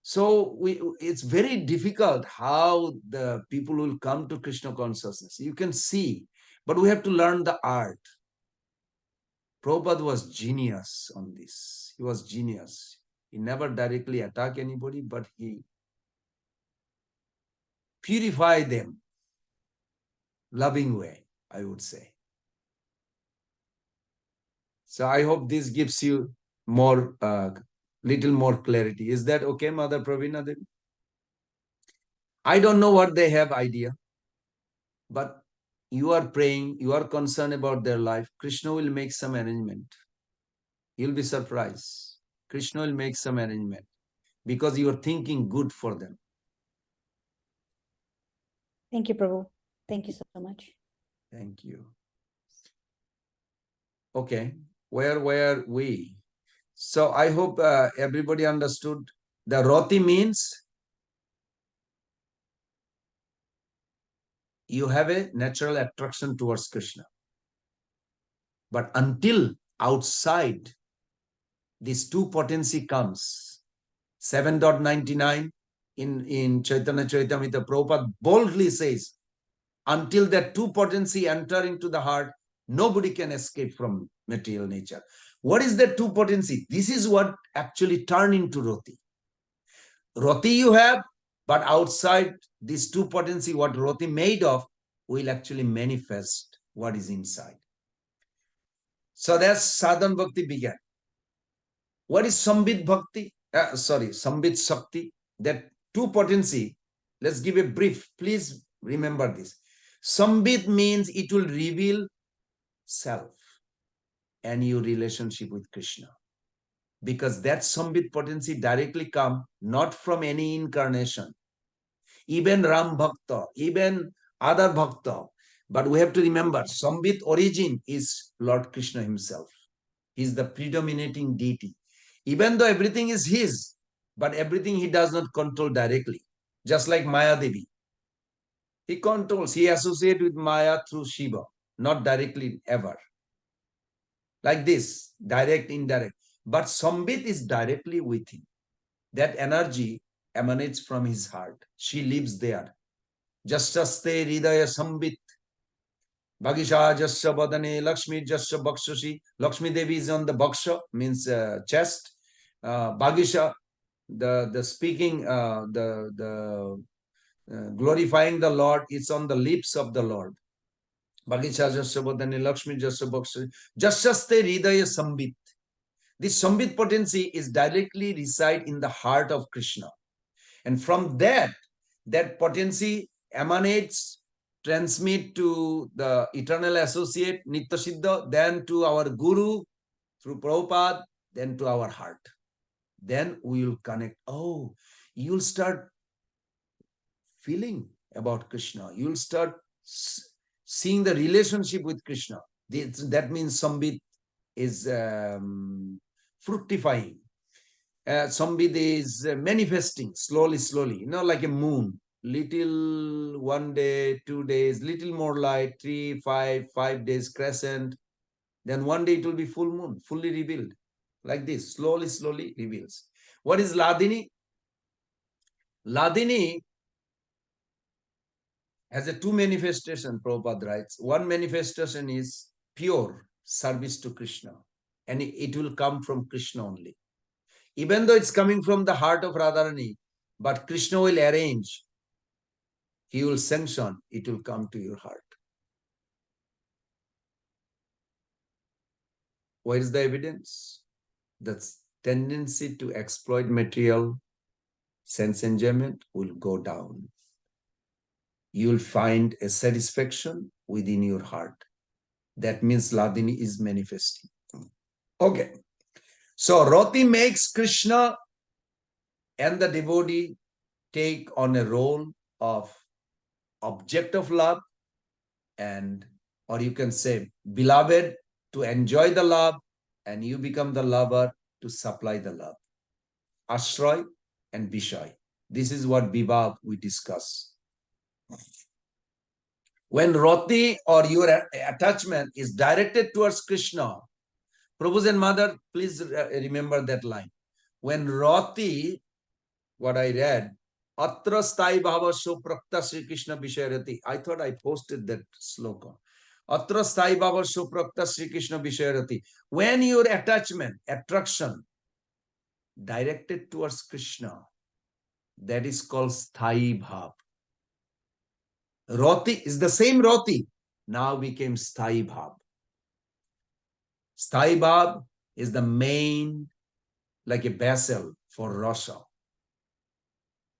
So it's very difficult how the people will come to Krishna consciousness. You can see, but we have to learn the art. Prabhupada was genius on this. He was genius. He never directly attacked anybody, but he purified them, loving way, I would say. So I hope this gives you more, little more clarity. Is that okay, Mother Pravina Devi? I don't know what they have idea, but you are praying, you are concerned about their life. Krishna will make some arrangement. You'll be surprised. Krishna will make some arrangement because you are thinking good for them. Thank you, Prabhu. Thank you so much. Thank you. Okay, where were we? So I hope everybody understood. The roti means you have a natural attraction towards Krishna. But until outside this two potency comes, 7.99 in Chaitanya Charitamrita, Prabhupada boldly says, until that two potency enter into the heart, nobody can escape from material nature. What is that two potency? This is what actually turn into roti. Roti you have, but outside this two potency, what roti made of, will actually manifest what is inside. So that's sadhana bhakti began. What is Sambit Bhakti? Sambit Shakti. That two potency. Let's give a brief. Please remember this. Sambit means it will reveal self and your relationship with Krishna. Because that Sambit potency directly come not from any incarnation. Even Ram Bhakta, even other Bhakta. But we have to remember, Sambit origin is Lord Krishna himself. He is the predominating deity. Even though everything is his, but everything he does not control directly. Just like Maya Devi. He controls, he associates with Maya through Shiva, not directly ever. Like this, direct, indirect. But Sambit is directly with him. That energy emanates from his heart. She lives there. Jastaste Hridaya Sambit. Bhagisha Jasya Badane Lakshmi Jasya Bhakshashi. Lakshmi Devi is on the Bhaksha, means chest. Bhagisha, the speaking, glorifying the Lord, it's on the lips of the Lord. Bhagisha Jasya Badane Lakshmi Jasya Bhakshashi. Jasyaste Hridaya Sambit. This Sambit potency is directly reside in the heart of Krishna. And from that potency emanates, transmit to the eternal associate, Nitya Siddha, then to our Guru through Prabhupada, then to our heart. Then we will connect. Oh, you'll start feeling about Krishna. You'll start seeing the relationship with Krishna. That means Sambit is fructifying. Sambit is manifesting slowly, like a moon. Little 1 day, 2 days, little more light, 3, 5 days crescent. Then one day it will be full moon, fully revealed. Like this, slowly reveals. What is Ladini? Ladini has a two manifestation, Prabhupada writes. One manifestation is pure service to Krishna. And it will come from Krishna only. Even though it's coming from the heart of Radharani, but Krishna will arrange. He will sanction, it will come to your heart. Where is the evidence? The tendency to exploit material sense enjoyment will go down. You will find a satisfaction within your heart. That means Ladini is manifesting. Okay. So Roti makes Krishna and the devotee take on a role of object of love, and or you can say beloved to enjoy the love, and you become the lover to supply the love. Ashray and Bishay. This is what Vibhav we discuss. When roti or your attachment is directed towards Krishna, Prabhu's and mother, please remember that line. When roti, what I read, Atra StayiBhava Suprakta Sri Krishna Vishayarati. I thought I posted that sloka. Atra StayiBhava Suprakta Sri Krishna Vishayarati. When your attachment, attraction, directed towards Krishna, that is called StayiBhava. Roti is the same roti, now became StayiBhava. StayiBhava is the main, like a vessel for rasa.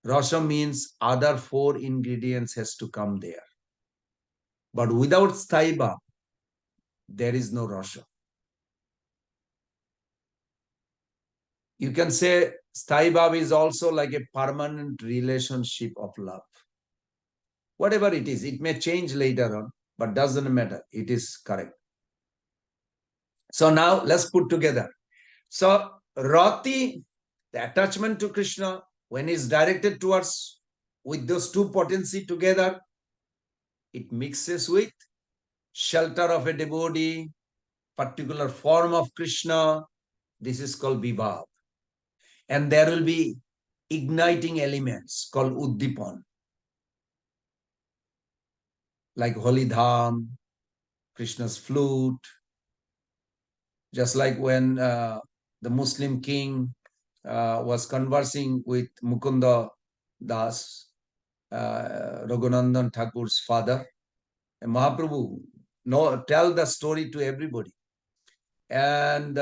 Rasa means other 4 ingredients has to come there. But without StayiBhava, there is no rasa. You can say StayiBhava is also like a permanent relationship of love. Whatever it is, it may change later on, but doesn't matter. It is correct. So now let's put together. So rati, the attachment to Krishna, when it's directed towards, with those 2 potency together, it mixes with shelter of a devotee, particular form of Krishna. This is called Vibhav. And there will be igniting elements called Uddipan, like Holy Dham, Krishna's flute. Just like when the Muslim king was conversing with Mukunda Das, Raghunandan Thakur's father, and Mahaprabhu tell the story to everybody. And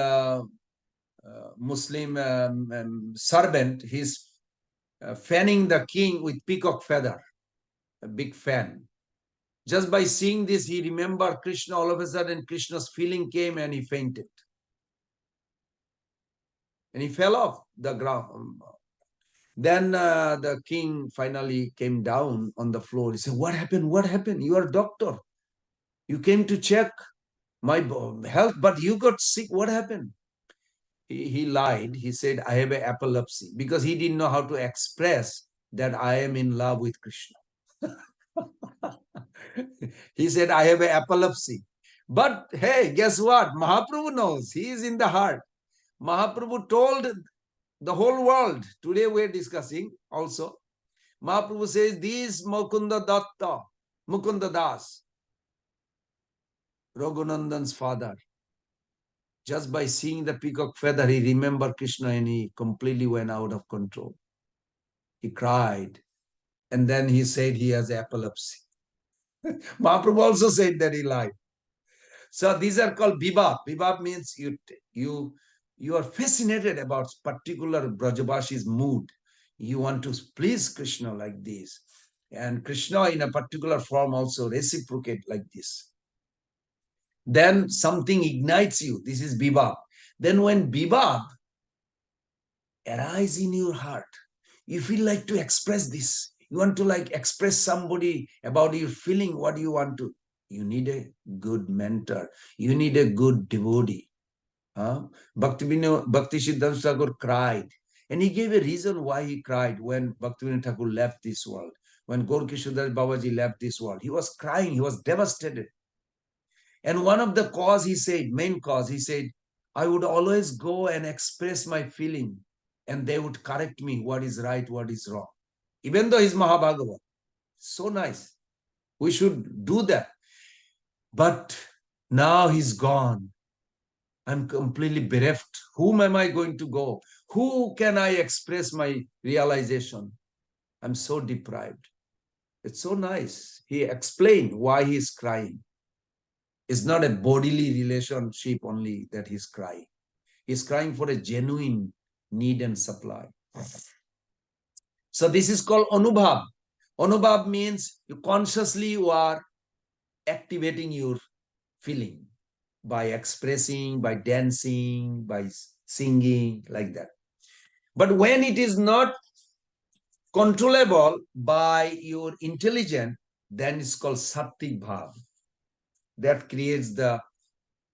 Muslim servant, he's fanning the king with peacock feather, a big fan. Just by seeing this, he remembered Krishna. All of a sudden, Krishna's feeling came and he fainted. And he fell off the ground. Then the king finally came down on the floor. He said, "What happened? What happened? You are a doctor. You came to check my health, but you got sick. What happened?" He lied. He said, "I have epilepsy," because he didn't know how to express that I am in love with Krishna. He said, "I have epilepsy." But hey, guess what? Mahaprabhu knows. He is in the heart. Mahaprabhu told the whole world. Today we're discussing also. Mahaprabhu says, "This Mukunda Datta, Mukunda Das, Raghunandan's father, just by seeing the peacock feather, he remembered Krishna and he completely went out of control. He cried. And then he said he has epilepsy." Mahaprabhu also said that he lied. So these are called Vibhav. Vibhav means you are fascinated about particular Brajabashi's mood. You want to please Krishna like this. And Krishna in a particular form also reciprocate like this. Then something ignites you. This is Vibhav. Then when Vibhav arises in your heart, you feel like to express this. You want to like express somebody about your feeling, what you want to. You need a good mentor. You need a good devotee. Bhakti Siddhanta Thakur cried. And he gave a reason why he cried when Bhaktivinoda Thakur left this world. When Gaur-Kishoredas Babaji left this world, he was crying. He was devastated. And one of the cause he said, main cause, he said, "I would always go and express my feeling and they would correct me what is right, what is wrong." Even though he's Mahabhagavad. So nice. We should do that. But now he's gone. I'm completely bereft. Whom am I going to go? Who can I express my realization? I'm so deprived. It's so nice. He explained why he's crying. It's not a bodily relationship only that he's crying. He's crying for a genuine need and supply. So this is called Anubhav. Anubhav means you consciously are activating your feeling by expressing, by dancing, by singing, like that. But when it is not controllable by your intelligence, then it's called Sattik Bhav. That creates the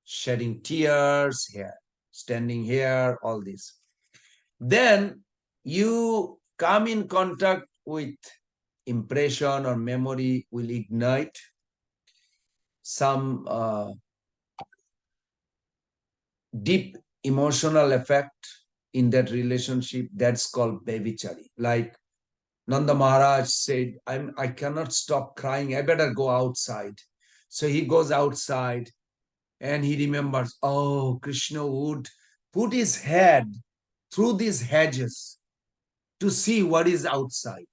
shedding tears here, standing here, all this. Then you come in contact with impression or memory will ignite some deep emotional effect in that relationship. That's called Bevichari. Like Nanda Maharaj said, I cannot stop crying. I better go outside. So he goes outside and he remembers, oh, Krishna would put his head through these hedges to see what is outside.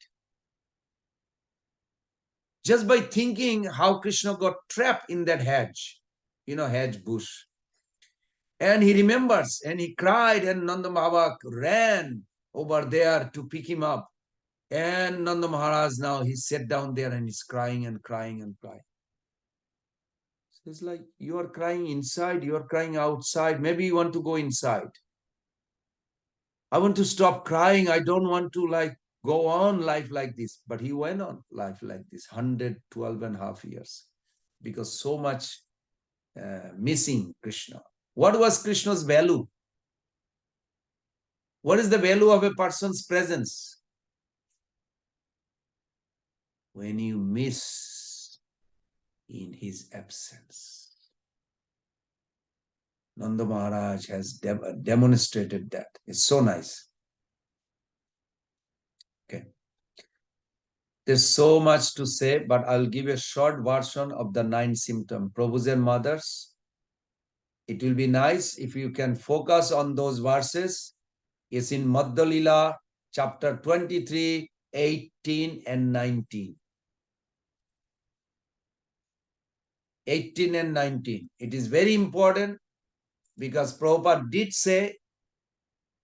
Just by thinking how Krishna got trapped in that hedge, hedge bush. And he remembers and he cried, and Nanda Baba ran over there to pick him up. And Nanda Maharaj now, he sat down there and he's crying and crying and crying. So it's like, you are crying inside, you are crying outside. Maybe you want to go inside. I want to stop crying. I don't want to go on life like this. But he went on life like this, 112 and a half years. Because so much missing Krishna. What was Krishna's value? What is the value of a person's presence? When you miss in his absence. Nanda Maharaj has demonstrated that. It's so nice. Okay. There's so much to say, but I'll give a short version of the 9 symptoms. Prabhus and mothers, it will be nice if you can focus on those verses. It's in Madhya Lila, chapter 23, 18 and 19. 18 and 19. It is very important because Prabhupada did say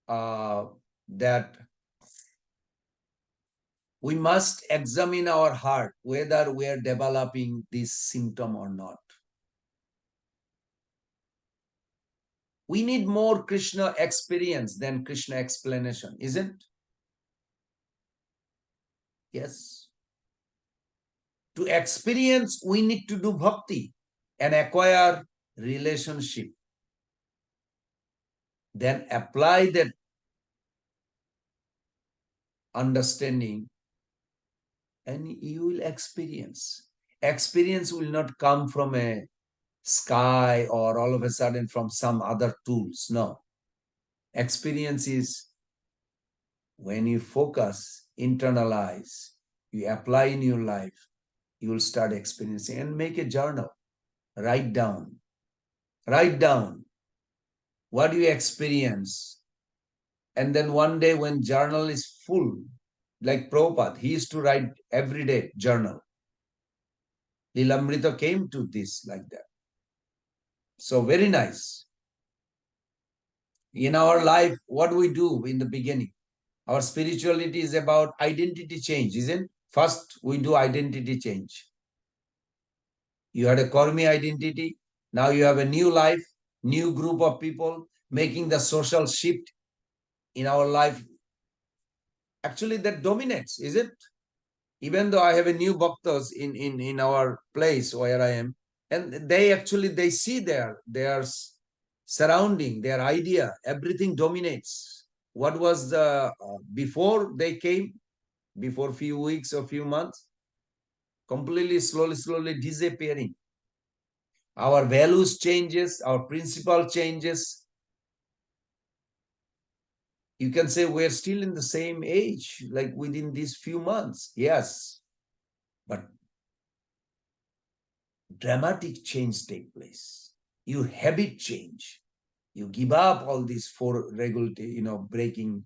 that we must examine our heart whether we are developing this symptom or not. We need more Krishna experience than Krishna explanation, isn't it? Yes. To experience, we need to do bhakti and acquire relationship. Then apply that understanding and you will experience. Experience will not come from a sky or all of a sudden from some other tools. No. Experience is when you focus, internalize, you apply in your life, you will start experiencing. And make a journal. Write down. Write down what you experience. And then one day when journal is full, like Prabhupada, he used to write every day journal. Lilamrita came to this like that. So very nice. In our life, what we do in the beginning, our spirituality is about identity change, isn't it? First, we do identity change. You had a Karmi identity. Now you have a new life, new group of people making the social shift in our life. Actually, that dominates, is it? Even though I have a new bhaktas in our place where I am, and they see their surrounding, their idea, everything dominates. What was the before they came, before few weeks or few months, completely slowly disappearing. Our values changes, our principle changes. You can say we're still in the same age, like within these few months. Yes, but dramatic change take place. Your habit change. You give up all these four regular, breaking,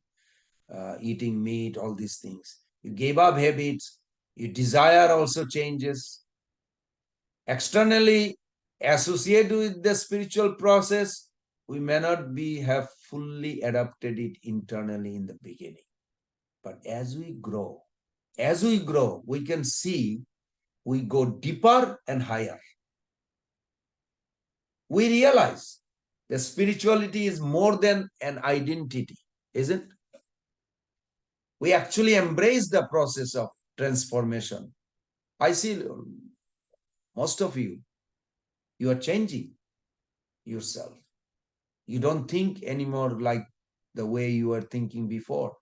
eating meat, all these things. You gave up habits. Your desire also changes. Externally associated with the spiritual process, we may not have fully adapted it internally in the beginning. But as we grow, we can see we go deeper and higher. We realize that spirituality is more than an identity, isn't it? We actually embrace the process of transformation. I see most of you are changing yourself. You don't think anymore like the way you were thinking before.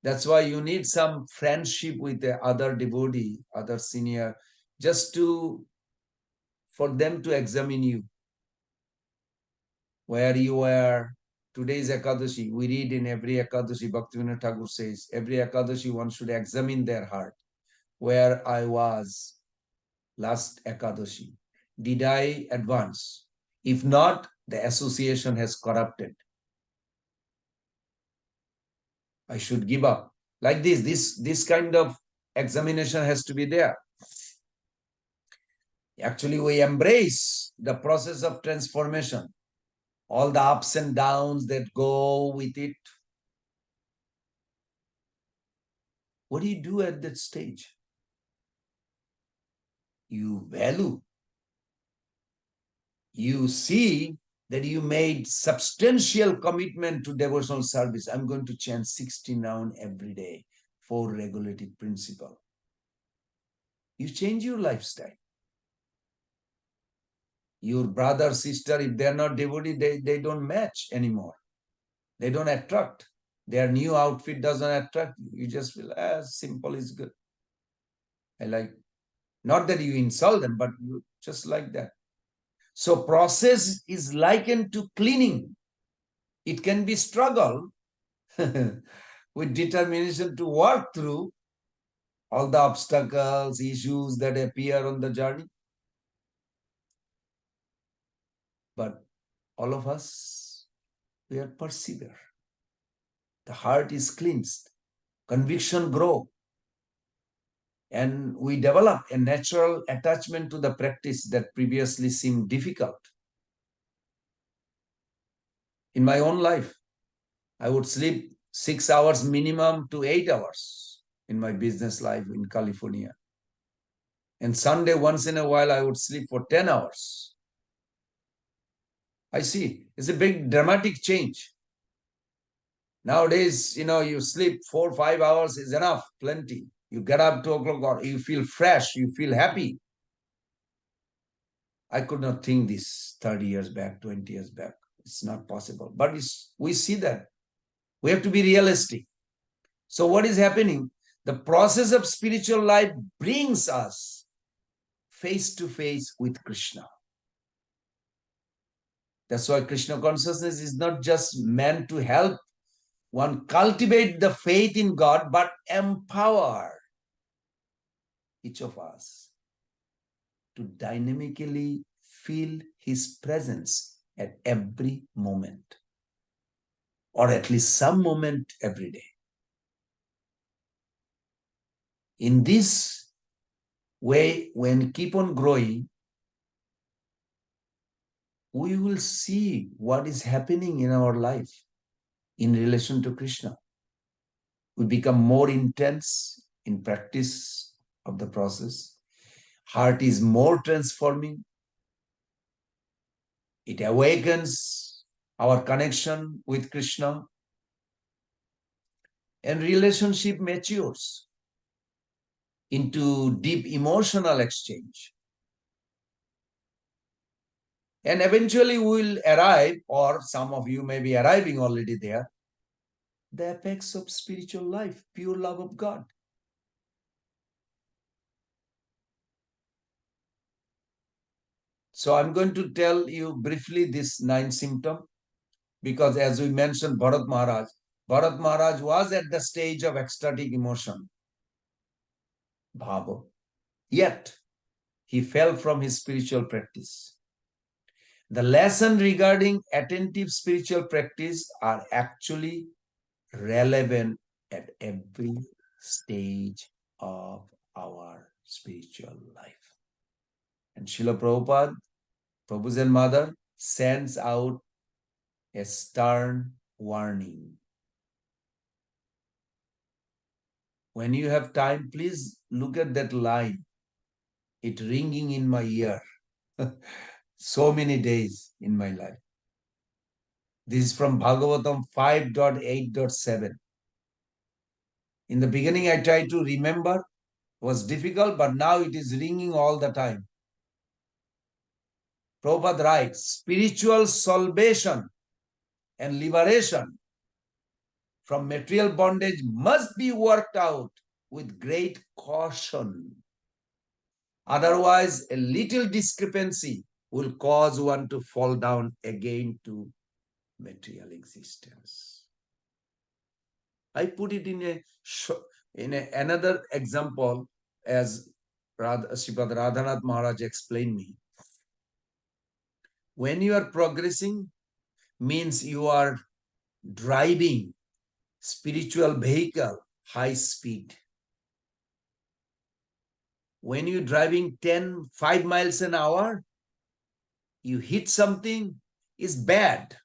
That's why you need some friendship with the other devotee, other senior, just for them to examine you. Where you were. Today's Ekadashi, we read in every Ekadashi, Bhaktivinoda Thakur says, every Ekadashi one should examine their heart. Where I was last Ekadashi. Did I advance? If not, the association has corrupted. I should give up. Like this kind of examination has to be there. Actually, we embrace the process of transformation, all the ups and downs that go with it. What do you do at that stage? You value. You see that you made substantial commitment to devotional service. I'm going to chant 60 rounds every day, 4 regulated principle. You change your lifestyle. Your brother, sister, if they're not devotee, they don't match anymore. They don't attract. Their new outfit doesn't attract you. You just feel, simple is good. I like, not that you insult them, but you just like that. So process is likened to cleaning. It can be struggle with determination to work through all the obstacles, issues that appear on the journey. But all of us, we are persevere. The heart is cleansed, conviction grow, and we develop a natural attachment to the practice that previously seemed difficult. In my own life, I would sleep 6 hours minimum to 8 hours in my business life in California. And Sunday, once in a while, I would sleep for 10 hours. I see, it's a big dramatic change. Nowadays, you sleep 4 or 5 hours is enough, plenty. You get up 2 o'clock, or you feel fresh, you feel happy. I could not think this 30 years back, 20 years back. It's not possible. But we see that. We have to be realistic. So what is happening? The process of spiritual life brings us face to face with Krishna. That's why Krishna consciousness is not just meant to help one cultivate the faith in God, but empower each of us to dynamically feel his presence at every moment, or at least some moment every day. In this way, when we keep on growing, we will see what is happening in our life in relation to Krishna. We become more intense in practice of the process. Heart is more transforming. It awakens our connection with Krishna, and relationship matures into deep emotional exchange. And eventually we will arrive, or some of you may be arriving already there, the apex of spiritual life, pure love of God. So I'm going to tell you briefly this 9 symptom, because as we mentioned, Bharat Maharaj was at the stage of ecstatic emotion, bhava. Yet, he fell from his spiritual practice. The lesson regarding attentive spiritual practice are actually relevant at every stage of our spiritual life. And Srila Prabhupada, Prabhu's and mother, sends out a stern warning. When you have time, please look at that line. It ringing in my ear. So many days in my life. This is from Bhagavatam 5.8.7. In the beginning, I tried to remember, it was difficult, but now it is ringing all the time. Prabhupada writes, spiritual salvation and liberation from material bondage must be worked out with great caution. Otherwise, a little discrepancy will cause one to fall down again to material existence. I put it in another example, as Sripad Radhanath Maharaj explained me. When you are progressing, means you are driving spiritual vehicle high speed. When you're driving 5 miles an hour, you hit something, is bad,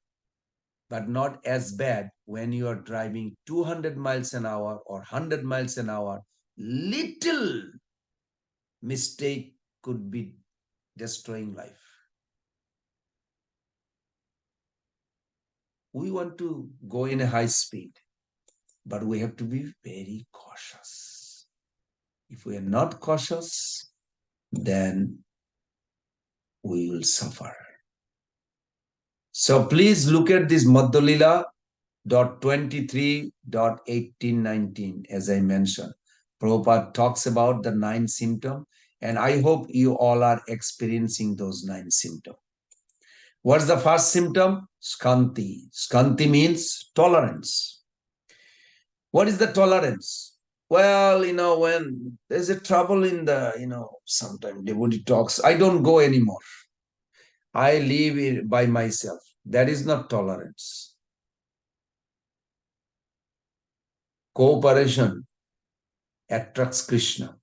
but not as bad when you are driving 200 miles an hour or 100 miles an hour. Little mistake could be destroying life. We want to go in a high speed, but we have to be very cautious. If we are not cautious, then we will suffer. So please look at this Madhulila .23.18-19, as I mentioned. Prabhupada talks about the 9 symptoms, and I hope you all are experiencing those 9 symptoms. What's the first symptom? Skanti. Skanti means tolerance. What is the tolerance? Well, when there's a trouble in the, sometimes devotee talks, I don't go anymore. I live by myself. That is not tolerance. Cooperation attracts Krishna.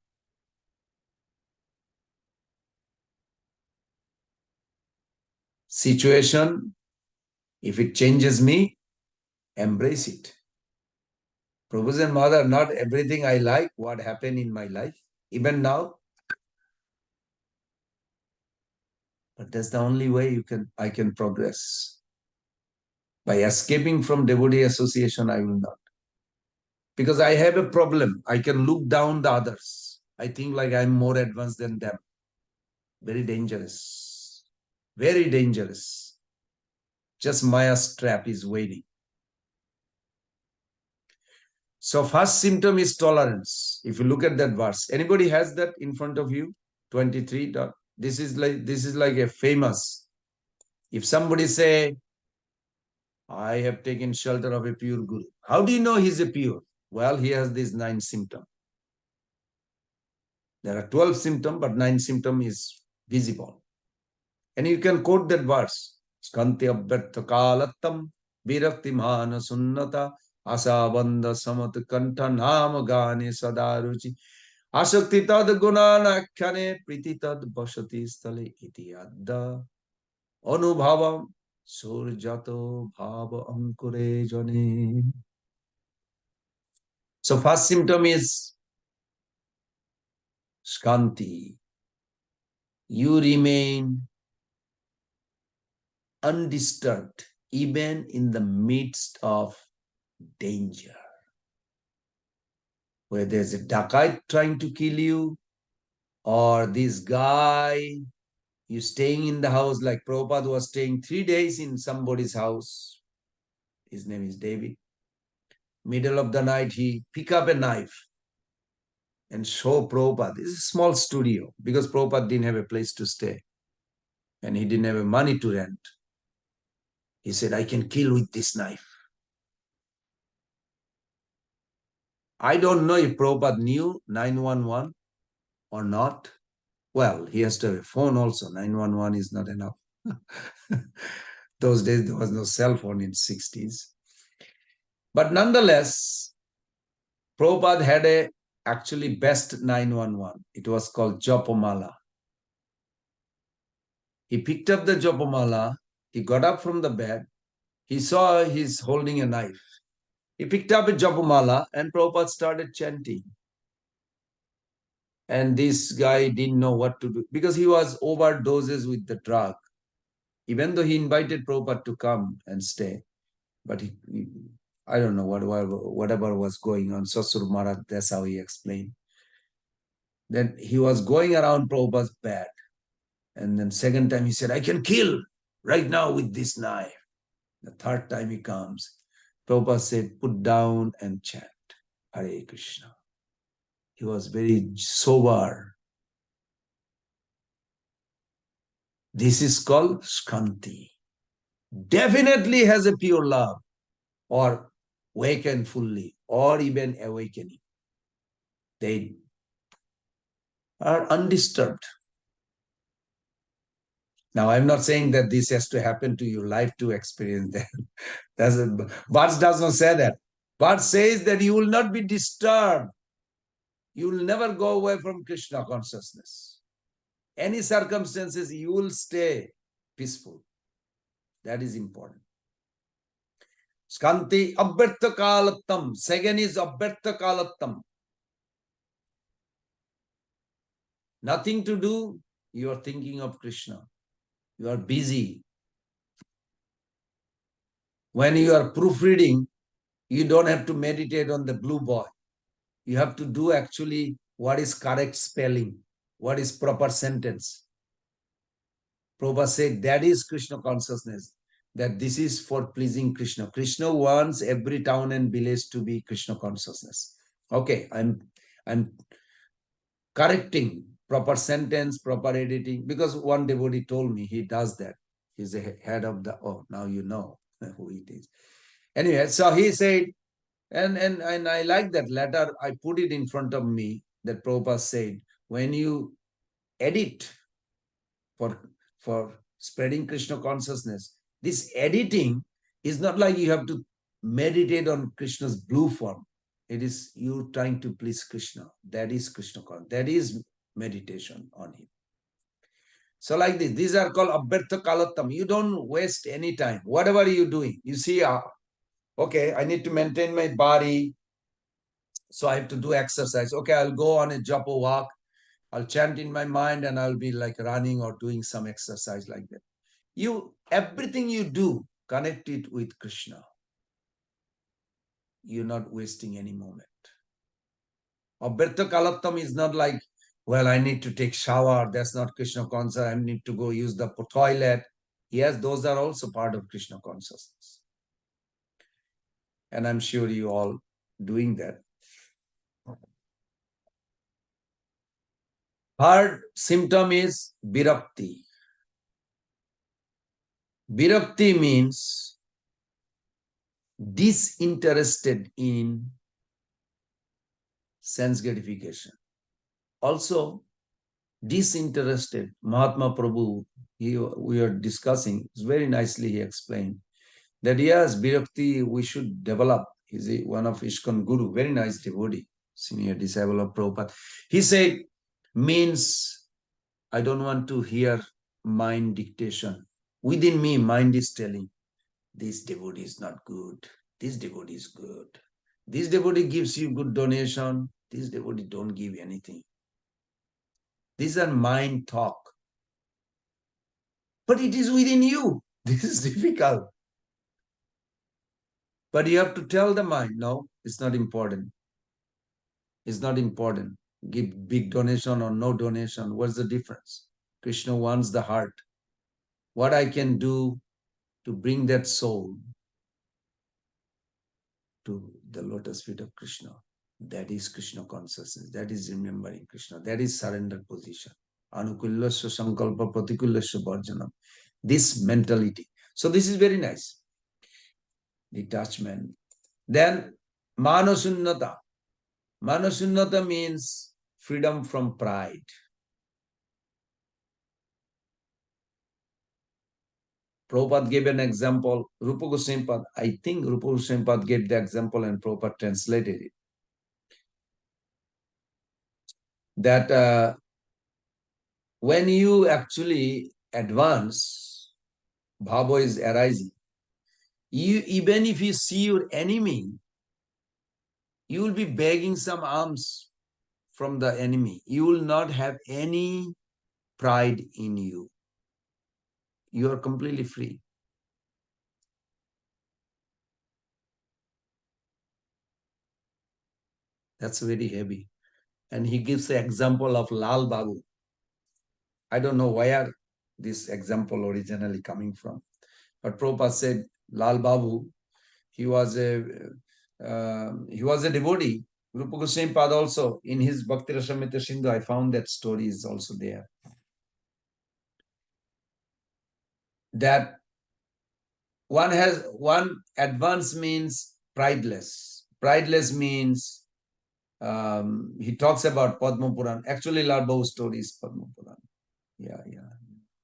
Situation, if it changes me, embrace it. Prabhu's and Mother, not everything I like, what happened in my life, even now. But that's the only way I can progress. By escaping from devotee association, I will not. Because I have a problem. I can look down the others. I think like I'm more advanced than them. Very dangerous. Very dangerous. Just Maya's trap is waiting. So first symptom is tolerance. If you look at that verse, anybody has that in front of you? 23. This is like a famous. If somebody say, I have taken shelter of a pure guru. How do you know he's a pure? Well, he has these 9 symptoms. There are 12 symptoms, but 9 symptoms is visible. And you can quote that verse. Skanti abhyartha kalatam virakti mana sunnata asabandha samat kanta nama gane sadaruchi asakti tad gunanakhane priti tad basati stale iti adda anubhavam surjato bhava ankure jane. So first symptom is Skanti. You remain undisturbed even in the midst of danger. Where there's a dacoit trying to kill you, or this guy, you staying in the house, like Prabhupada was staying 3 days in somebody's house. His name is David. Middle of the night, he pick up a knife and show Prabhupada. This is a small studio because Prabhupada didn't have a place to stay and he didn't have money to rent. He said, I can kill with this knife. I don't know if Prabhupada knew 911 or not. Well, he has to have a phone also. 911 is not enough. Those days, there was no cell phone in 60s. But nonetheless, Prabhupada had a actually best 911. It was called Jopamala. He picked up the Jopamala. He got up from the bed. He saw he's holding a knife. He picked up a Jopamala and Prabhupada started chanting. And this guy didn't know what to do because he was overdoses with the drug. Even though he invited Prabhupada to come and stay, but I don't know whatever was going on. Sasur Maharaj, that's how he explained. Then he was going around Prabhupada's bed. And then second time he said, I can kill right now with this knife. The third time he comes, Prabhupada said, put down and chant Hare Krishna. He was very sober. This is called Skanti. Definitely has a pure love, or awaken fully, or even awakening. They are undisturbed. Now, I'm not saying that this has to happen to your life to experience that. Bhatt does not say that. Bhatt says that you will not be disturbed. You will never go away from Krishna consciousness. Any circumstances, you will stay peaceful. That is important. Skanti abhyartha kalattam. Second is abhyartha kalattam. Nothing to do, you are thinking of Krishna. You are busy. When you are proofreading, you don't have to meditate on the blue boy. You have to do actually what is correct spelling, what is proper sentence. Prabhupada said that is Krishna consciousness, that this is for pleasing Krishna. Krishna wants every town and village to be Krishna consciousness. Okay, I'm correcting proper sentence, proper editing, because one devotee told me he does that. He's the head of the, oh, now you know who it is. Anyway, so he said, and I like that letter, I put it in front of me, that Prabhupada said, when you edit for spreading Krishna consciousness, this editing is not like you have to meditate on Krishna's blue form. It is you trying to please Krishna. That is Krishna consciousness. That is meditation on him. So like this, these are called abhyartha kalattam. You don't waste any time. Whatever you're doing, you see, okay, I need to maintain my body, so I have to do exercise. Okay, I'll go on a japa walk. I'll chant in my mind and I'll be like running or doing some exercise like that. Everything you do, connect it with Krishna. You're not wasting any moment. Abhyartha kalattam is not like, well, I need to take shower. That's not Krishna consciousness. I need to go use the toilet. Yes, those are also part of Krishna consciousness. And I'm sure you all doing that. Third symptom is virakti. Virakti means disinterested in sense gratification. Also, disinterested. Mahatma Prabhu, we are discussing, very nicely he explained that yes, virakti we should develop. He's one of ISKCON Guru, very nice devotee, senior disciple of Prabhupada. He said, means I don't want to hear mind dictation. Within me, mind is telling, this devotee is not good. This devotee is good. This devotee gives you good donation. This devotee don't give anything. These are mind talk. But it is within you. This is difficult. But you have to tell the mind, no, it's not important. It's not important. Give big donation or no donation. What's the difference? Krishna wants the heart. What I can do to bring that soul to the lotus feet of Krishna, that is Krishna consciousness. That is remembering Krishna. That is surrender position. Anukullasya sankalpa pratikullasya bharjanam. This mentality. So this is very nice. Detachment. Then manasunnata. Manasunnata means freedom from pride. Prabhupada gave an example. Rupa Goswami Pad, I think Rupa Goswami Pad gave the example and Prabhupada translated it. That when you actually advance, bhava is arising. Even if you see your enemy, you will be begging some alms from the enemy. You will not have any pride in you. you are completely free. That's very heavy. And he gives the example of Lal Babu. I don't know where this example originally coming from. But Prabhupada said Lal Babu, he was a devotee. Rupa Goswami Pad also, in his Bhakti Rasamrita Sindhu, I found that story is also there. That one advance means prideless. Prideless means he talks about Padma Puran. Actually, Lal Babu's story is Padma Puran. Yeah.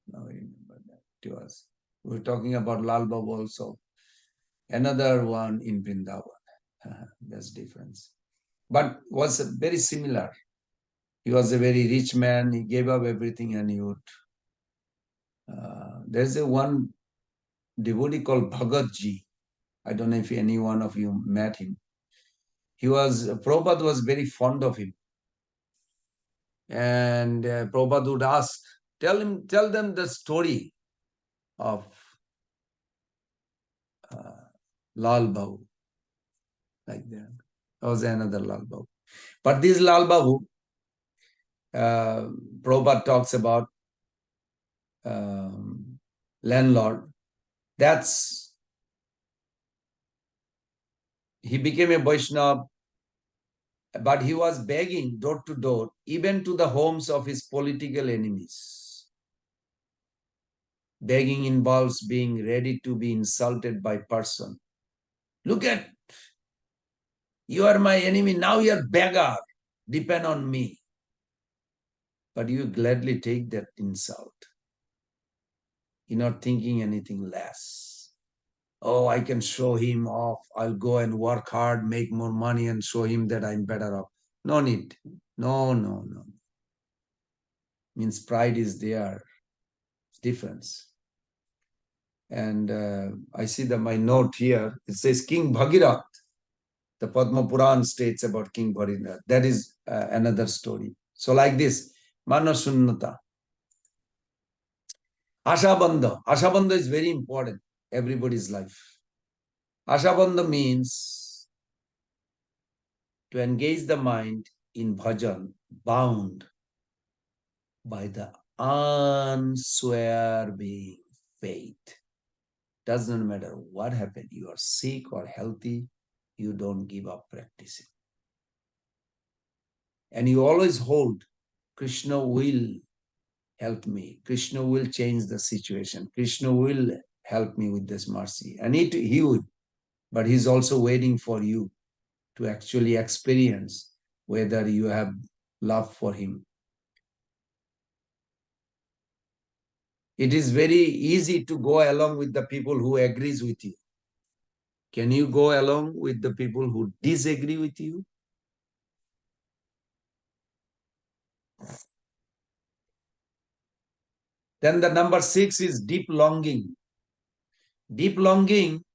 Now I remember that. It was. We were talking about Lal Babu also. Another one in Vrindavan. That's difference. But was very similar. He was a very rich man. He gave up everything and he would. There's a one devotee called Bhagat Ji. I don't know if any one of you met him. Prabhupada was very fond of him. And Prabhupada would ask, tell them the story of Lal Babu. Like that. That was another Lal Babu. But this Lal Babu, Prabhupada talks about landlord. He became a Vaishnava, but he was begging door to door, even to the homes of his political enemies. Begging involves being ready to be insulted by person. Look at, you are my enemy, now you are beggar, depend on me. But you gladly take that insult. You're not thinking anything less. Oh, I can show him off. I'll go and work hard, make more money and show him that I'm better off. No need. No. Means pride is there. It's difference. And I see that my note here, it says King Bhagirath. The Padma Puran states about King Bhagirath. That is another story. So like this, Manasunnata. Ashabandha. Ashabandha is very important. Everybody's life. Ashabandha means to engage the mind in bhajan, bound by the unswerving faith. Doesn't matter what happened, you are sick or healthy, you don't give up practicing. And you always hold, Krishna will help me. Krishna will change the situation. Krishna will help me with this mercy. And he would, but he's also waiting for you to actually experience whether you have love for him. It is very easy to go along with the people who agrees with you. Can you go along with the people who disagree with you? Then the number 6 is deep longing. Deep longing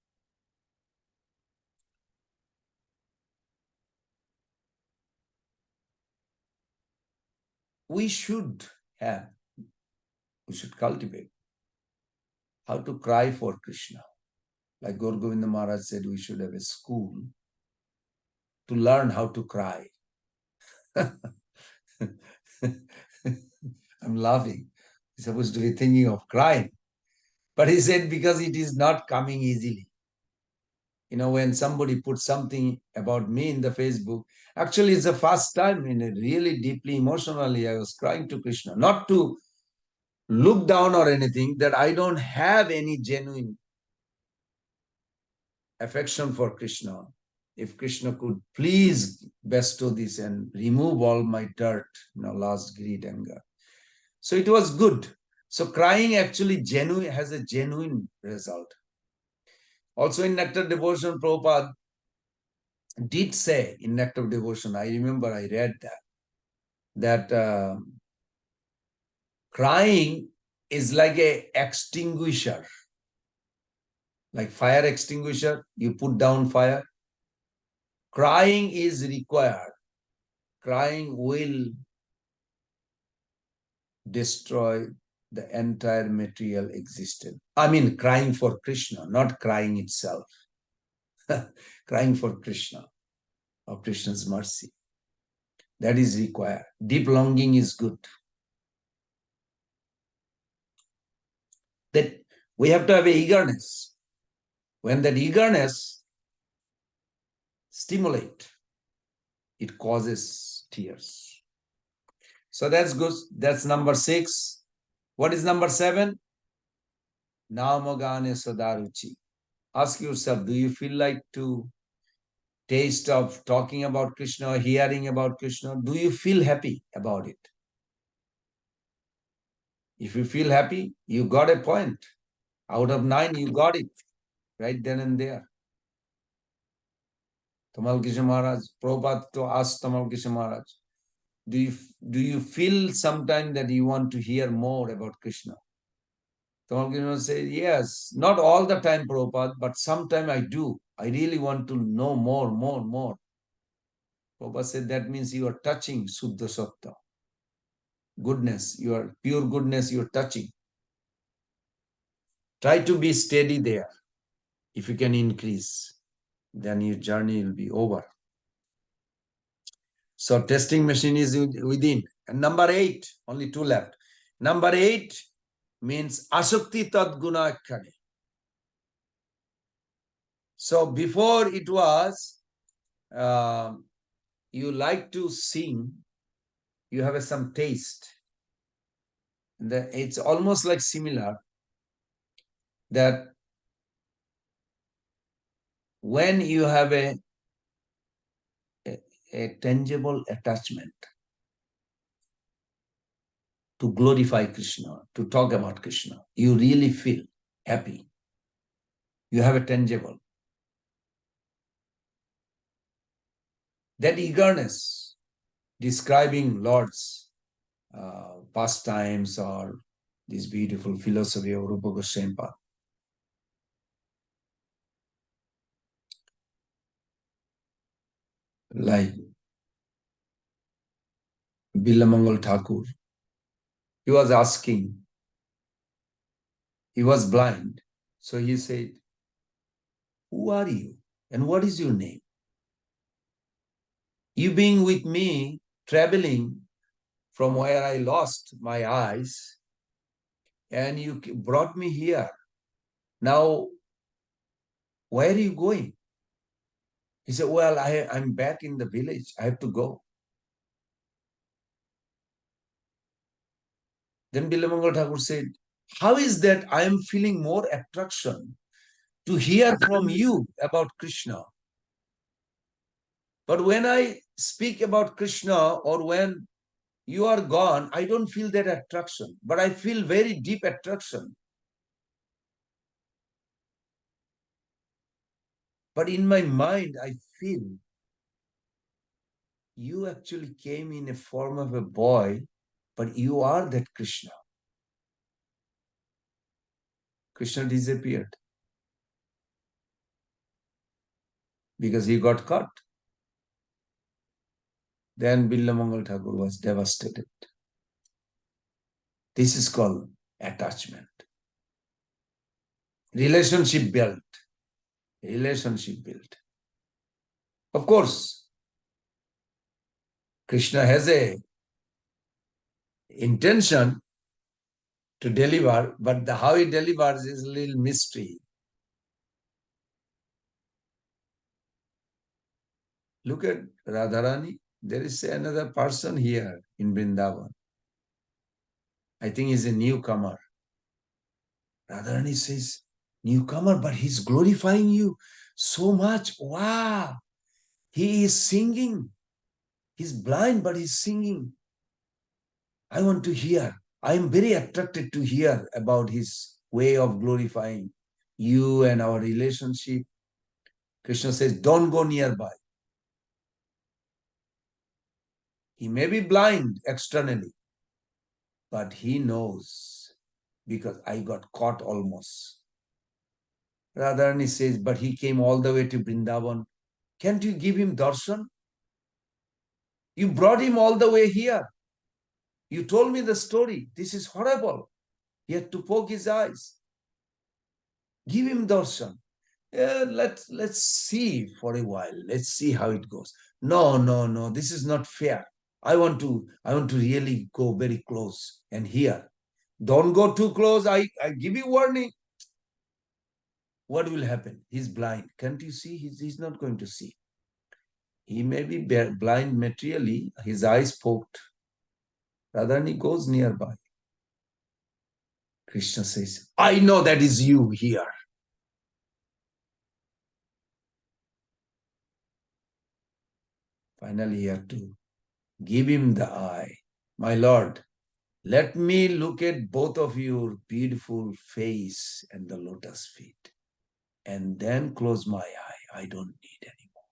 we should have, we should cultivate. How to cry for Krishna. Like Gaur Govinda Maharaj said, we should have a school to learn how to cry. I'm laughing. He's supposed to be thinking of crying. But he said, because it is not coming easily. You know, when somebody puts something about me in the Facebook, actually it's the first time in a really deeply emotionally, I was crying to Krishna, not to look down or anything, that I don't have any genuine affection for Krishna. If Krishna could please bestow this and remove all my dirt, last greed, anger. So it was good. So crying actually has a genuine result. Also in Nectar Devotion, Prabhupada did say in Nectar Devotion, I remember I read that crying is like a extinguisher, like fire extinguisher, you put down fire. Crying is required. Crying will destroy the entire material existence. I mean, crying for Krishna, not crying itself. Crying for Krishna, or Krishna's mercy. That is required. Deep longing is good. That we have to have a eagerness. When that eagerness stimulates, it causes tears. So that's good. That's number 6. What is number 7? Namagane Sadaruchi. Ask yourself, do you feel like to taste of talking about Krishna or hearing about Krishna? Do you feel happy about it? If you feel happy, you got a point. Out of 9, you got it right then and there. Tamal Krishna Maharaj, Prabhupada to ask Tamal Krishna Maharaj, do you feel sometime that you want to hear more about Krishna? Tamal Krishna Maharaj said, yes, not all the time, Prabhupada, but sometime I do. I really want to know more. Prabhupada said, that means you are touching Suddha Sattva. Goodness, your pure goodness, you're touching. Try to be steady there. If you can increase, then your journey will be over. So testing machine is within. And number 8, only 2 left. Number 8 means asukti tad guna akkane. So before it was, you like to sing, you have some taste. It's almost like similar that when you have a tangible attachment to glorify Krishna, to talk about Krishna, you really feel happy. You have a tangible. That eagerness, describing Lord's pastimes or this beautiful philosophy of Rupa Goswami, like Bilamangal Thakur, he was asking, he was blind, so he said, who are you and what is your name? You being with me, traveling from where I lost my eyes, and you brought me here. Now, where are you going? He said, well, I'm back in the village. I have to go. Then Bilamangal Thakur said, how is that I am feeling more attraction to hear from you about Krishna? But when I speak about Krishna or when you are gone, I don't feel that attraction, but I feel very deep attraction. But in my mind, I feel you actually came in a form of a boy, but you are that Krishna. Krishna disappeared because he got caught. Then Billamangal Thakur was devastated. This is called attachment. Relationship built. Relationship built. Of course, Krishna has a intention to deliver, but how he delivers is a little mystery. Look at Radharani. There is another person here in Vrindavan. I think he's a newcomer. Radharani says, newcomer, but he's glorifying you so much. Wow. He is singing. He's blind, but he's singing. I want to hear. I am very attracted to hear about his way of glorifying you and our relationship. Krishna says, don't go nearby. He may be blind externally, but he knows because I got caught almost. Radharani says, but he came all the way to Vrindavan. Can't you give him darshan? You brought him all the way here. You told me the story. This is horrible. He had to poke his eyes. Give him darshan. Let's see for a while. Let's see how it goes. No, this is not fair. I want to really go very close and hear. Don't go too close. I give you warning. What will happen? He's blind. Can't you see? He's not going to see. He may be blind materially, his eyes poked. Radharani goes nearby. Krishna says, I know that is you here. Finally, he had to give him the eye. My Lord, let me look at both of your beautiful face and the lotus feet, and then close my eye. I don't need anymore.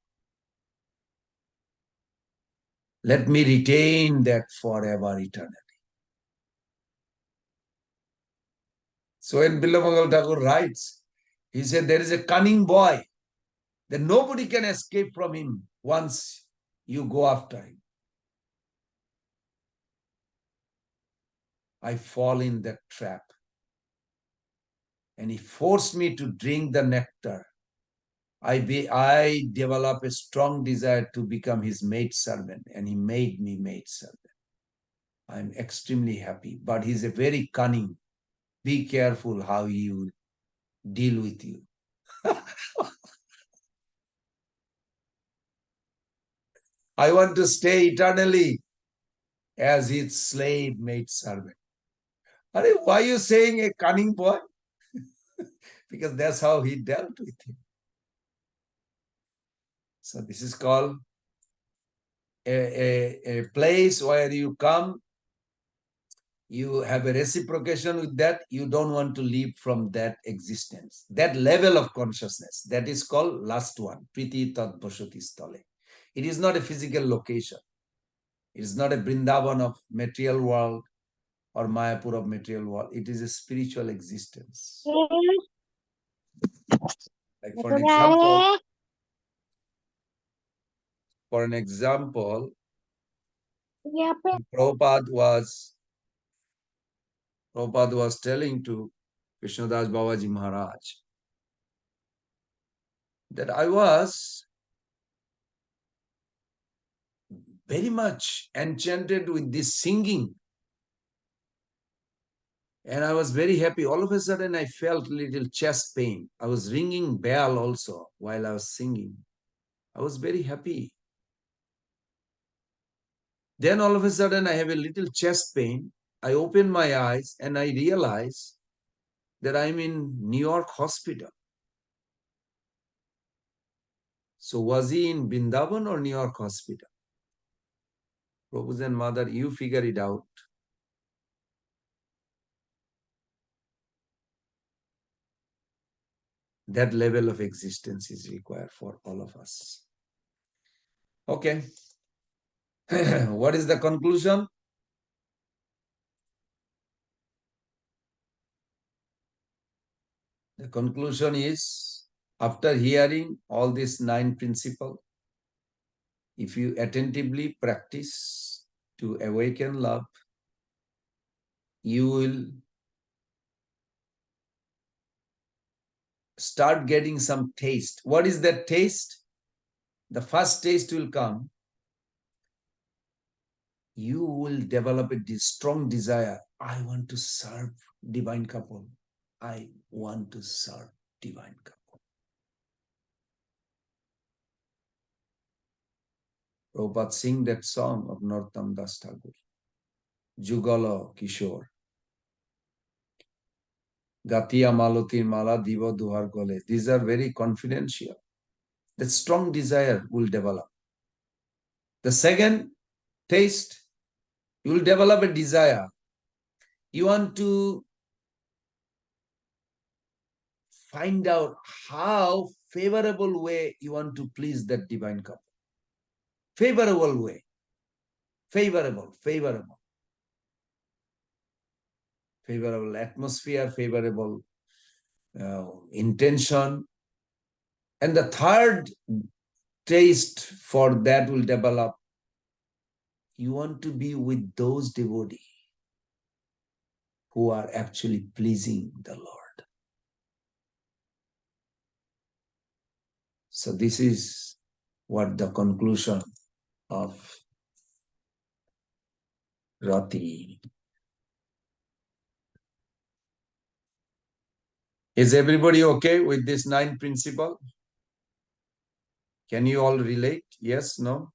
Let me retain that forever, eternally. So when Bilamangal Thakur writes, he said there is a cunning boy that nobody can escape from him once you go after him. I fall in that trap. And he forced me to drink the nectar. I develop a strong desire to become his maidservant, and he made me maidservant. I'm extremely happy, but he's a very cunning. Be careful how he will deal with you. I want to stay eternally as his slave maidservant. Why are you saying a cunning boy? Because that's how he dealt with him. So this is called a place where you come, you have a reciprocation with that, you don't want to leave from that existence. That level of consciousness, that is called last one, Priti Tat Bhashati Stale. It is not a physical location. It is not a Vrindavan of material world or Mayapur of material world. It is a spiritual existence. Like for an example, Prabhupada was telling to Krishnadas Babaji Maharaj that I was very much enchanted with this singing. And I was very happy. All of a sudden, I felt a little chest pain. I was ringing bell also while I was singing. I was very happy. Then all of a sudden, I have a little chest pain. I open my eyes and I realize that I'm in New York hospital. So was he in Vrindavan or New York hospital? Prabhu's and mother, you figure it out. That level of existence is required for all of us. Okay. What is the conclusion? The conclusion is, after hearing all these 9 principles, if you attentively practice to awaken love, you will start getting some taste. What is that taste? The first taste will come. You will develop a strong desire. I want to serve divine couple. I want to serve divine couple. Prabhupada sing that song of Narottam Das Thakur, Jugala Kishore. Gatia Malotir Mala Diva Duhar Gole. These are very confidential. That strong desire will develop. The second taste, you will develop a desire. You want to find out how favorable way you want to please that divine couple. Favorable way. Favorable. Favorable atmosphere, favorable intention. And the third taste for that will develop. You want to be with those devotees who are actually pleasing the Lord. So this is what the conclusion of Rati. Is everybody okay with this 9 principle? Can you all relate? Yes, no?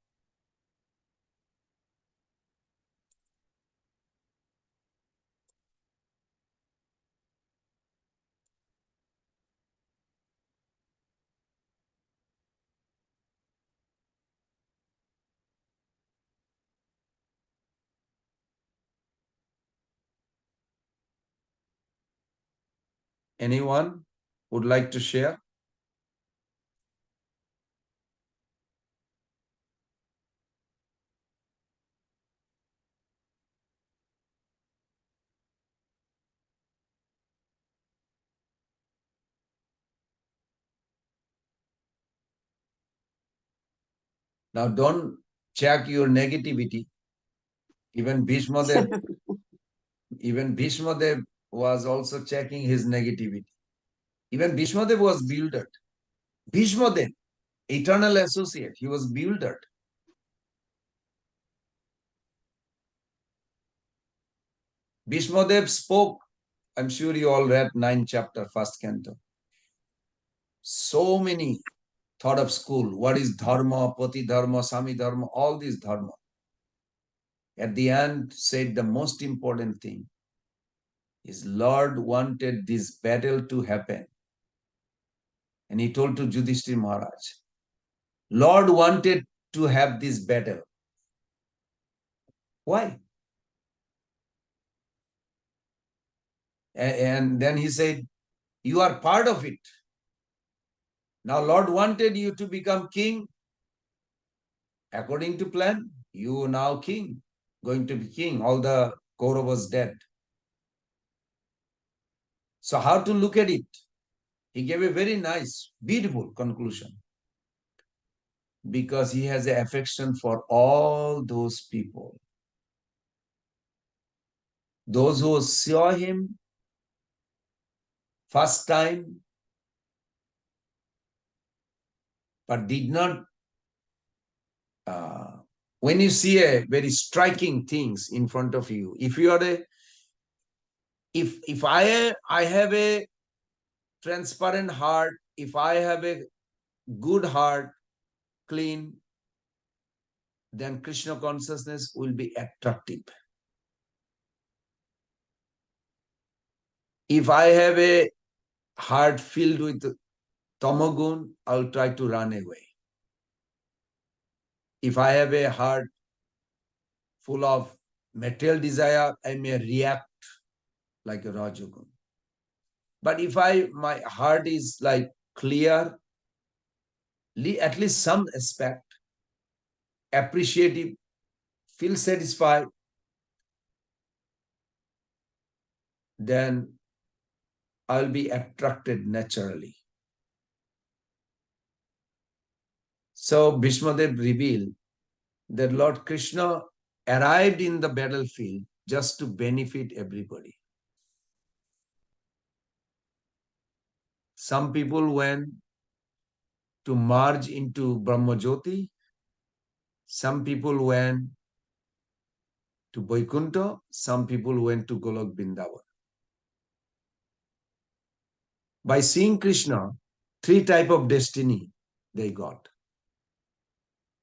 Anyone would like to share? Now don't check your negativity. Even Bhishmadev was also checking his negativity. Even Bhishmadev was bewildered. Bhishmadev, eternal associate, he was bewildered. Bhishmadev spoke, I'm sure you all read 9th chapter, 1st canto. So many thought of school. What is dharma, pati dharma, sami dharma, all these dharma. At the end, said the most important thing is Lord wanted this battle to happen. And he told to Yudhishthira Maharaj, Lord wanted to have this battle. Why? And then he said, you are part of it. Now Lord wanted you to become king. According to plan, you now king, going to be king. All the Kauravas dead. So how to look at it? He gave a very nice, beautiful conclusion. Because he has an affection for all those people. Those who saw him first time, but did not. When you see a very striking things in front of you, if you are if I have a transparent heart, if I have a good heart, clean, then Krishna consciousness will be attractive. If I have a heart filled with tamagun, I'll try to run away. If I have a heart full of material desire, I may react like a Rajagun. But if my heart is like clear, at least some aspect, appreciative, feel satisfied, then I'll be attracted naturally. So Bhishmadev revealed that Lord Krishna arrived in the battlefield just to benefit everybody. Some people went to merge into Brahmajyoti. Some people went to Vaikuntha. Some people went to Golok Vrindavan. By seeing Krishna, 3 types of destiny they got.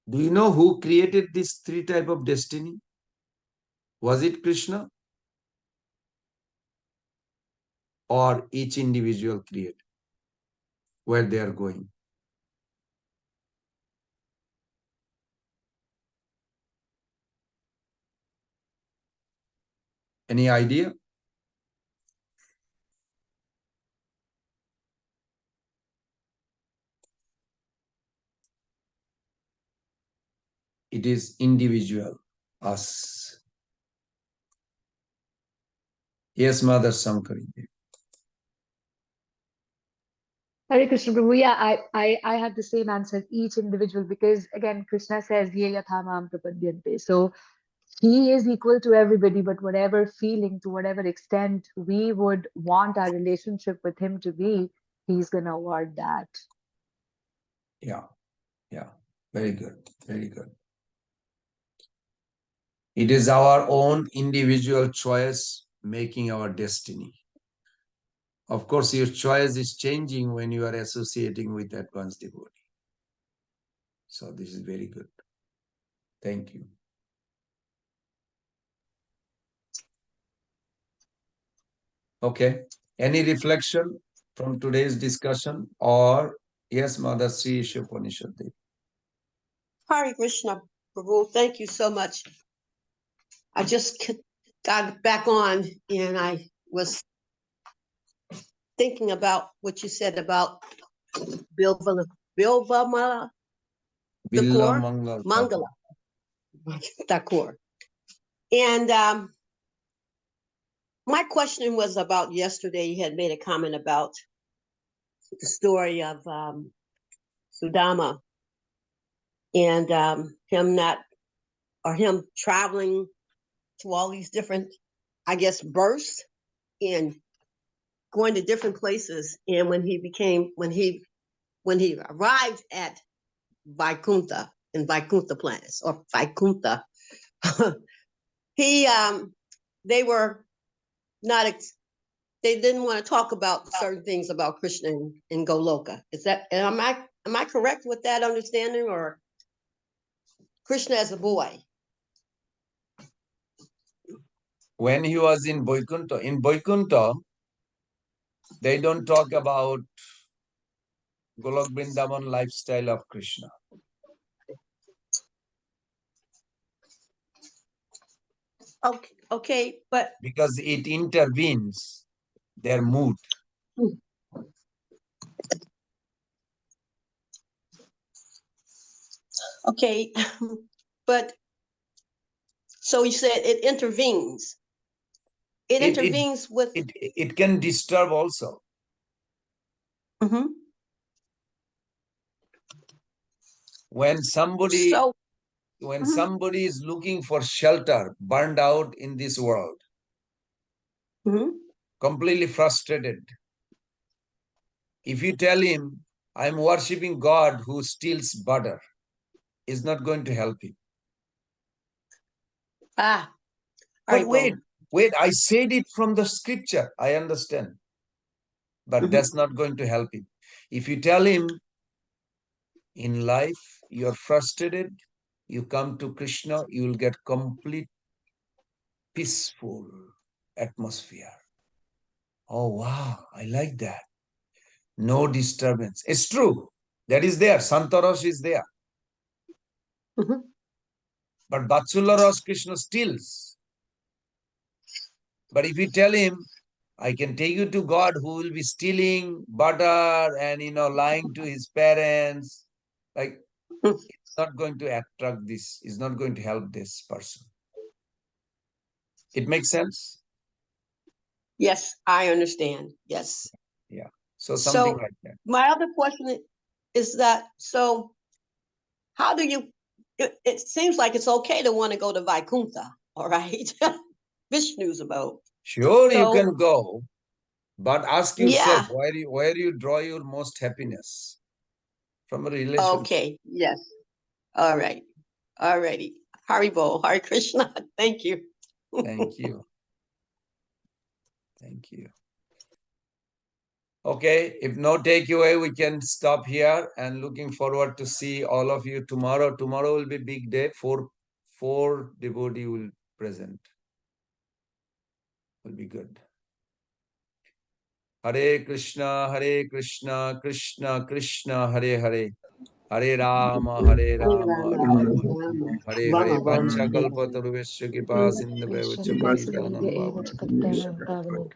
Do you know who created this 3 types of destiny? Was it Krishna? Or each individual created where they are going? Any idea? It is individual, us. Yes, Mother Sankari. Hare Krishna Prabhu, yeah, I have the same answer, each individual, because again, Krishna says, Ye yatha mam prapadyante. So he is equal to everybody, but whatever feeling, to whatever extent we would want our relationship with him to be, he's going to award that. Yeah, yeah, very good, very good. It is our own individual choice making our destiny. Of course, your choice is changing when you are associating with advanced devotee. So this is very good. Thank you. Okay. Any reflection from today's discussion? Or yes, Mother Sri Upanishad. Hare Krishna, Prabhu, thank you so much. I just got back on and I was thinking about what you said about Bilva Mangala Thakur. And my question was about yesterday, you had made a comment about the story of Sudama and him traveling to all these different, I guess, births and going to different places. And when he arrived at Vaikuntha in Vaikuntha planets or Vaikuntha, they were not, they didn't want to talk about certain things about Krishna in Goloka. Is that, am I correct with that understanding, or Krishna as a boy? When he was in Vaikuntha, they don't talk about Golok Vrindavan lifestyle of Krishna. Okay, but because it intervenes their mood. Okay, but so you said it intervenes. It intervenes with it can disturb also. Mm-hmm. When somebody somebody is looking for shelter, burned out in this world, completely frustrated. If you tell him, I'm worshipping God who steals butter, is not going to help him. But wait, I said it from the scripture. I understand. But that's not going to help him. If you tell him, in life, you're frustrated, you come to Krishna, you will get complete peaceful atmosphere. Oh, wow, I like that. No disturbance. It's true. That is there. Santaras is there. But Vatsulya Krishna steals. But if you tell him, I can take you to God who will be stealing butter and, lying to his parents, like, it's not going to attract this. It's not going to help this person. It makes sense? Yes, I understand. Yes. Yeah. So something like that. My other question is that, so how do you, it seems like it's okay to want to go to Vaikuntha, all right? Vishnu's abode. Sure, you can go, but ask yourself, Yeah. where you draw your most happiness? From a relationship. Okay, yes. All right. All righty. Haribo, Hare Krishna. Thank you. Thank you. Thank you. Okay, if no takeaway, we can stop here and looking forward to see all of you tomorrow. Tomorrow will be big day. Four devotees will present. Will be good. Hare Krishna, Krishna Krishna, Hare Hare. Hare Rama, Hare Rama, Rama Rama, Hare Hare. Vancha kalpataruvesya kripa sindhave vacha patitanam pavanam.